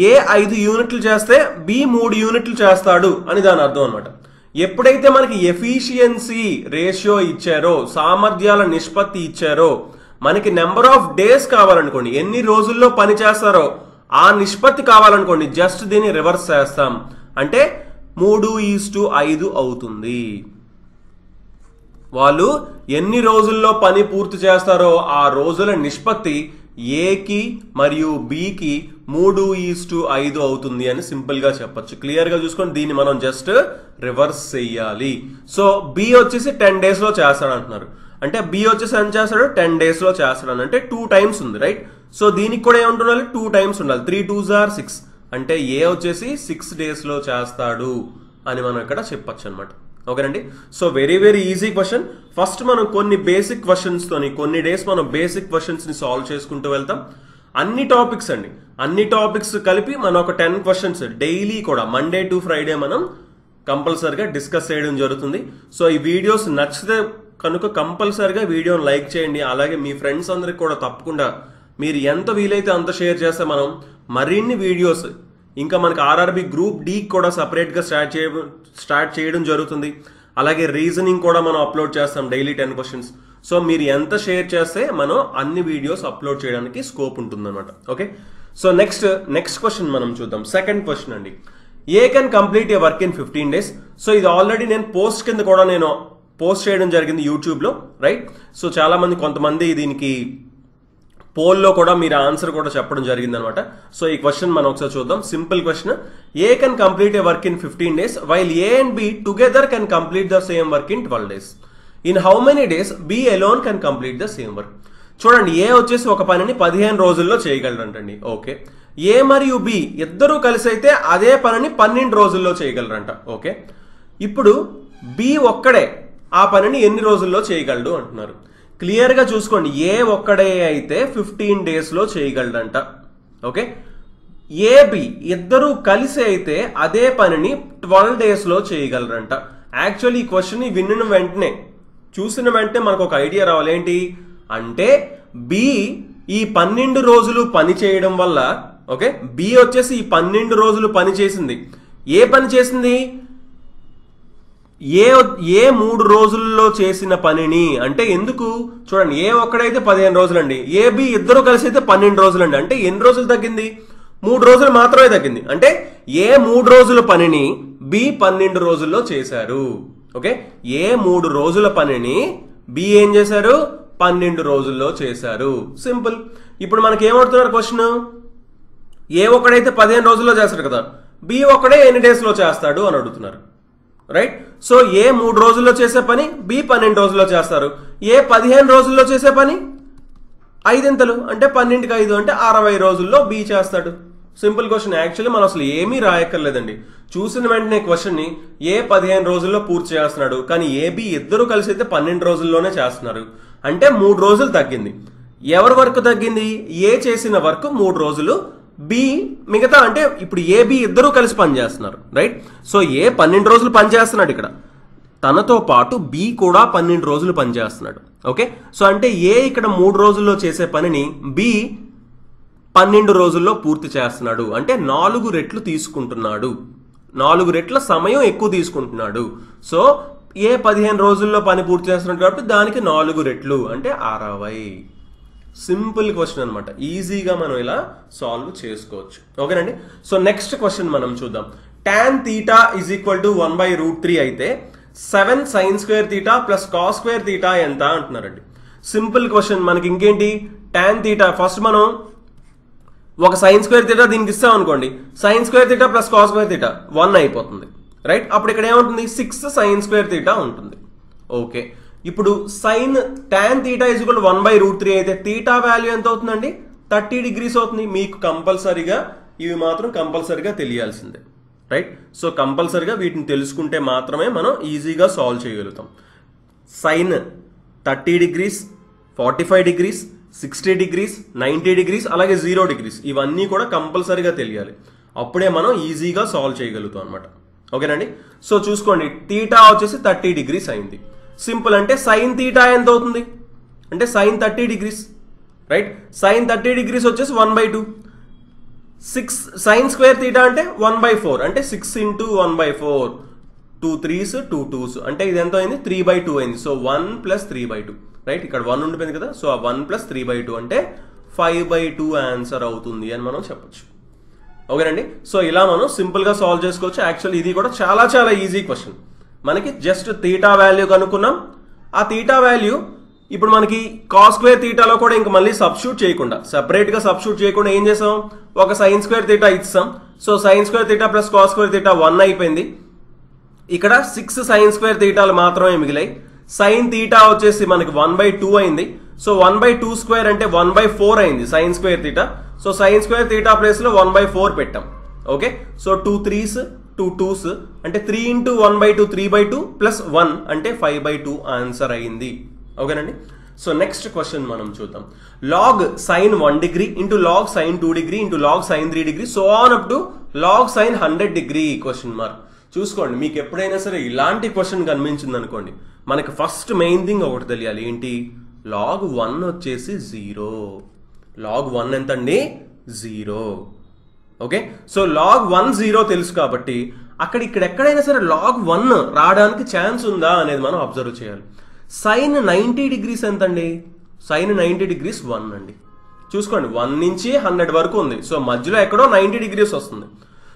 ఏ 5 యూనిట్లు చేస్తే బి 3 యూనిట్లు చేస్తాడు అని దాని అర్థం అనమాట. ఎప్పుడైతే మనకి ఎఫిషియన్సీ రేషియో ఇచ్చారో, సామర్థ్యాల నిష్పత్తి ఇచ్చారో, మనకి నెంబర్ ఆఫ్ డేస్ కావాలనుకోండి, ఎన్ని రోజుల్లో పని చేస్తారో ఆ నిష్పత్తి కావాలనుకోండి, జస్ట్ దీన్ని రివర్స్ చేస్తాం, అంటే 3:5 అవుతుంది. వాళ్ళు ఎన్ని రోజుల్లో పని పూర్తి చేస్తారో ఆ రోజుల నిష్పత్తి ఏకి మరియు బికి 3:5 అవుతుంది అని సింపుల్ గా చెప్పొచ్చు. క్లియర్ గా చూసుకొని దీన్ని మనం జస్ట్ రివర్స్ చెయ్యాలి. సో బి వచ్చేసి 10 days లో చేస్తాడు అంటున్నారు, అంటే బి వచ్చేసి ఎంత చేస్తాడు, 10 days లో చేస్తాడు, అంటే 2 times ఉంది, రైట్. సో దీనికి కూడా ఏముంటుండాలి, 2 times ఉండాలి. 3 2s are 6, అంటే ఏ వచ్చేసి 6 days లో చేస్తాడు అని మనం ఇక్కడ చెప్పొచ్చు అనమాట. ఓకేనండి. So very very easy question. First మనం కొన్ని బేసిక్ క్వశ్చన్స్ తోని కొన్ని డేస్ మనం బేసిక్ క్వశ్చన్స్ ని సాల్వ్ చేసుకుంటూ వెళ్తాం. అన్ని టాపిక్స్ అండి, అన్ని టాపిక్స్ కలిపి మనం ఒక 10 క్వశ్చన్స్ డైలీ కూడా మండే టు ఫ్రైడే మనం కంపల్సరిగా డిస్కస్ చేయడం జరుగుతుంది. సో ఈ వీడియోస్ నచ్చితే కనుక కంపల్సరిగా వీడియోని లైక్ చేయండి. అలాగే మీ ఫ్రెండ్స్ అందరికి కూడా తప్పకుండా మీరు ఎంత వీలైతే అంత షేర్ చేస్తే మనం మరిన్ని వీడియోస్ ఇంకా మనకి ఆర్ఆర్బి గ్రూప్ డి కూడా సపరేట్గా స్టార్ట్ చేయడం జరుగుతుంది. అలాగే రీజనింగ్ కూడా మనం అప్లోడ్ చేస్తాం డైలీ 10 క్వశ్చన్స్. సో మీరు ఎంత షేర్ చేస్తే మనం అన్ని వీడియోస్ అప్లోడ్ చేయడానికి స్కోప్ ఉంటుందన్నమాట. ఓకే, సో నెక్స్ట్ క్వశ్చన్ మనం చూద్దాం. సెకండ్ క్వశ్చన్ అండి, ఏ can complete a work in 15 days. So ఇది ఆల్రెడీ నేను పోస్ట్ కింద కూడా నేను పోస్ట్ చేయడం జరిగింది యూట్యూబ్లో, రైట్. సో చాలా మంది కొంతమంది దీనికి పోల్లో కూడా మీరు ఆన్సర్ కూడా చెప్పడం జరిగింది అనమాట. సో ఈ క్వశ్చన్ మనం ఒకసారి చూద్దాం. Simple question, A can complete a work in 15 days while A and B together can complete the same work in 12 days. In how many days B alone can complete the same work. చూడండి, A వచ్చేసి ఒక పనిని 15 రోజుల్లో చేయగలరంటండి. Okay, ఏ మరియు B ఇద్దరూ కలిసి అయితే అదే పనిని 12 రోజుల్లో చేయగలరంట. ఓకే, ఇప్పుడు బి ఒక్కడే ఆ పనిని ఎన్ని రోజుల్లో చేయగలడు అంటున్నారు. క్లియర్గా చూసుకోండి, ఏ ఒక్కడే అయితే 15 daysలో చేయగలడంట. ఓకే, ఏబి ఇద్దరూ కలిసి అయితే అదే పనిని 12 daysలో చేయగలరంట. యాక్చువల్లీ ఈ క్వశ్చన్ విన్న వెంటనే చూసిన వెంటనే మనకు ఒక ఐడియా రావాలి. ఏంటి అంటే బి ఈ 12 రోజులు పని చేయడం వల్ల, ఓకే, బి వచ్చేసి ఈ 12 రోజులు పని చేసింది. ఏ పని చేసింది? ఏ 3 రోజుల్లో చేసిన పనిని. అంటే ఎందుకు చూడండి, ఏ ఒక్కడైతే 15 రోజులండి, ఏబి ఇద్దరు కలిసి అయితే 12 రోజులండి. అంటే ఎన్ని రోజులు తగ్గింది? 3 రోజులు మాత్రమే తగ్గింది. అంటే ఏ 3 రోజుల పనిని బి 12 రోజుల్లో చేశారు. ఓకే, ఏ 3 రోజుల పనిని బి ఏం చేశారు? 12 రోజుల్లో చేశారు. సింపుల్. ఇప్పుడు మనకి ఏమవుతున్నారు క్వశ్చన్, ఏ ఒక్కడైతే 15 రోజుల్లో చేస్తాడు కదా, బి ఒక్కడే ఎన్ని డేస్లో చేస్తాడు అని అడుగుతున్నారు, రైట్. సో ఏ 3 రోజుల్లో చేసే పని బి 12 రోజుల్లో చేస్తారు. ఏ 15 రోజుల్లో చేసే పని 5 అంటే 12కి 5 అంటే 60 రోజుల్లో బి చేస్తాడు. Simple question. యాక్చువల్లీ మనం అసలు ఏమీ రాయక్కర్లేదండి. చూసిన వెంటనే క్వశ్చన్ని ఏ 15 రోజుల్లో పూర్తి చేస్తున్నాడు, కానీ ఏబి ఇద్దరు కలిసి అయితే 12 రోజుల్లోనే చేస్తున్నారు. అంటే 3 రోజులు తగ్గింది. ఎవరి వర్క్ తగ్గింది? ఏ చేసిన వర్క్ 3 రోజులు, బి మిగతా అంటే ఇప్పుడు ఏబి ఇద్దరూ కలిసి పనిచేస్తున్నారు, రైట్. సో ఏ 12 రోజులు పనిచేస్తున్నాడు ఇక్కడ, తనతో పాటు బి కూడా 12 రోజులు పనిచేస్తున్నాడు. ఓకే, సో అంటే ఏ ఇక్కడ 3 రోజుల్లో చేసే పనిని బి 12 రోజుల్లో పూర్తి చేస్తున్నాడు. అంటే 4 రెట్లు తీసుకుంటున్నాడు, 4 రెట్ల సమయం ఎక్కువ తీసుకుంటున్నాడు. సో ఏ 15 రోజుల్లో పని పూర్తి చేస్తున్నాడు కాబట్టి దానికి 4 రెట్లు అంటే 60. సింపుల్ క్వశ్చన్ అనమాట. ఈజీగా మనం ఇలా సాల్వ్ చేసుకోవచ్చు. ఓకేనండి. సో నెక్స్ట్ క్వశ్చన్ మనం చూద్దాం. tan θ ఈజ్ ఈక్వల్ టు 1/√3 అయితే 7 sin square θ plus cos square θ ఎంత అంటున్నారండి. Simple question. మనకి ఇంకేంటి, tan θ ఫస్ట్ మనం ఒక sin square θ దీనికి ఇస్తాం అనుకోండి, sin square θ plus cos square θ 1 అయిపోతుంది, రైట్. అప్పుడు ఇక్కడ ఏముంటుంది? 6 sin square θ ఉంటుంది. ఓకే, ఇప్పుడు sin tan θ ఈజ్ ఈక్వల్ 1/√3 అయితే θ వాల్యూ ఎంత అవుతుందండి? 30 degrees అవుతుంది. మీకు కంపల్సరీగా ఇవి మాత్రం కంపల్సరీగా తెలియాల్సిందే, రైట్. సో కంపల్సరీగా వీటిని తెలుసుకుంటే మాత్రమే మనం ఈజీగా సాల్వ్ చేయగలుగుతాం. sin 30 degrees, 45 degrees, 60 degrees, 90 degrees, అలాగే 0 degrees ఇవన్నీ కూడా కంపల్సరీగా తెలియాలి. అప్పుడే మనం ఈజీగా సాల్వ్ చేయగలుగుతాం అనమాట. ఓకేనండి. సో చూసుకోండి, θ వచ్చేసి 30 degrees అయింది. సింపుల్. అంటే sin θ ఎంత అవుతుంది అంటే sin 30 degrees, right. sin 30 degrees వచ్చేసి 1/2. 6 sin square θ అంటే 1/4 అంటే 6 into 1/4. 2 3s 2 2s అంటే ఇది ఎంత అయింది? 3/2 అయింది. So 1 + 3/2, right. ఇక్కడ 1 ఉండిపోయింది కదా, సో 1 + 3/2 అంటే 5/2 ఆన్సర్ అవుతుంది అని మనం చెప్పొచ్చు. ఓకేనండి. సో ఇలా మనం సింపుల్గా సాల్వ్ చేసుకోవచ్చు. యాక్చువల్లీ ఇది కూడా చాలా చాలా ఈజీ క్వశ్చన్. మనకి జస్ట్ θ వాల్యూ కనుక్కున్నాం. ఆ θ వాల్యూ ఇప్పుడు మనకి cos square θలో కూడా ఇంక మళ్ళీ సబ్స్టిట్యూట్ చేయకుండా, సెపరేట్గా సబ్స్టిట్యూట్ చేయకుండా ఏం చేసాం? ఒక sin square θ ఇచ్చాం. So sin square θ plus cos square θ 1 అయిపోయింది. ఇక్కడ 6 sin square θలు మాత్రమే మిగిలాయి. sin θ వచ్చేసి మనకి 1/2 అయింది. సో 1/2² అంటే 1/4 అయింది sin square θ. So sin square θ place లో 1/4 పెట్టాం. ఓకే, సో 2 3s 2 2s అంటే 3 into 1/2 3/2 ప్లస్ 1 అంటే 5/2 ఆన్సర్ అయింది. ఓకేనండి. సో నెక్స్ట్ క్వశ్చన్ మనం చూద్దాం. Log sine 1 degree into log sine 2 degree into log sine 3 degree so on up to log sine 100 degree question mark. చూసుకోండి, మీకు ఎప్పుడైనా సరే ఇలాంటి క్వశ్చన్ కనిపించింది అనుకోండి, మనకి ఫస్ట్ మెయిన్ థింగ్ ఒకటి తెలియాలి. ఏంటి? లాగ్ 1 వచ్చేసి 0. లాగ్ 1 ఎంత అండి? 0. ఓకే, సో లాగ్ 1 0 తెలుసు కాబట్టి ఇక్కడ ఎక్కడైనా సరే లాగ్ 1 రావడానికి ఛాన్స్ ఉందా అనేది మనం అబ్జర్వ్ చేయాలి. సైన్ 90 డిగ్రీస్ ఎంత అండి? సైన్ 90 డిగ్రీస్ 1 అండి. చూసుకోండి, 1 నుంచి 100 వరకు ఉంది. సో మధ్యలో ఎక్కడో 90 డిగ్రీస్ వస్తుంది.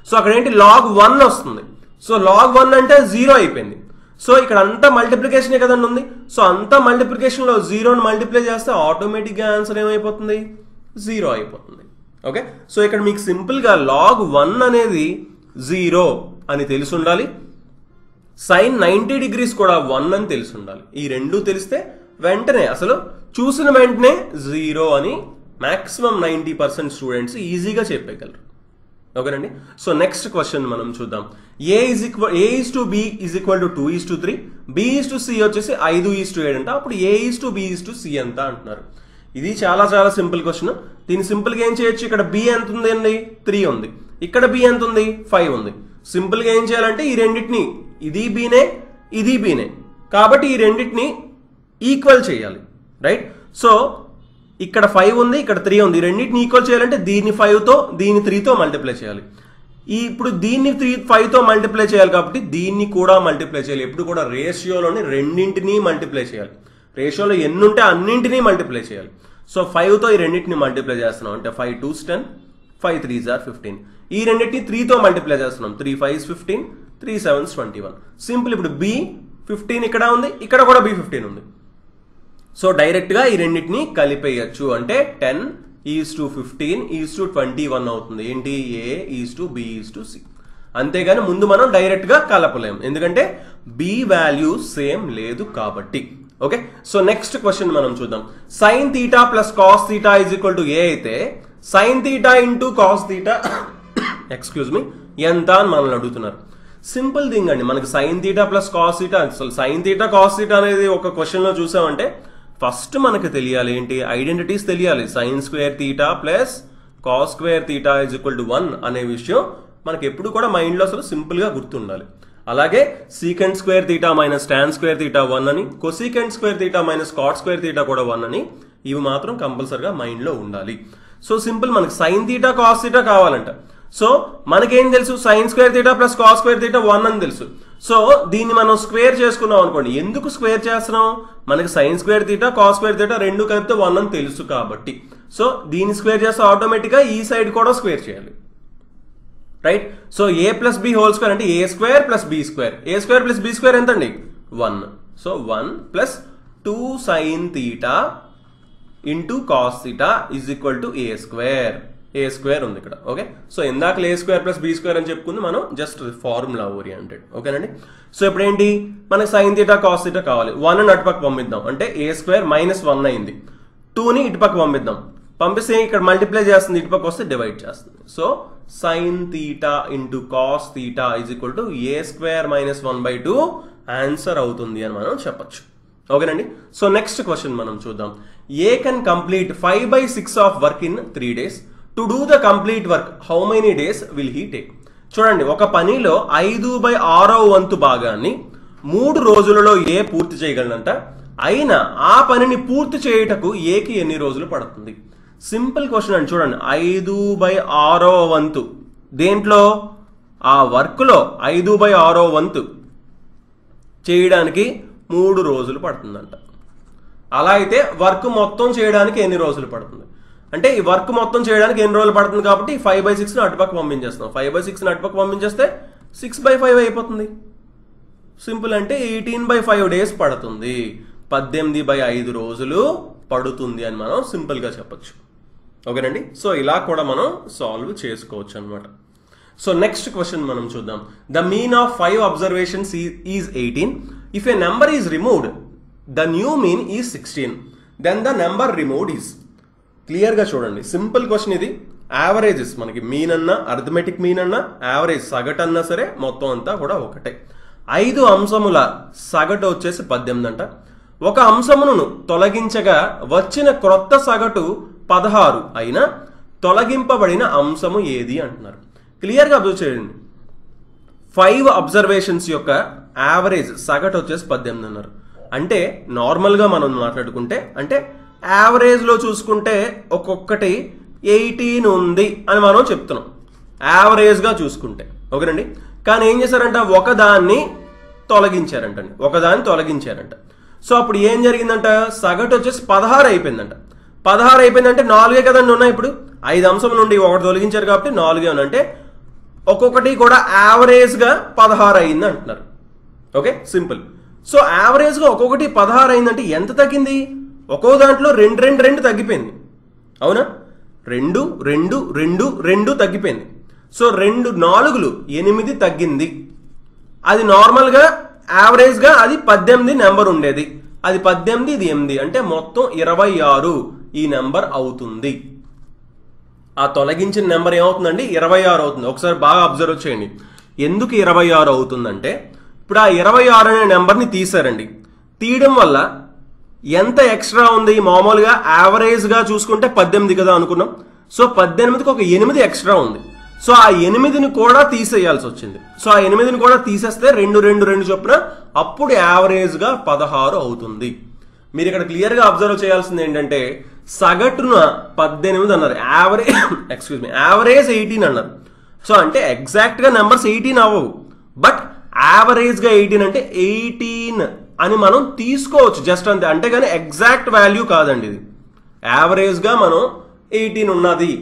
సో అక్కడ ఏంటి? లాగ్ 1 వస్తుంది. సో లాగ్ 1 అంటే 0 అయిపోయింది. సో ఇక్కడ అంతా మల్టిప్లికేషన్ కదండి ఉంది. సో అంతా మల్టిప్లికేషన్ లో 0ని మల్టిప్లై చేస్తే ఆటోమేటిక్ గా ఆన్సర్ ఏమైపోతుంది? 0 అయిపోతుంది. ఓకే, సో ఇక్కడ మీకు సింపుల్ గా లాగ్ 1 అనేది 0 అని తెలిసి ఉండాలి. సైన్ 90 డిగ్రీస్ కూడా 1 అని తెలిసి ఉండాలి. ఈ రెండు తెలిస్తే వెంటనే అసలు చూసిన వెంటనే 0 అని మాక్సిమం 90% స్టూడెంట్స్ ఈజీగా చెప్పగలరు. ఓకేనండి. సో నెక్స్ట్ క్వశ్చన్ మనం చూద్దాం. A is to B is equal to 2 is to 3, B is to C వచ్చేసి 5 is to 7 అంట. అప్పుడు A is to B is to C ఎంత అంటున్నారు. ఇది చాలా చాలా సింపుల్ క్వశ్చన్. దీన్ని సింపుల్ గా ఏం చేయొచ్చు? ఇక్కడ B ఎంత ఉంది అండి? 3 ఉంది. ఇక్కడ B ఎంత ఉంది? 5 ఉంది. సింపుల్ గా ఏం చేయాలంటే ఈ రెండింటిని, ఇది బీనే ఇది బీనే కాబట్టి ఈ రెండింటిని ఈక్వల్ చేయాలి. రైట్? సో ఇక్కడ 5 ఉంది, ఇక్కడ 3 ఉంది. ఈ రెండింటిని ఈక్వల్ చేయాలంటే దీన్ని 5తో దీన్ని 3తో మల్టిప్లై చేయాలి. ఇప్పుడు దీన్ని 5తో మల్టిప్లై చేయాలి కాబట్టి దీన్ని కూడా మల్టిప్లై చేయాలి. ఎప్పుడు కూడా రేషియోలోని రెండింటినీ మల్టిప్లై చేయాలి. రేషియోలో ఎన్ని ఉంటే అన్నింటినీ మల్టిప్లై చేయాలి. సో 5తో ఈ రెండింటిని మల్టిప్లై చేస్తున్నాం అంటే 5 2s 10, 5 3s 15. ఈ రెండింటిని 3తో మల్టిప్లై చేస్తున్నాం. 3 5s 15, 3 7s 21. సింపుల్. ఇప్పుడు B 15 ఇక్కడ ఉంది, ఇక్కడ కూడా B 15 ఉంది. సో డైరెక్ట్ గా ఈ రెండింటిని కలిపేయచ్చు. అంటే 10 is to 15 is to 21 అవుతుంది. ఏంటి? A is to B is to C. అంతేగాని ముందు మనం డైరెక్ట్ గా కలపలేము, ఎందుకంటే B వాల్యూ సేమ్ లేదు కాబట్టి. ఓకే, సో నెక్స్ట్ క్వశ్చన్ మనం చూద్దాం. Sine theta plus cos theta is equal to A అయితే sine theta into cos theta excuse me ఎంత అని మనల్ని అడుగుతున్నారు. సింపుల్ థింగ్ అండి, మనకి sine theta plus cos theta, అసలు సైన్ థీటా కాస్ థీటా అనేది ఒక క్వశ్చన్ లో చూసామంటే ఫస్ట్ మనకి తెలియాలి ఏంటి? ఐడెంటిటీస్ తెలియాలి. Sign square theta plus cos square theta is equal to 1 అనే విషయం మనకి ఎప్పుడు కూడా మైండ్ లో అసలు సింపుల్ గా గుర్తుండాలి. అలాగే secant square theta minus tan square theta 1 అని, cosecant square theta minus cot square theta కూడా 1 అని, ఇవి మాత్రం కంపల్సరిగా మైండ్ లో ఉండాలి. సో సింపుల్, మనకి సైన్ థీటా కాస్ థీటా కావాలంట. సో మనకేం తెలుసు? Sine square theta plus cos square theta 1 అని తెలుసు. సో దీన్ని మనం స్క్వేర్ చేసుకున్నాం అనుకోండి. ఎందుకు స్క్వేర్ చేస్తున్నాం? మనకి sign square theta cos square theta రెండు కలిపితే 1 అని తెలుసు కాబట్టి. సో దీన్ని స్క్వేర్ చేస్తే ఆటోమేటిక్ గా ఈ సైడ్ కూడా స్క్వేర్ చేయాలి. Right? So A plus B whole square అంటే A square plus B square. A square plus B square ఎంత అండి? 1. So 1 plus 2 sine theta into cos theta is equal to A square. A square ఉంది ఇక్కడ. Okay, so ఇందాక A square plus B square అని చెప్పుకుంది మనం, just formula oriented. ఓకేనండి. So ఇప్పుడు ఏంటి? మనకి సైన్ థీటా కాస్ థీటా కావాలి. 1 అటుపక్క పంపిద్దాం అంటే A స్క్వేర్ మైనస్ 1 అయింది. 2ని ఇటుపక్క పంపిద్దాం. పంపిస్తే ఇక్కడ మల్టిప్లై చేస్తుంది, ఇటుపక్క వస్తే డివైడ్ చేస్తుంది. So sine theta into cos theta is equal to A square minus 1/2 answer అవుతుంది అని మనం చెప్పచ్చు. ఓకేనండి. సో నెక్స్ట్ క్వశ్చన్ మనం చూద్దాం. A can complete 5/6 of work in 3 days. To do the complete work how many days will he take? చూడండి, ఒక పనిలో 5/6 వంతు భాగాన్ని 3 రోజులలో A పూర్తి చేయగలనంట. అయినా ఆ పనిని పూర్తి చేయుటకు Aకి ఎన్ని రోజులు పడుతుంది? సింపుల్ క్వశ్చన్ అండి. చూడండి, 5/6 వంతు దేంట్లో? ఆ వర్క్ లో 5/6 వంతు చేయడానికి 3 రోజులు పడుతుందంట. అలా అయితే వర్క్ మొత్తం చేయడానికి ఎన్ని రోజులు పడుతుంది? అంటే ఈ వర్క్ మొత్తం చేయడానికి ఎన్ని రోజులు పడుతుంది కాబట్టి 5/6ని అటుపక్క పంపించేస్తాం. 5/6ని అటుపక్క పంపించేస్తే 6/5 అయిపోతుంది. సింపుల్. అంటే 18/5 డేస్ పడుతుంది. 18/5 రోజులు పడుతుంది అని మనం సింపుల్ గా చెప్పొచ్చు. ఓకేనండి. సో ఇలా కూడా మనం సాల్వ్ చేసుకోవచ్చు అనమాట. సో నెక్స్ట్ క్వశ్చన్ మనం చూద్దాం. The mean of 5 observations is 18. If a number is removed the new mean is 16. Then the number removed is. Clear గా చూడండి, సింపుల్ క్వశ్చన్ ఇది. యావరేజెస్ మనకి మీన్ అన్నా, అర్థమెటిక్ మీన్ అన్నా, యావరేజ్ సగటు అన్నా సరే మొత్తం అంతా కూడా ఒకటే. 5 అంశముల సగటు వచ్చేసి 18 అంట. ఒక అంశమును తొలగించగా వచ్చిన క్రొత్త సగటు 16 అయినా తొలగింపబడిన అంశము ఏది అంటున్నారు. క్లియర్గా అబ్జర్వ్ చేయండి. 5 అబ్జర్వేషన్స్ యొక్క యావరేజ్ సగటు వచ్చేసి 18 అన్నారు. అంటే నార్మల్గా మనం మాట్లాడుకుంటే అంటే యావరేజ్లో చూసుకుంటే ఒక్కొక్కటి 18 ఉంది అని మనం చెప్తున్నాం యావరేజ్గా చూసుకుంటే. ఓకేనండి. కానీ ఏం చేశారంట, ఒకదాన్ని తొలగించారంట. సో అప్పుడు ఏం జరిగిందంట, సగటు వచ్చేసి 16 అయిపోయిందంట. 16 అయిపోయిందంటే 4 కదండి ఉన్నాయి. ఇప్పుడు 5 అంశం నుండి ఒకటి తొలగించారు కాబట్టి 4 అంటే ఒక్కొక్కటి కూడా యావరేజ్గా 16 అయింది అంటున్నారు. Okay, simple. సో యావరేజ్గా ఒక్కొక్కటి 16 అయిందంటే ఎంత తగ్గింది, ఒక్కో దాంట్లో 2 తగ్గిపోయింది. అవునా, 2 తగ్గిపోయింది. సో 2 4లు 8 తగ్గింది. అది నార్మల్గా యావరేజ్గా అది 18 నెంబర్ ఉండేది. అది 18, ఇది 8 అంటే మొత్తం 26 ఈ నెంబర్ అవుతుంది. ఆ తొలగించిన నెంబర్ ఏమవుతుందండి, 26 అవుతుంది. ఒకసారి బాగా అబ్జర్వ్ చేయండి. ఎందుకు 26 అవుతుందంటే, ఇప్పుడు ఆ 26 అనే నెంబర్ని తీసారండి. తీయడం వల్ల ఎంత ఎక్స్ట్రా ఉంది, మామూలుగా యావరేజ్గా చూసుకుంటే 18 కదా అనుకున్నాం. సో 18కి ఒక 8 ఎక్స్ట్రా ఉంది. సో ఆ 8ని కూడా తీసేయాల్సి వచ్చింది. సో ఆ 8ని కూడా తీసేస్తే 2 చొప్పున అప్పుడు యావరేజ్గా 16 అవుతుంది. మీరు ఇక్కడ క్లియర్గా అబ్జర్వ్ చేయాల్సింది ఏంటంటే, సగటున 18 అన్నారు, యావరేజ్ 18 అన్నారు. సో అంటే ఎగ్జాక్ట్గా నెంబర్స్ 18 అవ్వవు, బట్ యావరేజ్గా 18 అంటే 18 అని మనం తీసుకోవచ్చు జస్ట్ అంతే. అంటే కానీ ఎగ్జాక్ట్ వాల్యూ కాదండి ఇది. యావరేజ్గా మనం 18 ఉన్నది,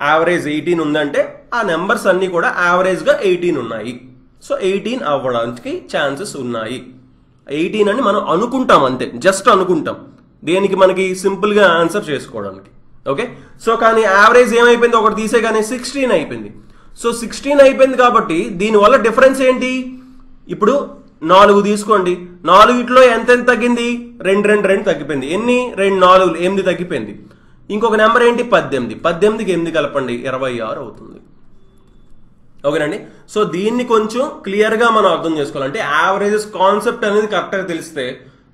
యావరేజ్ 18 ఉందంటే ఆ నెంబర్స్ అన్నీ కూడా యావరేజ్గా 18 ఉన్నాయి. సో 18 అవ్వడానికి ఛాన్సెస్ ఉన్నాయి. 18 అని మనం అనుకుంటాం అంతే, జస్ట్ అనుకుంటాం. దేనికి, మనకి సింపుల్గా ఆన్సర్ చేసుకోవడానికి. ఓకే, సో కానీ యావరేజ్ ఏమైపోయింది, ఒకటి తీసే కానీ 16 అయిపోయింది. సో 16 అయిపోయింది కాబట్టి దీనివల్ల డిఫరెన్స్ ఏంటి, ఇప్పుడు 4 తీసుకోండి. 4 ఎంత తగ్గింది, 2 తగ్గిపోయింది. ఎన్ని, 2 4 8 తగ్గిపోయింది. ఇంకొక నెంబర్ ఏంటి, 18. 18కి 8 కలపండి, 26 అవుతుంది. ఓకేనండి. సో దీన్ని కొంచెం క్లియర్గా మనం అర్థం చేసుకోవాలి. అంటే యావరేజెస్ కాన్సెప్ట్ అనేది కరెక్ట్గా తెలిస్తే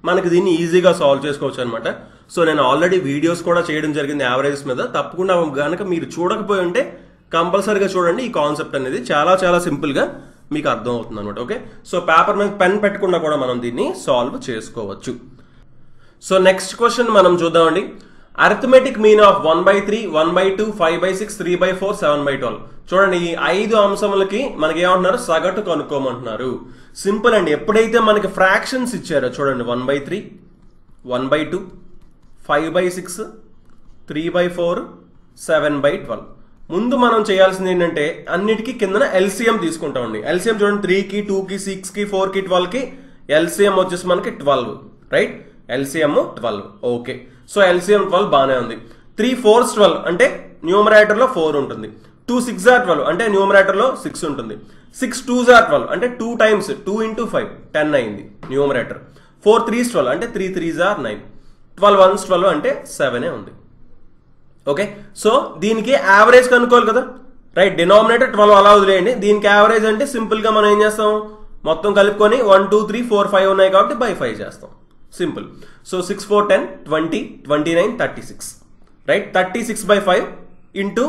మనకి దీన్ని ఈజీగా సాల్వ్ చేసుకోవచ్చు అనమాట. సో నేను ఆల్రెడీ వీడియోస్ కూడా చేయడం జరిగింది యావరేజెస్ మీద. తప్పకుండా కనుక మీరు చూడకపోయి ఉంటే కంపల్సరీగా చూడండి. ఈ కాన్సెప్ట్ అనేది చాలా చాలా సింపుల్గా మీకు అర్థం అవుతుంది అనమాట. ఓకే, సో పేపర్ మీద పెన్ పెట్టకుండా కూడా మనం దీన్ని సాల్వ్ చేసుకోవచ్చు. సో నెక్స్ట్ క్వశ్చన్ మనం చూద్దామండి. Arithmetic mean of 1/3, 1/2, 5/6, 3/4, 7/12. చూడండి, ఈ 5 అంశములకి మనకి ఏమంటున్నారు, సగటు కనుక్కోమంటున్నారు. సింపుల్ అండి. ఎప్పుడైతే మనకి ఫ్రాక్షన్స్ ఇచ్చారో చూడండి, 1/3, 1/2, 5/6, 3/4, 7/12. ముందు మనం చేయాల్సింది ఏంటంటే అన్నిటికీ కిందన ఎల్సిఎం తీసుకుంటామండి. ఎల్సిఎం చూడండి, 3కి, 2కి, 6కి, 4కి, 12కి ఎల్సిఎం వచ్చేసి మనకి 12, right? LCM 12. Okay, so LCM 12 బాగానే ఉంది. 3 4s 12 అంటే న్యూమరేటర్లో 4 ఉంటుంది. 2 6s 12 అంటే న్యూమరేటర్లో 6 ఉంటుంది. 6 2s 12 అంటే 2 times 2 into 5 10 అయింది న్యూమరేటర్. 4 3s 12 అంటే 3 3s 9. 12 1s 12 అంటే 7 ఉంది. ఓకే, సో దీనికి యావరేజ్ కనుక్కోవాలి కదా, రైట్? డినామినేటర్ 12 అలా వదిలేయండి. దీనికి యావరేజ్ అంటే సింపుల్గా మనం ఏం చేస్తాం, మొత్తం కలుపుకొని 1 2 3 4 5 ఉన్నాయి కాబట్టి by 5 చేస్తాం. Simple. So 6 4 10 20 29 36, right? 36/5 into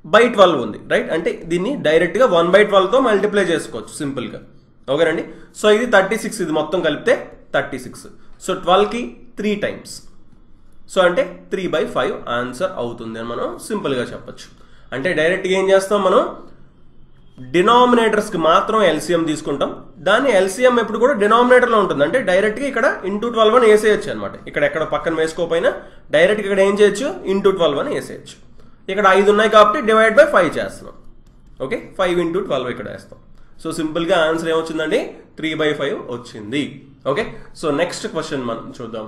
by 12 ఉంది, రైట్? అంటే దీన్ని డైరెక్ట్గా 1/12తో మల్టిప్లై చేసుకోవచ్చు సింపుల్గా. ఓకేనండి. సో ఇది 36, ఇది మొత్తం కలిపితే 36. సో 12కి 3 times, సో అంటే 3/5 ఆన్సర్ అవుతుంది అని మనం సింపుల్గా చెప్పచ్చు. అంటే డైరెక్ట్గా ఏం చేస్తాం, మనం డినామినేటర్స్కి మాత్రం ఎల్సిఎం తీసుకుంటాం. దాన్ని ఎల్సిఎం ఎప్పుడు కూడా డినామినేటర్లో ఉంటుంది. అంటే డైరెక్ట్గా ఇక్కడ ఇంటూ 12 అని వేసేయచ్చు అనమాట. ఇక్కడ ఎక్కడ పక్కన వేసుకోకపోయినా డైరెక్ట్గా ఇక్కడ ఏం చేయొచ్చు, ఇంటూ 12 అని వేసేయచ్చు. ఇక్కడ 5 ఉన్నాయి కాబట్టి డివైడ్ బై 5 చేస్తున్నాం. ఓకే, 5 into 12 ఇక్కడ వేస్తాం. సో సింపుల్గా ఆన్సర్ ఏమొచ్చిందండి, 3/5 వచ్చింది. ఓకే, సో నెక్స్ట్ క్వశ్చన్ మనం చూద్దాం.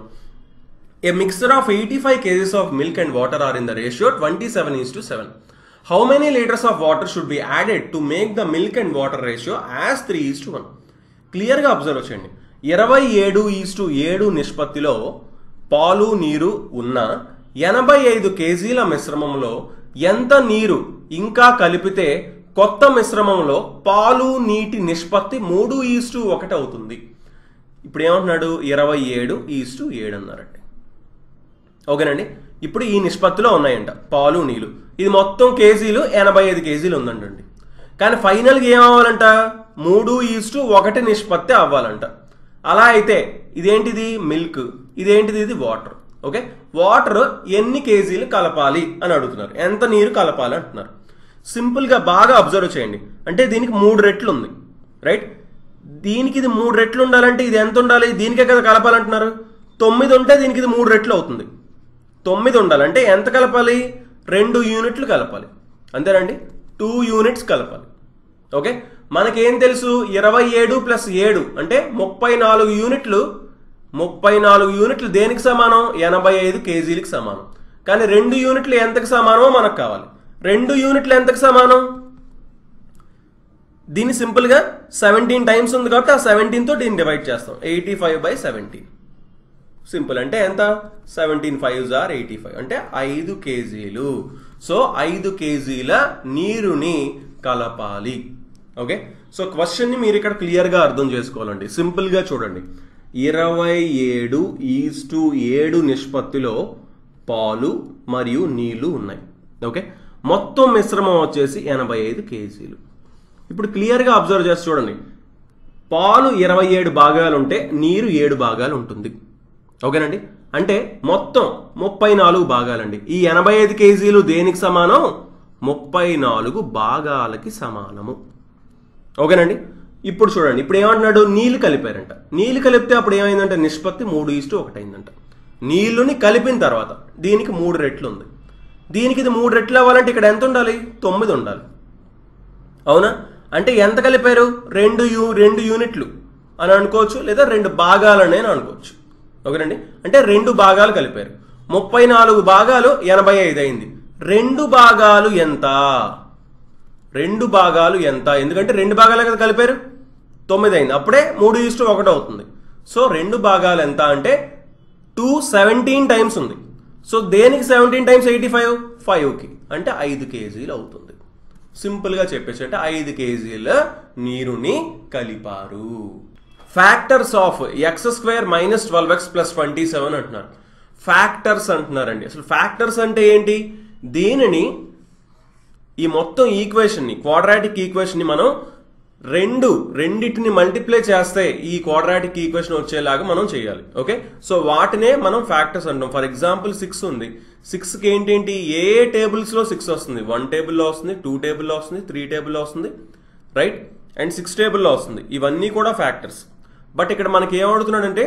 A mixture of 85 kgs of milk and water are in the ratio 27:7. How many liters of water should be added to make the milk and water ratio as 3:1? క్లియర్గా observe చేయండి. 27:7 నిష్పత్తిలో పాలు నీరు ఉన్న 85 కేజీల మిశ్రమంలో ఎంత నీరు ఇంకా కలిపితే కొత్త మిశ్రమంలో పాలు నీటి నిష్పత్తి 3:1 అవుతుంది. ఇప్పుడు ఏమంటున్నాడు 27:7 అన్నారండి. ఓకేనండి. ఇప్పుడు ఈ నిష్పత్తిలో ఉన్నాయంట పాలు నీళ్ళు. ఇది మొత్తం కేజీలు 85 కేజీలు ఉందంటండి. కానీ ఫైనల్గా ఏమవ్వాలంట 3:1 నిష్పత్తి అవ్వాలంట. అలా అయితే ఇదేంటిది మిల్క్, ఇదేంటిది ఇది వాటర్. ఓకే, వాటర్ ఎన్ని కేజీలు కలపాలి అని అడుగుతున్నారు, ఎంత నీరు కలపాలి అంటున్నారు. సింపుల్గా బాగా అబ్జర్వ్ చేయండి. అంటే దీనికి 3 రెట్లు ఉంది, రైట్? దీనికి ఇది 3 రెట్లు ఉండాలంటే ఇది ఎంత ఉండాలి? దీనికే కదా కలపాలంటున్నారు. 9 ఉంటే దీనికి ఇది 3 రెట్లు అవుతుంది. 9 ఉండాలంటే ఎంత కలపాలి? 2 యూనిట్లు కలపాలి. అంతేనండి, 2 యూనిట్స్ కలపాలి. ఓకే, మనకేం తెలుసు 27 + 7 అంటే 34 యూనిట్లు. 34 యూనిట్లు దేనికి సమానం? 85 కేజీలకు సమానం. కానీ 2 యూనిట్లు ఎంతకు సమానమో మనకు కావాలి. 2 యూనిట్లు ఎంతకు సమానం? దీన్ని సింపుల్గా 17 టైమ్స్ ఉంది కాబట్టి ఆ 17తో దీన్ని డివైడ్ చేస్తాం. 85/17 సింపుల్. అంటే ఎంత? 17 5s are 85 అంటే 5 కేజీలు. సో 5 కేజీల నీరుని కలపాలి. ఓకే, సో క్వశ్చన్ని మీరు ఇక్కడ క్లియర్గా అర్థం చేసుకోవాలండి. సింపుల్గా చూడండి, 27:7 నిష్పత్తిలో పాలు మరియు నీళ్లు ఉన్నాయి. ఓకే, మొత్తం మిశ్రమం వచ్చేసి 85 కేజీలు. ఇప్పుడు క్లియర్గా అబ్జర్వ్ చేసి చూడండి, పాలు 27 భాగాలు ఉంటే నీరు 7 భాగాలు ఉంటుంది. ఓకేనండి, అంటే మొత్తం 34 భాగాలండి. ఈ 85 కేజీలు దేనికి సమానం? 34 భాగాలకి సమానము. ఓకేనండి, ఇప్పుడు చూడండి, ఇప్పుడు ఏమంటున్నాడు? నీళ్లు కలిపారంట. నీళ్లు కలిపితే అప్పుడు ఏమైందంటే నిష్పత్తి 3:1 అయిందంట. నీళ్లుని కలిపిన తర్వాత దీనికి 3 రెట్లు ఉంది. దీనికి ఇది 3 రెట్లు అవ్వాలంటే ఇక్కడ ఎంత ఉండాలి? 9 ఉండాలి. అవునా? అంటే ఎంత కలిపారు? 2 యూనిట్లు అని అనుకోవచ్చు, లేదా 2 భాగాలనే అనుకోవచ్చు. ఓకేనండి, అంటే 2 భాగాలు కలిపారు. 34 భాగాలు 85 అయింది. 2 భాగాలు ఎంత? 2 భాగాలు ఎంత? ఎందుకంటే 2 భాగాలే కదా కలిపారు, 9 అయింది. అప్పుడే 3:1 అవుతుంది. సో 2 భాగాలు ఎంత అంటే 17 టైమ్స్ ఉంది. సో దేనికి 17 టైమ్స్ 85? 5కి, అంటే 5 కేజీలు అవుతుంది. సింపుల్గా చెప్పేసి అంటే 5 కేజీల నీరుని కలిపారు. ఫ్యాక్టర్స్ ఆఫ్ x² - 12x + 27 అంటున్నారు. ఫ్యాక్టర్స్ అంటున్నారండి. అసలు ఫ్యాక్టర్స్ అంటే ఏంటి? దీనిని ఈ మొత్తం ఈక్వేషన్ని, క్వాడ్రాటిక్ ఈక్వేషన్ని మనం రెండింటిని మల్టిప్లై చేస్తే ఈ క్వాడ్రాటిక్ ఈక్వేషన్ వచ్చేలాగా మనం చేయాలి. ఓకే, సో వాటినే మనం ఫ్యాక్టర్స్ అంటాం. ఫర్ ఎగ్జాంపుల్ 6 ఉంది. 6కి ఏంటేంటి? ఏ టేబుల్స్లో 6 వస్తుంది? 1 టేబుల్లో వస్తుంది, 2 టేబుల్లో వస్తుంది, 3 టేబుల్లో వస్తుంది, రైట్? అండ్ 6 టేబుల్లో వస్తుంది. ఇవన్నీ కూడా ఫ్యాక్టర్స్. బట్ ఇక్కడ మనకి ఏమడుగుతున్నాడంటే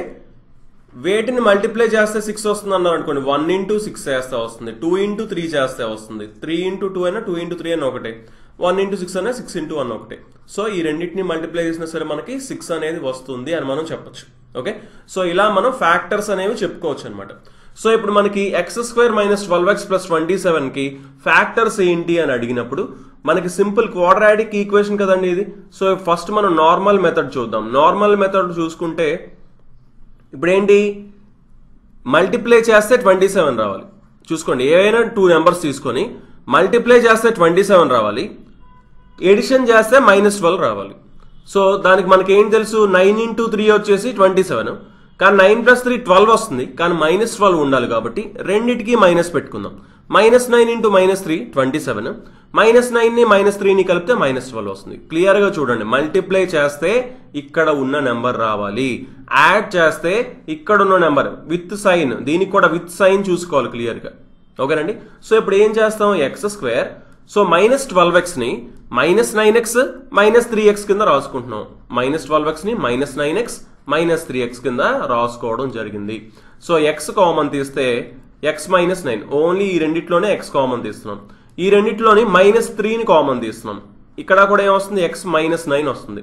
వేటిని మల్టిప్లై చేస్తే 6 వస్తుంది అన్నారు అనుకోండి. 1 × 6 చేస్తే వస్తుంది, 2 × 3 చేస్తే వస్తుంది, 3 × 2 అయినా 2 × 3 అయినా ఒకటే, 1 × 6 అయినా 6 × 1 ఒకటే. సో ఈ రెండింటిని మల్టిప్లై చేసినా సరే మనకి 6 అనేది వస్తుంది అని మనం చెప్పొచ్చు. ఓకే, సో ఇలా మనం ఫ్యాక్టర్స్ అనేవి చెప్పుకోవచ్చు అనమాట. సో ఇప్పుడు మనకి x² - 12x + 27కి ఫ్యాక్టర్స్ ఏంటి అని అడిగినప్పుడు మనకి సింపుల్ క్వాడ్రాటిక్ ఈక్వేషన్ కదండి ఇది. సో ఫస్ట్ మనం నార్మల్ మెథడ్ చూద్దాం. నార్మల్ మెథడ్ చూసుకుంటే ఇప్పుడు ఏంటి? మల్టిప్లై చేస్తే 27 రావాలి. చూసుకోండి, ఏవైనా 2 నెంబర్స్ తీసుకొని మల్టిప్లై చేస్తే 27 రావాలి, ఎడిషన్ చేస్తే -12 రావాలి. సో దానికి మనకి ఏం తెలుసు? 9 × 3 వచ్చేసి 27, కానీ 9 + 3 12 వస్తుంది, కానీ -12 ఉండాలి కాబట్టి రెండింటికి మైనస్ పెట్టుకుందాం. -9 × -3 27, -9ని -3ని కలిపితే -12 వస్తుంది. క్లియర్గా చూడండి, మల్టిప్లై చేస్తే ఇక్కడ ఉన్న నెంబర్ రావాలి, యాడ్ చేస్తే ఇక్కడ ఉన్న నెంబర్ విత్ సైన్, దీనికి కూడా విత్ సైన్ చూసుకోవాలి క్లియర్గా. ఓకేనండి, సో ఇప్పుడు ఏం చేస్తాం? x², సో -12xని -9x -3x కింద రాసుకుంటున్నాం. -12xని -9x -3x కింద రాసుకోవడం జరిగింది. సో x కామన్ తీస్తే x - 9, ఓన్లీ ఈ రెండిట్లోనే x కామన్ తీస్తున్నాం. ఈ రెండిట్లోని -3ని కామన్ తీస్తున్నాం. ఇక్కడ కూడా ఏమొస్తుంది? x - 9 వస్తుంది.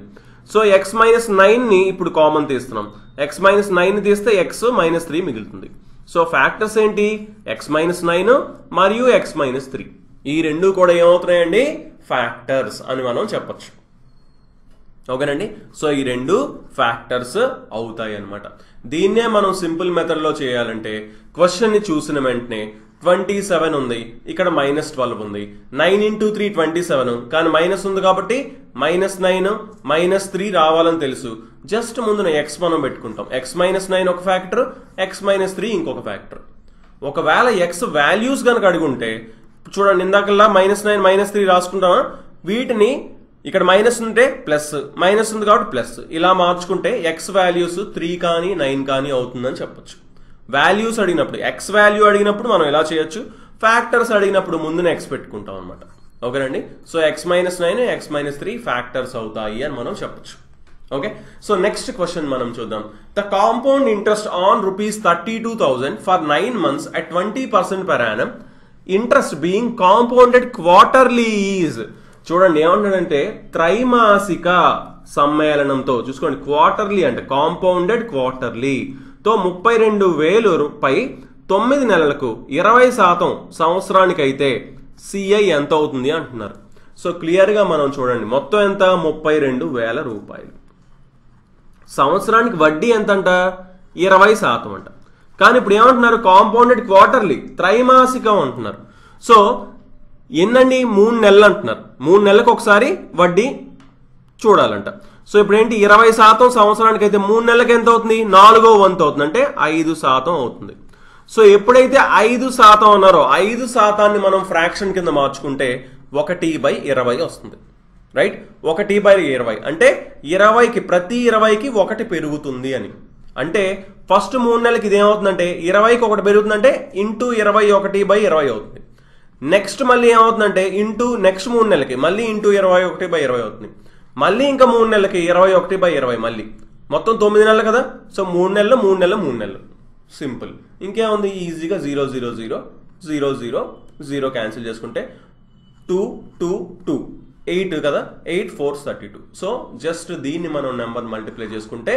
సో x - 9ని ఇప్పుడు కామన్ తీస్తున్నాం. x - 9 తీస్తే x - 3 మిగులుతుంది. సో ఫ్యాక్టర్స్ ఏంటి? x - 9 మరియు x - 3. ఈ రెండు కూడా ఏమవుతున్నాయండి? ఫ్యాక్టర్స్ అని మనం చెప్పచ్చు. ఓకేనండి, సో ఈ రెండు ఫ్యాక్టర్స్ అవుతాయి అన్నమాట. దీన్నే మనం సింపుల్ మెథడ్లో చేయాలంటే క్వశ్చన్ని చూసిన వెంటనే 27 ఉంది, ఇక్కడ -12 ఉంది, 9 × 3 27, కానీ మైనస్ ఉంది కాబట్టి -9 -3 రావాలని తెలుసు. జస్ట్ ముందున x మనం పెట్టుకుంటాం. x-9 ఒక ఫ్యాక్టర్, x-3 ఇంకొక ఫ్యాక్టర్. ఒకవేళ x వాల్యూస్ కనుక అడుగుంటే చూడండి, ఇందాకల్లా -9 -3 రాసుకుంటామా, వీటిని ఇక్కడ మైనస్ ఉంటే ప్లస్, మైనస్ ఉంది కాబట్టి ప్లస్, ఇలా మార్చుకుంటే x వాల్యూస్ 3 కానీ 9 కానీ అవుతుందని చెప్పొచ్చు. వాల్యూస్ అడిగినప్పుడు, x వాల్యూ అడిగినప్పుడు మనం ఎలా చేయొచ్చు, ఫ్యాక్టర్స్ అడిగినప్పుడు ముందున x పెట్టుకుంటాం అనమాట. ఓకేనండి. సో x-9 x-3 ఫ్యాక్టర్స్ అవుతాయి అని మనం చెప్పొచ్చు. ఓకే. సో నెక్స్ట్ క్వశ్చన్ మనం చూద్దాం. The compound interest on ₹32,000 for 9 months at 20% per annum, interest being compounded quarterly is. చూడండి ఏమంటాడంటే త్రైమాసిక సమ్మేళనంతో, చూసుకోండి క్వార్టర్లీ అంటే కాంపౌండెడ్ క్వార్టర్లీ తో 32,000 పై 9 నెలలకు 20% సంవత్సరానికి అయితే సిఐ ఎంత అవుతుంది అంటున్నారు. సో క్లియర్గా మనం చూడండి, మొత్తం ఎంత, 32,000 రూపాయలు. సంవత్సరానికి వడ్డీ ఎంత అంట, 20% అంట. కానీ ఇప్పుడు ఏమంటున్నారు, కాంపౌండెడ్ క్వార్టర్లీ, త్రైమాసికం అంటున్నారు. సో ఎన్నండి, 3 నెలలు అంటున్నారు. 3 నెలలకు ఒకసారి వడ్డీ చూడాలంట. సో ఇప్పుడు ఏంటి, 20% సంవత్సరానికి అయితే 3 నెలలకు ఎంత అవుతుంది, 4వ వంతు అవుతుంది, అంటే 5% అవుతుంది. సో ఎప్పుడైతే 5% అన్నారో 5% మనం ఫ్రాక్షన్ కింద మార్చుకుంటే 1/20 వస్తుంది. రైట్, 1/20 అంటే 20కి ప్రతి 20కి 1 పెరుగుతుంది అని. అంటే ఫస్ట్ 3 నెలలకి ఇది ఏమవుతుందంటే 20కి 1 పెరుగుతుందంటే ఇంటూ 21/20 అవుతుంది. నెక్స్ట్ మళ్ళీ ఏమవుతుందంటే ఇంటూ నెక్స్ట్ 3 నెలలకి మళ్ళీ ఇంటూ 21/20 అవుతుంది. మళ్ళీ ఇంకా 3 నెలలకి 21/20, మళ్ళీ మొత్తం 9 నెలలు కదా. సో 3 నెలలు 3 నెలలు 3 నెలలు, సింపుల్. ఇంకేముంది, ఈజీగా 0 0 0 0 0 0 క్యాన్సిల్ చేసుకుంటే 2 2 2 8 కదా, 8 4 32. సో జస్ట్ దీన్ని మనం నెంబర్ మల్టిప్లై చేసుకుంటే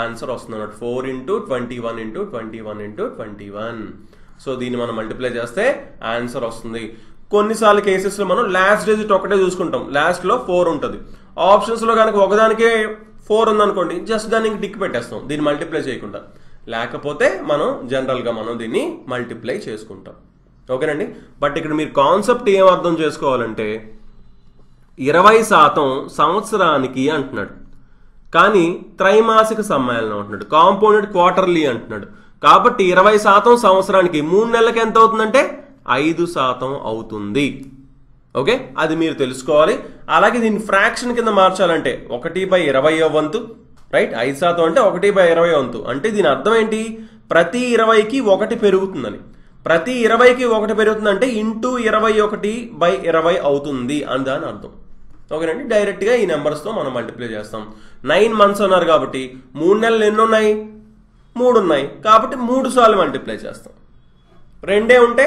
ఆన్సర్ వస్తుంది అన్నమాట, 4 × 21 × 21 × 21. సో దీన్ని మనం మల్టిప్లై చేస్తే ఆన్సర్ వస్తుంది. కొన్నిసార్లు కేసెస్లో మనం లాస్ట్ డిజిట్ ఒకటే చూసుకుంటాం, లాస్ట్లో 4 ఉంటుంది. ఆప్షన్స్లో కనుక ఒకదానికే 4 ఉందనుకోండి, జస్ట్ దానికి టిక్ పెట్టేస్తాం, దీన్ని మల్టిప్లై చేయకుండా. లేకపోతే మనం జనరల్గా మనం దీన్ని మల్టిప్లై చేసుకుంటాం. ఓకేనండి. బట్ ఇక్కడ మీరు కాన్సెప్ట్ ఏం అర్థం చేసుకోవాలంటే 20% సంవత్సరానికి అంటున్నాడు, కానీ త్రైమాసిక సమ్మేళనం అంటున్నాడు, కాంపౌండెడ్ క్వార్టర్లీ అంటున్నాడు. కాబట్టి 20% సంవత్సరానికి 3 నెలలకు ఎంత అవుతుందంటే 5% అవుతుంది. ఓకే, అది మీరు తెలుసుకోవాలి. అలాగే దీన్ని ఫ్రాక్షన్ కింద మార్చాలంటే 1/20 వంతు. రైట్, 5% అంటే 1/20 వంతు. అంటే దీని అర్థం ఏంటి, ప్రతి 20కి 1 పెరుగుతుందని. ప్రతి 20కి 1 పెరుగుతుందంటే ఇంటూ 21/20 అవుతుంది అని దాని అర్థం. ఓకేనండి. డైరెక్ట్గా ఈ నెంబర్స్తో మనం మల్టిప్లై చేస్తాం. 9 months అన్నారు కాబట్టి 3 నెలలు ఎన్ని ఉన్నాయి, 3 ఉన్నాయి కాబట్టి 3 సార్లు మల్టిప్లై చేస్తాం. 2 ఉంటే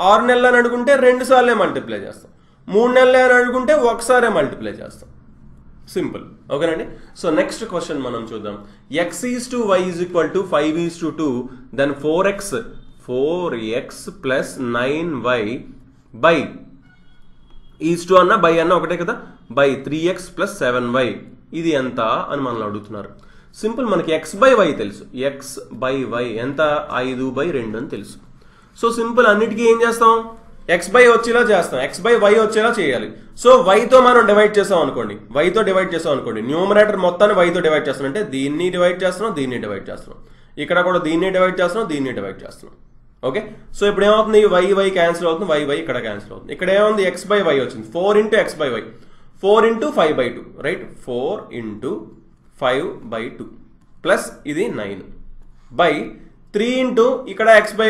6 నెలలు అని అడుగుంటే 2 సార్లే మల్టిప్లై చేస్తాం. 3 నెలలు అని అడుగుంటే ఒకసారే మల్టిప్లై చేస్తాం. సింపుల్. ఓకేనండి. సో నెక్స్ట్ క్వశ్చన్ మనం చూద్దాం. x/y = 5:2, then 4x + 9y by ఈజ్2 అన్న బై అన్న ఒకటే కదా, బై 3x + 7y ఇది ఎంత అని మనల్ని అడుగుతున్నారు. సింపుల్, మనకి x/y తెలుసు, x/y ఎంత, 5/2 అని తెలుసు. సో సింపుల్, అన్నిటికీ ఏం చేస్తాం, x/y వచ్చేలా చేస్తాం, x/y వచ్చేలా చేయాలి. సో yతో మనం డివైడ్ చేసాం అనుకోండి, yతో డివైడ్ చేసాం అనుకోండి, న్యూమరేటర్ మొత్తాన్ని yతో డివైడ్ చేస్తున్నాం, అంటే దీన్ని డివైడ్ చేస్తున్నాం, దీన్ని డివైడ్ చేస్తున్నాం, ఇక్కడ కూడా దీన్ని డివైడ్ చేస్తున్నాం, దీన్ని డివైడ్ చేస్తున్నాం. ఓకే, సో ఇప్పుడు ఏమవుతుంది, y క్యాన్సిల్ అవుతుంది, y ఇక్కడ క్యాన్సిల్ అవుతుంది. ఇక్కడ ఏముంది, x/y వచ్చింది, 4 × x/y, 4 × 5/2, రైట్, 4 × 5/2 ప్లస్ ఇది 9 బై 3 × ఇక్కడ x/y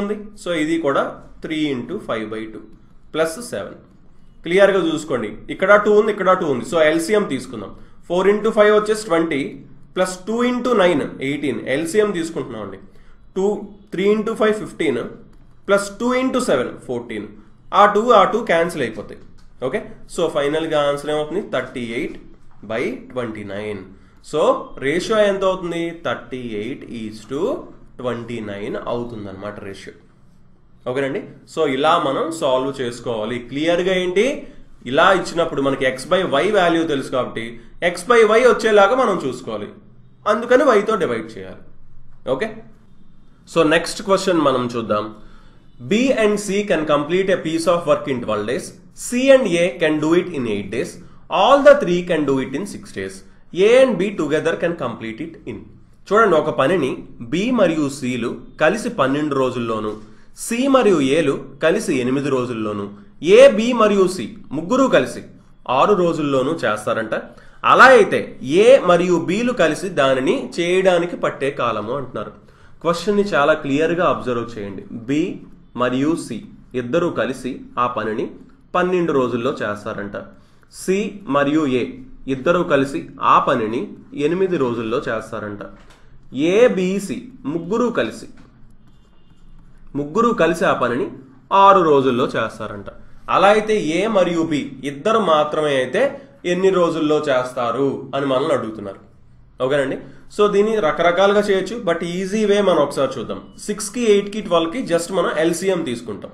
ఉంది, సో ఇది కూడా 3 × 5/2 ప్లస్ 7. క్లియర్గా చూసుకోండి, ఇక్కడ 2 ఉంది, ఇక్కడ 2 ఉంది. సో ఎల్సిఎం తీసుకుందాం. 4 × 5 వచ్చేసి 20 ప్లస్ 2 × 9 18, ఎల్సిఎం తీసుకుంటున్నాం అండి. 3 × 5 15 ప్లస్ 2 × 7 14. ఆ 2 క్యాన్సిల్ అయిపోతాయి. ఓకే, సో ఫైనల్గా ఆన్సర్ ఏమవుతుంది, 38/29. సో రేషియో ఎంత అవుతుంది, 38:29 అవుతుంది అనమాట రేషియో. ఓకేనండి. సో ఇలా మనం సాల్వ్ చేసుకోవాలి. క్లియర్గా ఏంటి, ఇలా ఇచ్చినప్పుడు మనకి x/y వాల్యూ తెలుసు కాబట్టి x/y వచ్చేలాగా మనం చూసుకోవాలి, అందుకని yతో డివైడ్ చేయాలి. ఓకే, సో నెక్స్ట్ క్వశ్చన్ మనం చూద్దాం. B and C can complete a piece of work in 12 days. C and A can do it in 8 days. All the three can do it in 6 days. A and B together can complete it in. చూడండి, ఒక పనిని B మరియు సిలు కలిసి 12 రోజుల్లోను, C మరియు ఏలు కలిసి 8 రోజుల్లోను, A B మరియు C ముగ్గురు కలిసి 6 రోజుల్లోనూ చేస్తారంట. అలా అయితే ఏ మరియు బిలు కలిసి దానిని చేయడానికి పట్టే కాలము అంటున్నారు. క్వశ్చన్ని చాలా క్లియర్గా అబ్జర్వ్ చేయండి. బి మరియు సి ఇద్దరూ కలిసి ఆ పనిని 12 రోజుల్లో చేస్తారంట. సి మరియు ఏ ఇద్దరూ కలిసి ఆ పనిని 8 రోజుల్లో చేస్తారంట. ఏబిసి ముగ్గురు కలిసి ఆ పనిని 6 రోజుల్లో చేస్తారంట. అలా అయితే ఏ మరియు బి ఇద్దరు మాత్రమే అయితే ఎన్ని రోజుల్లో చేస్తారు అని మనల్ని అడుగుతున్నారు. ఓకేనండి. సో దీన్ని రకరకాలుగా చేయొచ్చు, బట్ ఈజీ వే మనం ఒకసారి చూద్దాం. 6కి 8కి 12కి జస్ట్ మనం ఎల్సిఎం తీసుకుంటాం.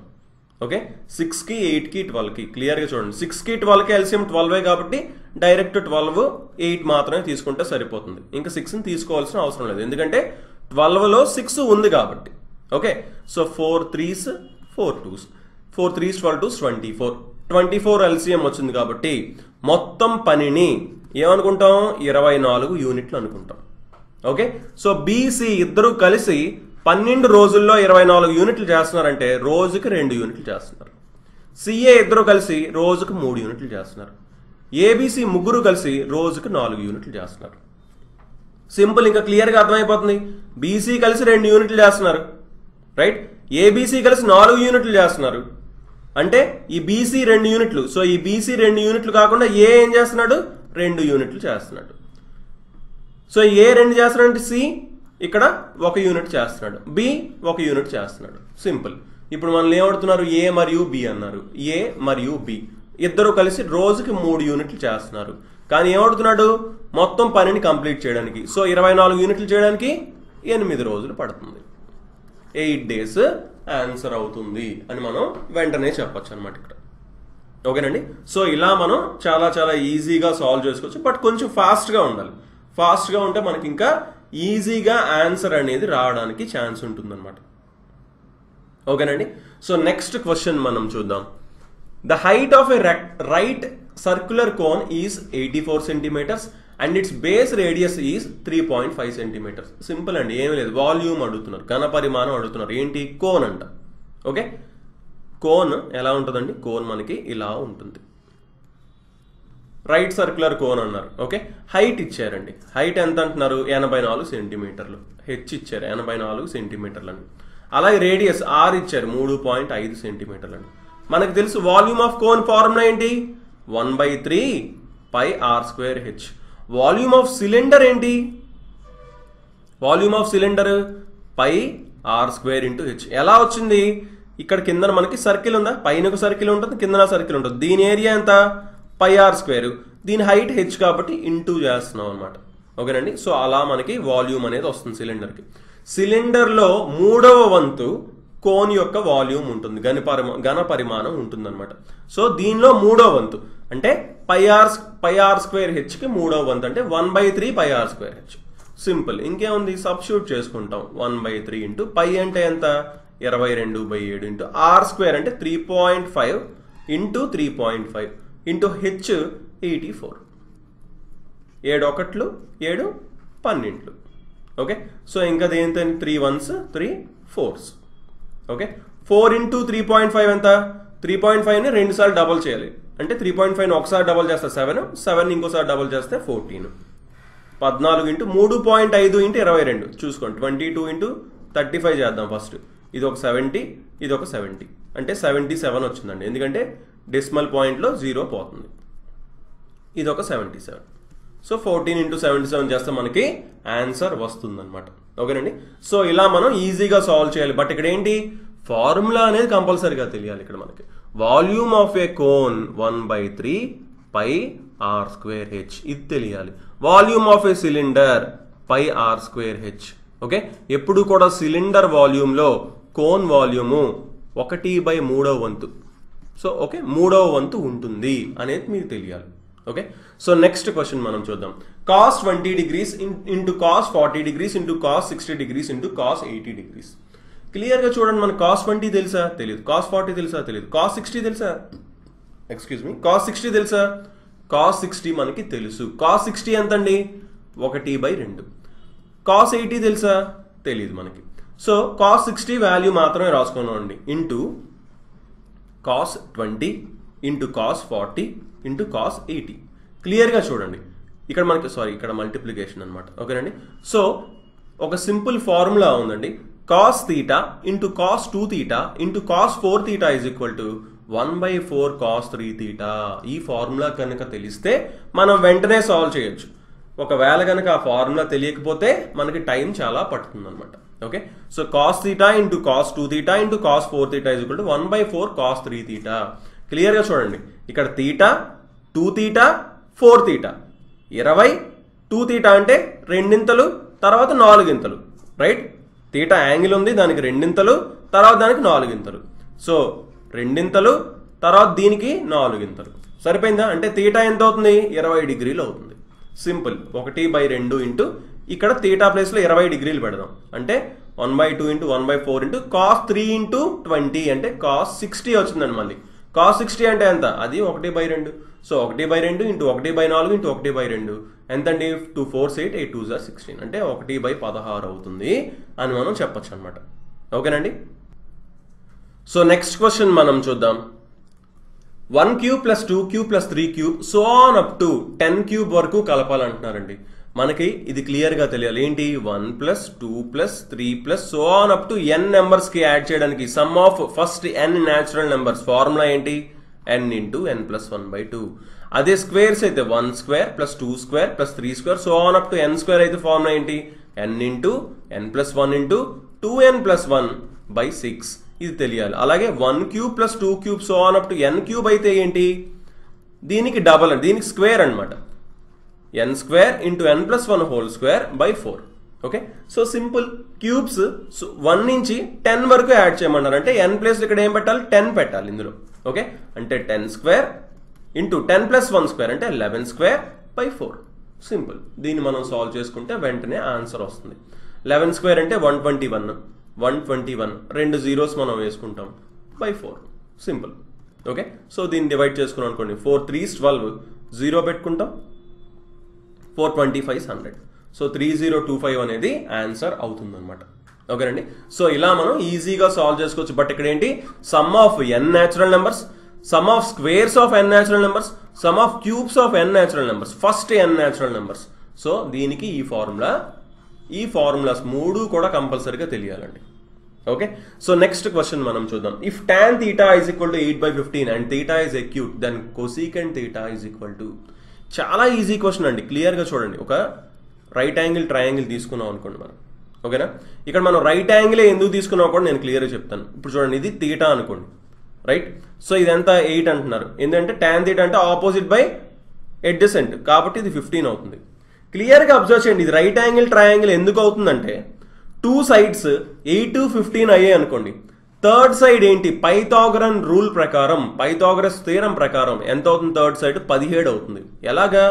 ఓకే, 6కి 8కి 12కి క్లియర్గా చూడండి. 6కి 12కి ఎల్సిఎం 12 కాబట్టి డైరెక్ట్ 12, 8 మాత్రమే తీసుకుంటే సరిపోతుంది. ఇంకా 6ని తీసుకోవాల్సిన అవసరం లేదు, ఎందుకంటే 12లో 6 ఉంది కాబట్టి. Okay, so 4 3s 4 2s 4 3s 12 2s 24 LCM వచ్చింది కాబట్టి మొత్తం పనిని ఏమనుకుంటాం, 24 యూనిట్లు అనుకుంటాం. ఓకే, సో బీసీ ఇద్దరు కలిసి 12 రోజుల్లో 24 యూనిట్లు చేస్తున్నారంటే రోజుకి 2 యూనిట్లు చేస్తున్నారు. సిఏ ఇద్దరు కలిసి రోజుకు 3 యూనిట్లు చేస్తున్నారు. ఏబిసి ముగ్గురు కలిసి రోజుకు 4 యూనిట్లు చేస్తున్నారు. సింపుల్, ఇంకా క్లియర్గా అర్థమైపోతుంది. బీసీ కలిసి 2 యూనిట్లు చేస్తున్నారు, రైట్. ఏబిసి కలిసి 4 యూనిట్లు చేస్తున్నారు అంటే ఈ బీసీ 2 యూనిట్లు. సో ఈ బీసీ 2 యూనిట్లు కాకుండా ఏ ఏం చేస్తున్నాడు, 2 యూనిట్లు చేస్తున్నాడు. సో ఏ 2 చేస్తున్నాడు అంటే సి ఇక్కడ 1 యూనిట్ చేస్తున్నాడు, బి 1 యూనిట్ చేస్తున్నాడు. సింపుల్. ఇప్పుడు మనల్ని ఏమడుతున్నారు, ఏ మరియు బి అన్నారు. ఏ మరియు బి ఇద్దరు కలిసి రోజుకి 3 యూనిట్లు చేస్తున్నారు. కానీ ఏమడుతున్నాడు, మొత్తం పనిని కంప్లీట్ చేయడానికి. సో 24 యూనిట్లు చేయడానికి 8 రోజులు పడుతుంది. 8 days ఆన్సర్ అవుతుంది అని మనం వెంటనే చెప్పొచ్చు అనమాట ఇక్కడ. ఓకేనండి. సో ఇలా మనం చాలా చాలా ఈజీగా సాల్వ్ చేసుకోవచ్చు, బట్ కొంచెం ఫాస్ట్గా ఉండాలి. ఫాస్ట్గా ఉంటే మనకి ఇంకా ఈజీగా ఆన్సర్ అనేది రావడానికి ఛాన్స్ ఉంటుందన్నమాట. ఓకేనండి. సో నెక్స్ట్ క్వశ్చన్ మనం చూద్దాం. The height of a right circular cone is 84 centimeters and it's base radius is 3.5 centimeters. Simple అండి, ఏమీ లేదు. వాల్యూమ్ అడుగుతున్నారు, ఘన పరిమాణం అడుగుతున్నారు. ఏంటి, కోన్ అంట. ఓకే, కోన్ ఎలా ఉంటుందండి, కోన్ మనకి ఇలా ఉంటుంది. రైట్ సర్క్యులర్ కోన్ అన్నారు. ఓకే, హైట్ ఇచ్చారండి. హైట్ ఎంత అంటున్నారు, 84 centimeters. హెచ్ ఇచ్చారు 84 centimeters అని. అలాగే రేడియస్ ఆర్ ఇచ్చారు 3.5 centimeters అని. మనకు తెలుసు వాల్యూమ్ ఆఫ్ కోన్ ఫార్ములా ఏంటి, 1/3 πr²h. వాల్యూమ్ ఆఫ్ సిలిండర్ ఏంటి, వాల్యూమ్ ఆఫ్ సిలిండర్ πr²h. ఎలా వచ్చింది, ఇక్కడ కింద మనకి సర్కిల్ ఉందా, పైన ఒక సర్కిల్ ఉంటుంది, కింద సర్కిల్ ఉంటుంది. దీని ఏరియా ఎంత, πr², దీని హైట్ h కాబట్టి ఇంటూ చేస్తున్నాం అనమాట. ఓకేనండి. సో అలా మనకి వాల్యూమ్ అనేది వస్తుంది సిలిండర్కి. సిలిండర్లో 3వ వంతు కోన్ యొక్క వాల్యూమ్ ఉంటుంది, ఘన పరిమాణం ఉంటుంది అనమాట. సో దీనిలో 3వ వంతు అంటే πr²hకి 3వ వంతు అంటే 1/3 πr²h. సింపుల్, ఇంకేముంది, సబ్స్టిట్యూట్ చేసుకుంటాం. 1/3 ఇంటూ పై అంటే ఎంత, 22/7 ఇంటూ r² అంటే 3.5 into 3.5 into h 84. 7 1 7 12. Okay, so ఇంకా దేంతో 3 1s 3 4s. ఓకే, 4 ఇంటూ 3.5 ఎంత, 3.5ని 2 సార్లు డబల్ చేయాలి అంటే 3.5ని ఒకసారి డబల్ చేస్తే 7, 7 ఇంకోసారి డబల్ చేస్తే 14. 14 ఇంటూ 3.5 ఇంటూ 22 చూసుకోండి. 22 ఇంటూ 35 చేద్దాం ఫస్ట్. ఇది ఒక 70, ఇది ఒక 70 అంటే 77 వచ్చిందండి, ఎందుకంటే డెసిమల్ పాయింట్లో 0 పోతుంది. ఇది ఒక 77. సో 14 ఇంటూ 77 చేస్తే మనకి ఆన్సర్ వస్తుందన్నమాట. ఓకేనండి. సో ఇలా మనం ఈజీగా సాల్వ్ చేయాలి, బట్ ఇక్కడ ఏంటి, ఫార్ములా అనేది కంపల్సరీగా తెలియాలి. ఇక్కడ మనకి volume of A cone 1/3 πr²h ఇది తెలియాలి. Volume of A cylinder πr²h. Okay, ఎప్పుడు కూడా సిలిండర్ వాల్యూమ్లో కోన్ వాల్యూము 1/3వ వంతు. సో ఓకే, 3వ వంతు ఉంటుంది అనేది మీకు తెలియాలి. ఓకే, సో నెక్స్ట్ క్వశ్చన్ మనం చూద్దాం. cos 20 degrees into cos 40 degrees into cos 60 degrees into cos 80 degrees. క్లియర్గా చూడండి, మనకు cos 20 తెలుసా, తెలియదు. cos 40 తెలుసా, తెలియదు. cos 60 తెలుసా, cos 60 తెలుసా, కాస్ 60 మనకి తెలుసు. కాస్ 60 ఎంత అండి? 1/2. కాస్ 80 తెలుసా? తెలియదు మనకి. సో కాస్ 60 వాల్యూ మాత్రమే రాసుకున్నాం అండి. Into cos 20 into cos 40 into cos 80. క్లియర్గా చూడండి ఇక్కడ మనకి ఇక్కడ మల్టిప్లికేషన్ అనమాట. ఓకేనండి. సో ఒక సింపుల్ ఫార్ములా ఉందండి. Cos theta into cos 2 theta into cos 4 theta is equal to 1/4 cos 3 theta. ఈ ఫార్ములా కనుక తెలిస్తే మనం వెంటనే సాల్వ్ చేయొచ్చు. ఒకవేళ కనుక ఆ ఫార్ములా తెలియకపోతే మనకి టైం చాలా పడుతుంది అనమాట. Okay. So cos theta into cos 2 theta into cos 4 theta is equal to 1/4 cos 3 theta. క్లియర్గా చూడండి ఇక్కడ తీటా 2 తీటా 4 తీటా 20. 2 తీటా అంటే రెండింతలు తర్వాత 4 ఇంతలు. రైట్. తీటా యాంగిల్ ఉంది, దానికి రెండింతలు తర్వాత దానికి 4 ఇంతలు. సో రెండింతలు తర్వాత దీనికి 4 ఇంతలు. సరిపోయిందా? అంటే తీటా ఎంత అవుతుంది? 20 డిగ్రీలు అవుతుంది. సింపుల్. 1/2 ఇంటూ ఇక్కడ తీటా ప్లేస్లో 20 డిగ్రీలు పెడదాం. అంటే 1/2 ఇంటూ 1/4 ఇంటూ కాస్ 3 ఇంటూ 20 అంటే కాస్ 60 వచ్చిందండి. మళ్ళీ కాస్ 60 అంటే ఎంత? అది 1/2. సో 1/2 ఇంటూ 1/4 ఇంటూ 1/2 ఎంతండి? 2 4 8 8 2 16 అంటే 1/16 అవుతుంది అని మనం చెప్పొచ్చు అనమాట. ఓకేనండి. సో నెక్స్ట్ క్వశ్చన్ మనం చూద్దాం. 1 cube plus 2 cube plus 3 cube so on up to 10 cube వరకు కలపాలంటున్నారండి. మనకి ఇది క్లియర్గా తెలియాలి. ఏంటి? 1 plus 2 plus 3 plus so on up to n నెంబర్స్కి యాడ్ చేయడానికి some of first n natural numbers formula ఏంటి? n into n plus 1/2. అదే స్క్వేర్స్ అయితే 1 square plus 2 square plus 3 square so on up to n square అయితే formula ఏంటి? n into n plus 1 into 2n plus 1/6. ఇది తెలియాలి. అలాగే 1 cube plus 2 cube so on up to n cube అయితే ఏంటి? దీనికి డబల్ అండి, దీనికి స్క్వేర్ అనమాట. n square into n plus 1 whole square by 4. Okay. So simple. Cubes 1 నుంచి 10 వరకు యాడ్ చేయమన్నారు. అంటే n ప్లేస్ ఇక్కడ ఏం పెట్టాలి? 10 పెట్టాలి ఇందులో. ఓకే. అంటే 10 స్క్వేర్ ఇంటూ 10 ప్లస్ 1 స్క్వేర్ అంటే 11 స్క్వేర్ బై 4. సింపుల్. దీన్ని మనం సాల్వ్ చేసుకుంటే వెంటనే ఆన్సర్ వస్తుంది. 11 స్క్వేర్ అంటే 121. 121 రెండు జీరోస్ మనం వేసుకుంటాం బై 4. సింపుల్. ఓకే. సో దీన్ని డివైడ్ చేసుకున్నాం అనుకోండి. 4 3s 12 జీరో పెట్టుకుంటాం. 4 25 100. సో 3025 అనేది ఆన్సర్ అవుతుంది అనమాట. ఓకేనండి. సో ఇలా మనం ఈజీగా సాల్వ్ చేసుకోవచ్చు. బట్ ఇక్కడ ఏంటి? Some of n natural numbers, some of squares of n natural numbers, some of cubes of n natural numbers, first n natural numbers. So దీనికి ఈ ఫార్ములాస్ 3 కూడా కంపల్సరీగా తెలియాలండి. ఓకే. సో నెక్స్ట్ క్వశ్చన్ మనం చూద్దాం. If tan theta is equal to 8/15 and theta is acute then cosecant theta is equal to. చాలా easy question అండి. క్లియర్గా చూడండి. ఒక రైట్ యాంగిల్ ట్రయాంగిల్ తీసుకున్నాం అనుకోండి మనం. ఓకేనా. ఇక్కడ మనం రైట్ యాంగిలే ఎందుకు తీసుకున్నాం కూడా నేను క్లియర్గా చెప్తాను. ఇప్పుడు చూడండి, ఇది తీటా అనుకోండి. రైట్. సో ఇదంతా 8 అంటున్నారు. ఎందుకంటే tan theta అంటే ఆపోజిట్ బై అడ్జసెంట్ కాబట్టి ఇది 15 అవుతుంది. క్లియర్గా అబ్జర్వ్ చేయండి. ఇది రైట్ యాంగిల్ ట్రయాంగిల్ ఎందుకు అవుతుందంటే 2 సైడ్స్ 8 15 అయ్యాయి అనుకోండి. థర్డ్ సైడ్ ఏంటి? పైథాగరన్ రూల్ ప్రకారం, పైథాగరస్ థీరం ప్రకారం ఎంత అవుతుంది? థర్డ్ సైడ్ 17 అవుతుంది. ఎలాగా?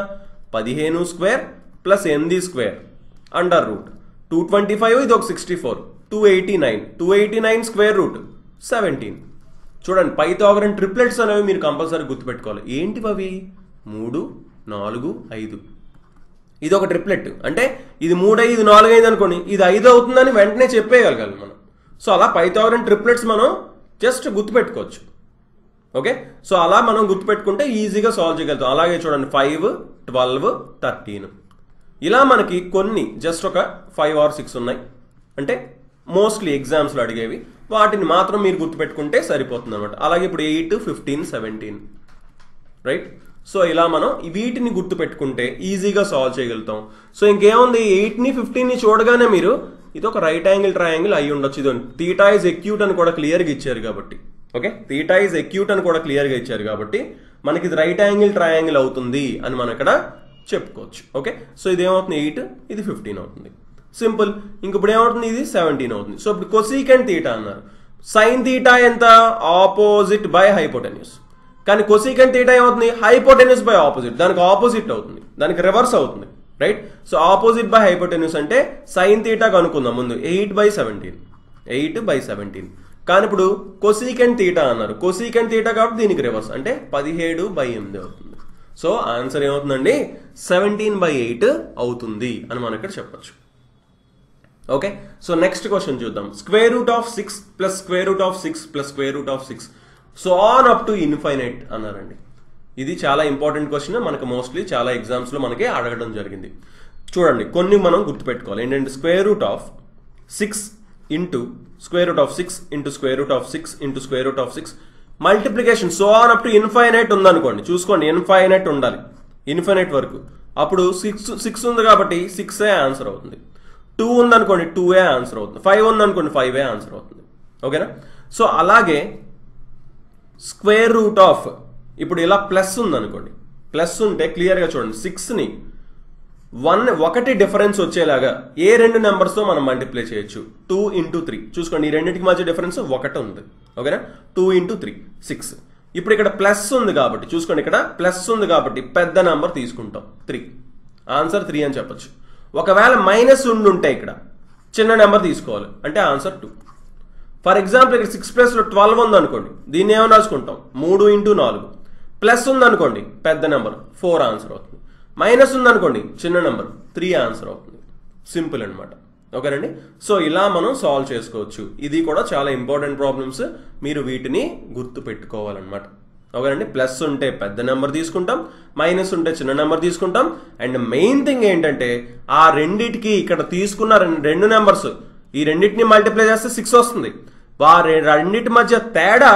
15 square plus 8 square under root 225. ఇది ఒక 64. 289 స్క్వేర్ రూట్ 17. చూడండి, పైథాగరన్ ట్రిప్లెట్స్ అనేవి మీరు కంపల్సరీ గుర్తుపెట్టుకోవాలి. ఏంటివి అవి? 3 4 5. ఇది ఒక ట్రిప్లెట్. అంటే ఇది 3 5 4 5 అనుకోండి, ఇది 5 అవుతుందని వెంటనే చెప్పేయగలగాలి మనం. సో అలా పైథాగరన్ ట్రిప్లెట్స్ మనం జస్ట్ గుర్తుపెట్టుకోవచ్చు. ఓకే. సో అలా మనం గుర్తుపెట్టుకుంటే ఈజీగా సాల్వ్ చేయగలుగుతాం. అలాగే చూడండి, 5 12 13 ఇలా మనకి కొన్ని జస్ట్ ఒక 5 or 6 ఉన్నాయి. అంటే మోస్ట్లీ ఎగ్జామ్స్లో అడిగేవి, వాటిని మాత్రం మీరు గుర్తుపెట్టుకుంటే సరిపోతుంది అనమాట. అలాగే ఇప్పుడు 8 15 17. రైట్. సో ఇలా మనం వీటిని గుర్తుపెట్టుకుంటే ఈజీగా సాల్వ్ చేయగలుగుతాం. సో ఇంకేముంది? 8ని 15ని చూడగానే మీరు ఇది ఒక రైట్ యాంగిల్ ట్రయాంగిల్ అయ్యి ఉండొచ్చు. ఇది థీటా ఈజ్ ఎక్యూట్ అని కూడా క్లియర్గా ఇచ్చారు కాబట్టి. ఓకే. థీటా ఈజ్ ఎక్యూట్ అని కూడా క్లియర్గా ఇచ్చారు కాబట్టి మనకి ఇది రైట్ యాంగిల్ ట్రయాంగిల్ అవుతుంది అని మనం ఇక్కడ చెప్పుకోవచ్చు. ఓకే. సో ఇది ఏమవుతుంది? 8, ఇది 15 అవుతుంది. సింపుల్. ఇంక ఇప్పుడు ఏమవుతుంది? ఇది 17 అవుతుంది. సో ఇప్పుడు కొసీకెంట్ థీటా అన్నారు. సైన్ థీటా ఎంత? Opposite by hypotenuse. కానీ కొసీకెంట్ థీటా ఏమవుతుంది? Hypotenuse by opposite. దానికి ఆపోజిట్ అవుతుంది, దానికి రివర్స్ అవుతుంది. Right. So opposite by hypotenuse అంటే సైన్ థీటా కనుక్కుందాం ముందు. 8/17. కానీ ఇప్పుడు కొసీకెంట్ థీటా అన్నారు. కొసీకెంట్ థీటా కాబట్టి దీనికి రివర్స్ అంటే 17/8 అవుతుంది. సో ఆన్సర్ ఏమవుతుందండి 17/8 అవుతుంది అని మనం ఇక్కడ చెప్పచ్చు. ఓకే, సో నెక్స్ట్ క్వశ్చన్ చూద్దాం. Square root of 6 plus square root of 6 plus square root of 6 so on up to infinite అన్నారండి. ఇది చాలా ఇంపార్టెంట్ క్వశ్చన్, మనకు మోస్ట్లీ చాలా ఎగ్జామ్స్లో మనకి అడగడం జరిగింది. చూడండి, కొన్ని మనం గుర్తుపెట్టుకోవాలి. ఏంటంటే square root of 6 into square root of 6 into square root of 6 into square root of 6 multiplication so on up to infinite ఉందనుకోండి. చూసుకోండి, ఇన్ఫైనైట్ ఉండాలి, ఇన్ఫైనైట్ వరకు. అప్పుడు 6 ఉంది కాబట్టి 6 ఆన్సర్ అవుతుంది. 2 ఉందనుకోండి 2 ఆన్సర్ అవుతుంది. 5 ఉందనుకోండి 5 ఆన్సర్ అవుతుంది. ఓకేనా? సో అలాగే స్క్వేర్ రూట్ ఆఫ్ ఇప్పుడు ఇలా ప్లస్ ఉందనుకోండి, ప్లస్ ఉంటే క్లియర్గా చూడండి 6ని 1 డిఫరెన్స్ వచ్చేలాగా ఏ రెండు నెంబర్స్తో మనం మల్టిప్లై చేయొచ్చు. 2 into 3 చూసుకోండి, ఈ రెండింటికి మధ్య డిఫరెన్స్ 1 ఉంది. ఓకేనా? 2 into 3 6. ఇప్పుడు ఇక్కడ ప్లస్ ఉంది కాబట్టి చూసుకోండి, ఇక్కడ ప్లస్ ఉంది కాబట్టి పెద్ద నెంబర్ తీసుకుంటాం 3. ఆన్సర్ 3 అని చెప్పొచ్చు. ఒకవేళ మైనస్ ఉండుంటే ఇక్కడ చిన్న నెంబర్ తీసుకోవాలి, అంటే ఆన్సర్ 2. ఫర్ ఎగ్జాంపుల్ ఇక్కడ 6 ప్లస్లో 12 ఉంది అనుకోండి, దీన్ని ఏమని రాసుకుంటాం 3 into 4. ప్లస్ ఉందనుకోండి పెద్ద నెంబర్ 4 ఆన్సర్ అవుతుంది. మైనస్ ఉందనుకోండి చిన్న నెంబర్ 3 ఆన్సర్ అవుతుంది. సింపుల్ అనమాట. ఓకేనండి? సో ఇలా మనం సాల్వ్ చేసుకోవచ్చు. ఇది కూడా చాలా ఇంపార్టెంట్ ప్రాబ్లమ్స్, మీరు వీటిని గుర్తు పెట్టుకోవాలన్నమాట. ఓకేనండి? ప్లస్ ఉంటే పెద్ద నెంబర్ తీసుకుంటాం, మైనస్ ఉంటే చిన్న నెంబర్ తీసుకుంటాం. అండ్ మెయిన్ థింగ్ ఏంటంటే ఆ రెండిటికి ఇక్కడ తీసుకున్న రెండు నెంబర్స్, ఈ రెండింటిని మల్టిప్లై చేస్తే 6 వస్తుంది. రెండింటి మధ్య తేడా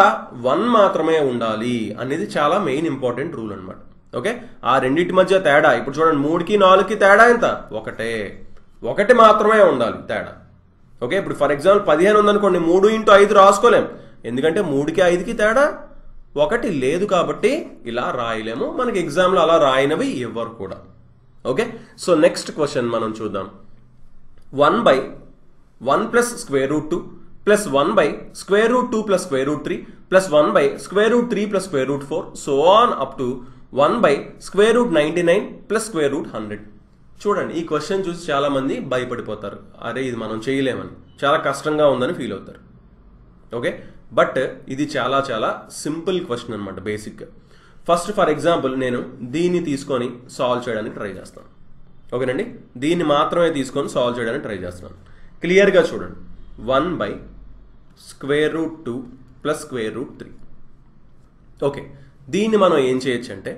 1 మాత్రమే ఉండాలి అనేది చాలా మెయిన్ ఇంపార్టెంట్ రూల్ అనమాట. ఓకే, ఆ రెండింటి మధ్య తేడా ఇప్పుడు చూడండి, 3కి 4కి తేడా ఎంత? 1 మాత్రమే ఉండాలి తేడా. ఓకే, ఇప్పుడు ఫర్ ఎగ్జాంపుల్ 15 ఉందనుకోండి, 3 into 5 రాసుకోలేం, ఎందుకంటే 3కి 5కి తేడా 1 లేదు కాబట్టి ఇలా రాయలేము. మనకి ఎగ్జామ్లో అలా రాయనవి ఎవరు కూడా. ఓకే, సో నెక్స్ట్ క్వశ్చన్ మనం చూద్దాం. 1/1 plus square root 2 plus 1 square root 2 plus square root 3 plus 1 square root 3 plus square root 4 so on up to 1 square root 99 plus square root 100. చూడండి, ఈ క్వశ్చన్ చూసి చాలా మంది భయపడిపోతారు, అరే ఇది మనం చేయలేమని, చాలా కష్టంగా ఉందని ఫీల్ అవుతారు. ఓకే, బట్ ఇది చాలా చాలా సింపుల్ క్వశ్చన్ అనమాట. బేసిక్గా ఫస్ట్ ఫర్ ఎగ్జాంపుల్ నేను దీన్ని తీసుకొని సాల్వ్ చేయడానికి ట్రై చేస్తాను. ఓకేనండి, దీన్ని మాత్రమే తీసుకొని సాల్వ్ చేయడానికి ట్రై చేస్తున్నాను. క్లియర్గా చూడండి, 1 square root 2 plus square root 3. Okay, దీన్ని మనం ఏం చేయొచ్చు అంటే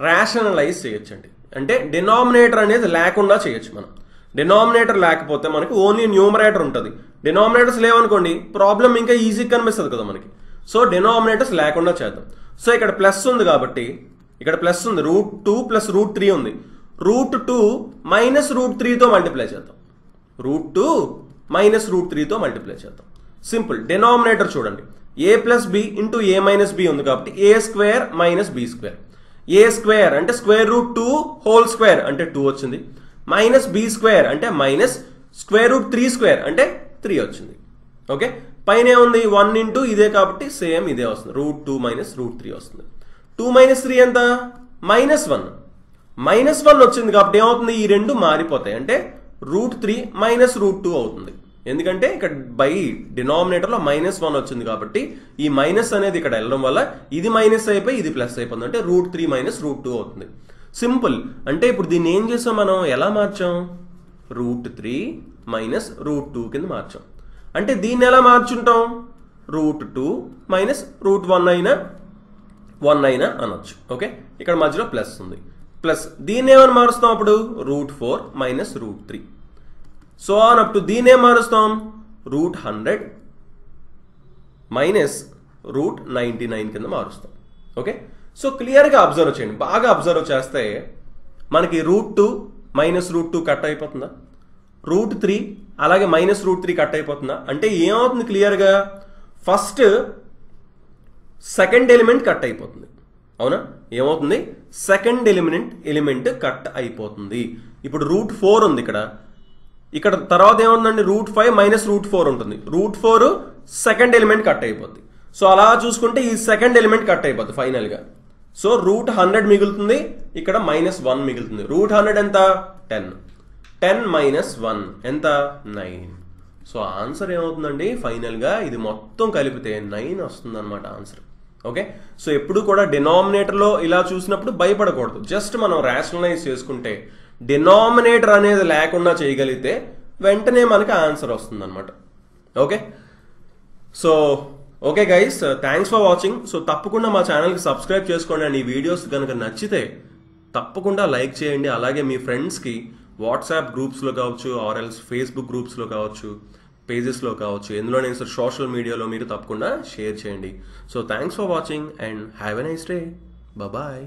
రేషనలైజ్ చేయొచ్చు అండి. అంటే డినామినేటర్ అనేది లేకుండా చేయొచ్చు. మనం డినామినేటర్ లేకపోతే మనకి ఓన్లీ న్యూమరేటర్ ఉంటుంది. డినామినేటర్స్ లేవనుకోండి ప్రాబ్లం ఇంకా ఈజీగా కనిపిస్తుంది కదా మనకి. సో డినామినేటర్స్ లేకుండా చేద్దాం. సో ఇక్కడ ప్లస్ ఉంది కాబట్టి ఇక్కడ ప్లస్ ఉంది, రూట్ 2 ప్లస్ రూట్ 3 ఉంది. రూట్ 2 మైనస్ రూట్ 3తో మల్టిప్లై చేద్దాం. రూట్ 2 మైనస్ రూట్ 3తో మల్టిప్లై చేద్దాం. సింపుల్. డినామినేటర్ చూడండి, ఏ ప్లస్ బి ఇంటూ ఏ మైనస్ బి ఉంది కాబట్టి ఏ స్క్వేర్ మైనస్ బి స్క్వేర్. ఏ స్క్వేర్ అంటే స్క్వేర్ రూట్ 2 హోల్ స్క్వేర్ అంటే 2 వచ్చింది. మైనస్ బి స్క్వేర్ అంటే మైనస్ స్క్వేర్ రూట్ 3 స్క్వేర్ అంటే 3 వచ్చింది. ఓకే, పైన ఏముంది 1 ఇంటూ ఇదే కాబట్టి సేమ్ ఇదే వస్తుంది, రూట్ 2 మైనస్ రూట్ 3 వస్తుంది. 2 మైనస్ 3 ఎంత? -1. -1 వచ్చింది కాబట్టి ఏమవుతుంది, ఈ రెండు మారిపోతాయి, అంటే రూట్ 3 మైనస్ రూట్ 2 అవుతుంది. ఎందుకంటే ఇక్కడ బై డినామినేటర్లో -1 వచ్చింది కాబట్టి ఈ మైనస్ అనేది ఇక్కడ వెళ్ళడం వల్ల ఇది మైనస్ అయిపోయి ఇది ప్లస్ అయిపోతుంది, అంటే రూట్ 3 మైనస్ రూట్ 2 అవుతుంది. సింపుల్. అంటే ఇప్పుడు దీన్ని ఏం చేసాం మనం, ఎలా మార్చాం, రూట్ 3 మైనస్ రూట్ 2 కింద మార్చాం. అంటే దీన్ని ఎలా మార్చుంటాం, రూట్ 2 మైనస్ రూట్ 1 అయినా అనొచ్చు. ఓకే, ఇక్కడ మధ్యలో ప్లస్ ఉంది, ప్లస్ దీన్ని ఏమని మారుస్తాం అప్పుడు, root 4 minus root 3. So on up to దీన్ని ఏం మారుస్తాం, రూట్ 100 మైనస్ రూట్ 99 కింద మారుస్తాం. ఓకే, సో క్లియర్గా అబ్జర్వ్ చేయండి, బాగా అబ్జర్వ్ చేస్తే మనకి రూట్ 2 మైనస్ రూట్ 2 కట్ అయిపోతుందా, రూట్ 3 అలాగే మైనస్ రూట్ 3 కట్ అయిపోతుందా. అంటే ఏమవుతుంది క్లియర్గా, ఫస్ట్ సెకండ్ ఎలిమెంట్ కట్ అయిపోతుంది. అవునా, ఏమవుతుంది, సెకండ్ ఎలిమెంట్ కట్ అయిపోతుంది. ఇప్పుడు రూట్ 4 ఉంది ఇక్కడ తర్వాత ఏముందండి, రూట్ 5 మైనస్ రూట్ 4 ఉంటుంది. రూట్ 4 సెకండ్ ఎలిమెంట్ కట్ అయిపోద్ది. సో అలా చూసుకుంటే ఈ సెకండ్ ఎలిమెంట్ కట్ అయిపోద్ది ఫైనల్గా. సో రూట్ 100 మిగులుతుంది, ఇక్కడ -1 మిగులుతుంది. రూట్ 100 ఎంత, 10 మైనస్ 1 ఎంత, 9. సో ఆన్సర్ ఏమవుతుందండి, ఫైనల్గా ఇది మొత్తం కలిపితే 9 వస్తుంది అనమాట ఆన్సర్. ఓకే, సో ఎప్పుడు కూడా డినామినేటర్లో ఇలా చూసినప్పుడు భయపడకూడదు. జస్ట్ మనం రేషనలైజ్ చేసుకుంటే డినామినేటర్ అనేది లేకుండా చేయగలిగితే వెంటనే మనకి ఆన్సర్ వస్తుంది అనమాట. Okay, so okay guys, thanks for watching. So తప్పకుండా మా ఛానల్కి సబ్స్క్రైబ్ చేసుకోండి అండ్ ఈ వీడియోస్ కనుక నచ్చితే తప్పకుండా లైక్ చేయండి. అలాగే మీ ఫ్రెండ్స్కి వాట్సాప్ గ్రూప్స్లో కావచ్చు, ఆర్ఎల్స్ ఫేస్బుక్ గ్రూప్స్లో కావచ్చు, పేజెస్లో కావచ్చు, ఎందులోనే సార్ సోషల్ మీడియాలో మీరు తప్పకుండా షేర్ చేయండి. So thanks for watching and have a nice day. Bye.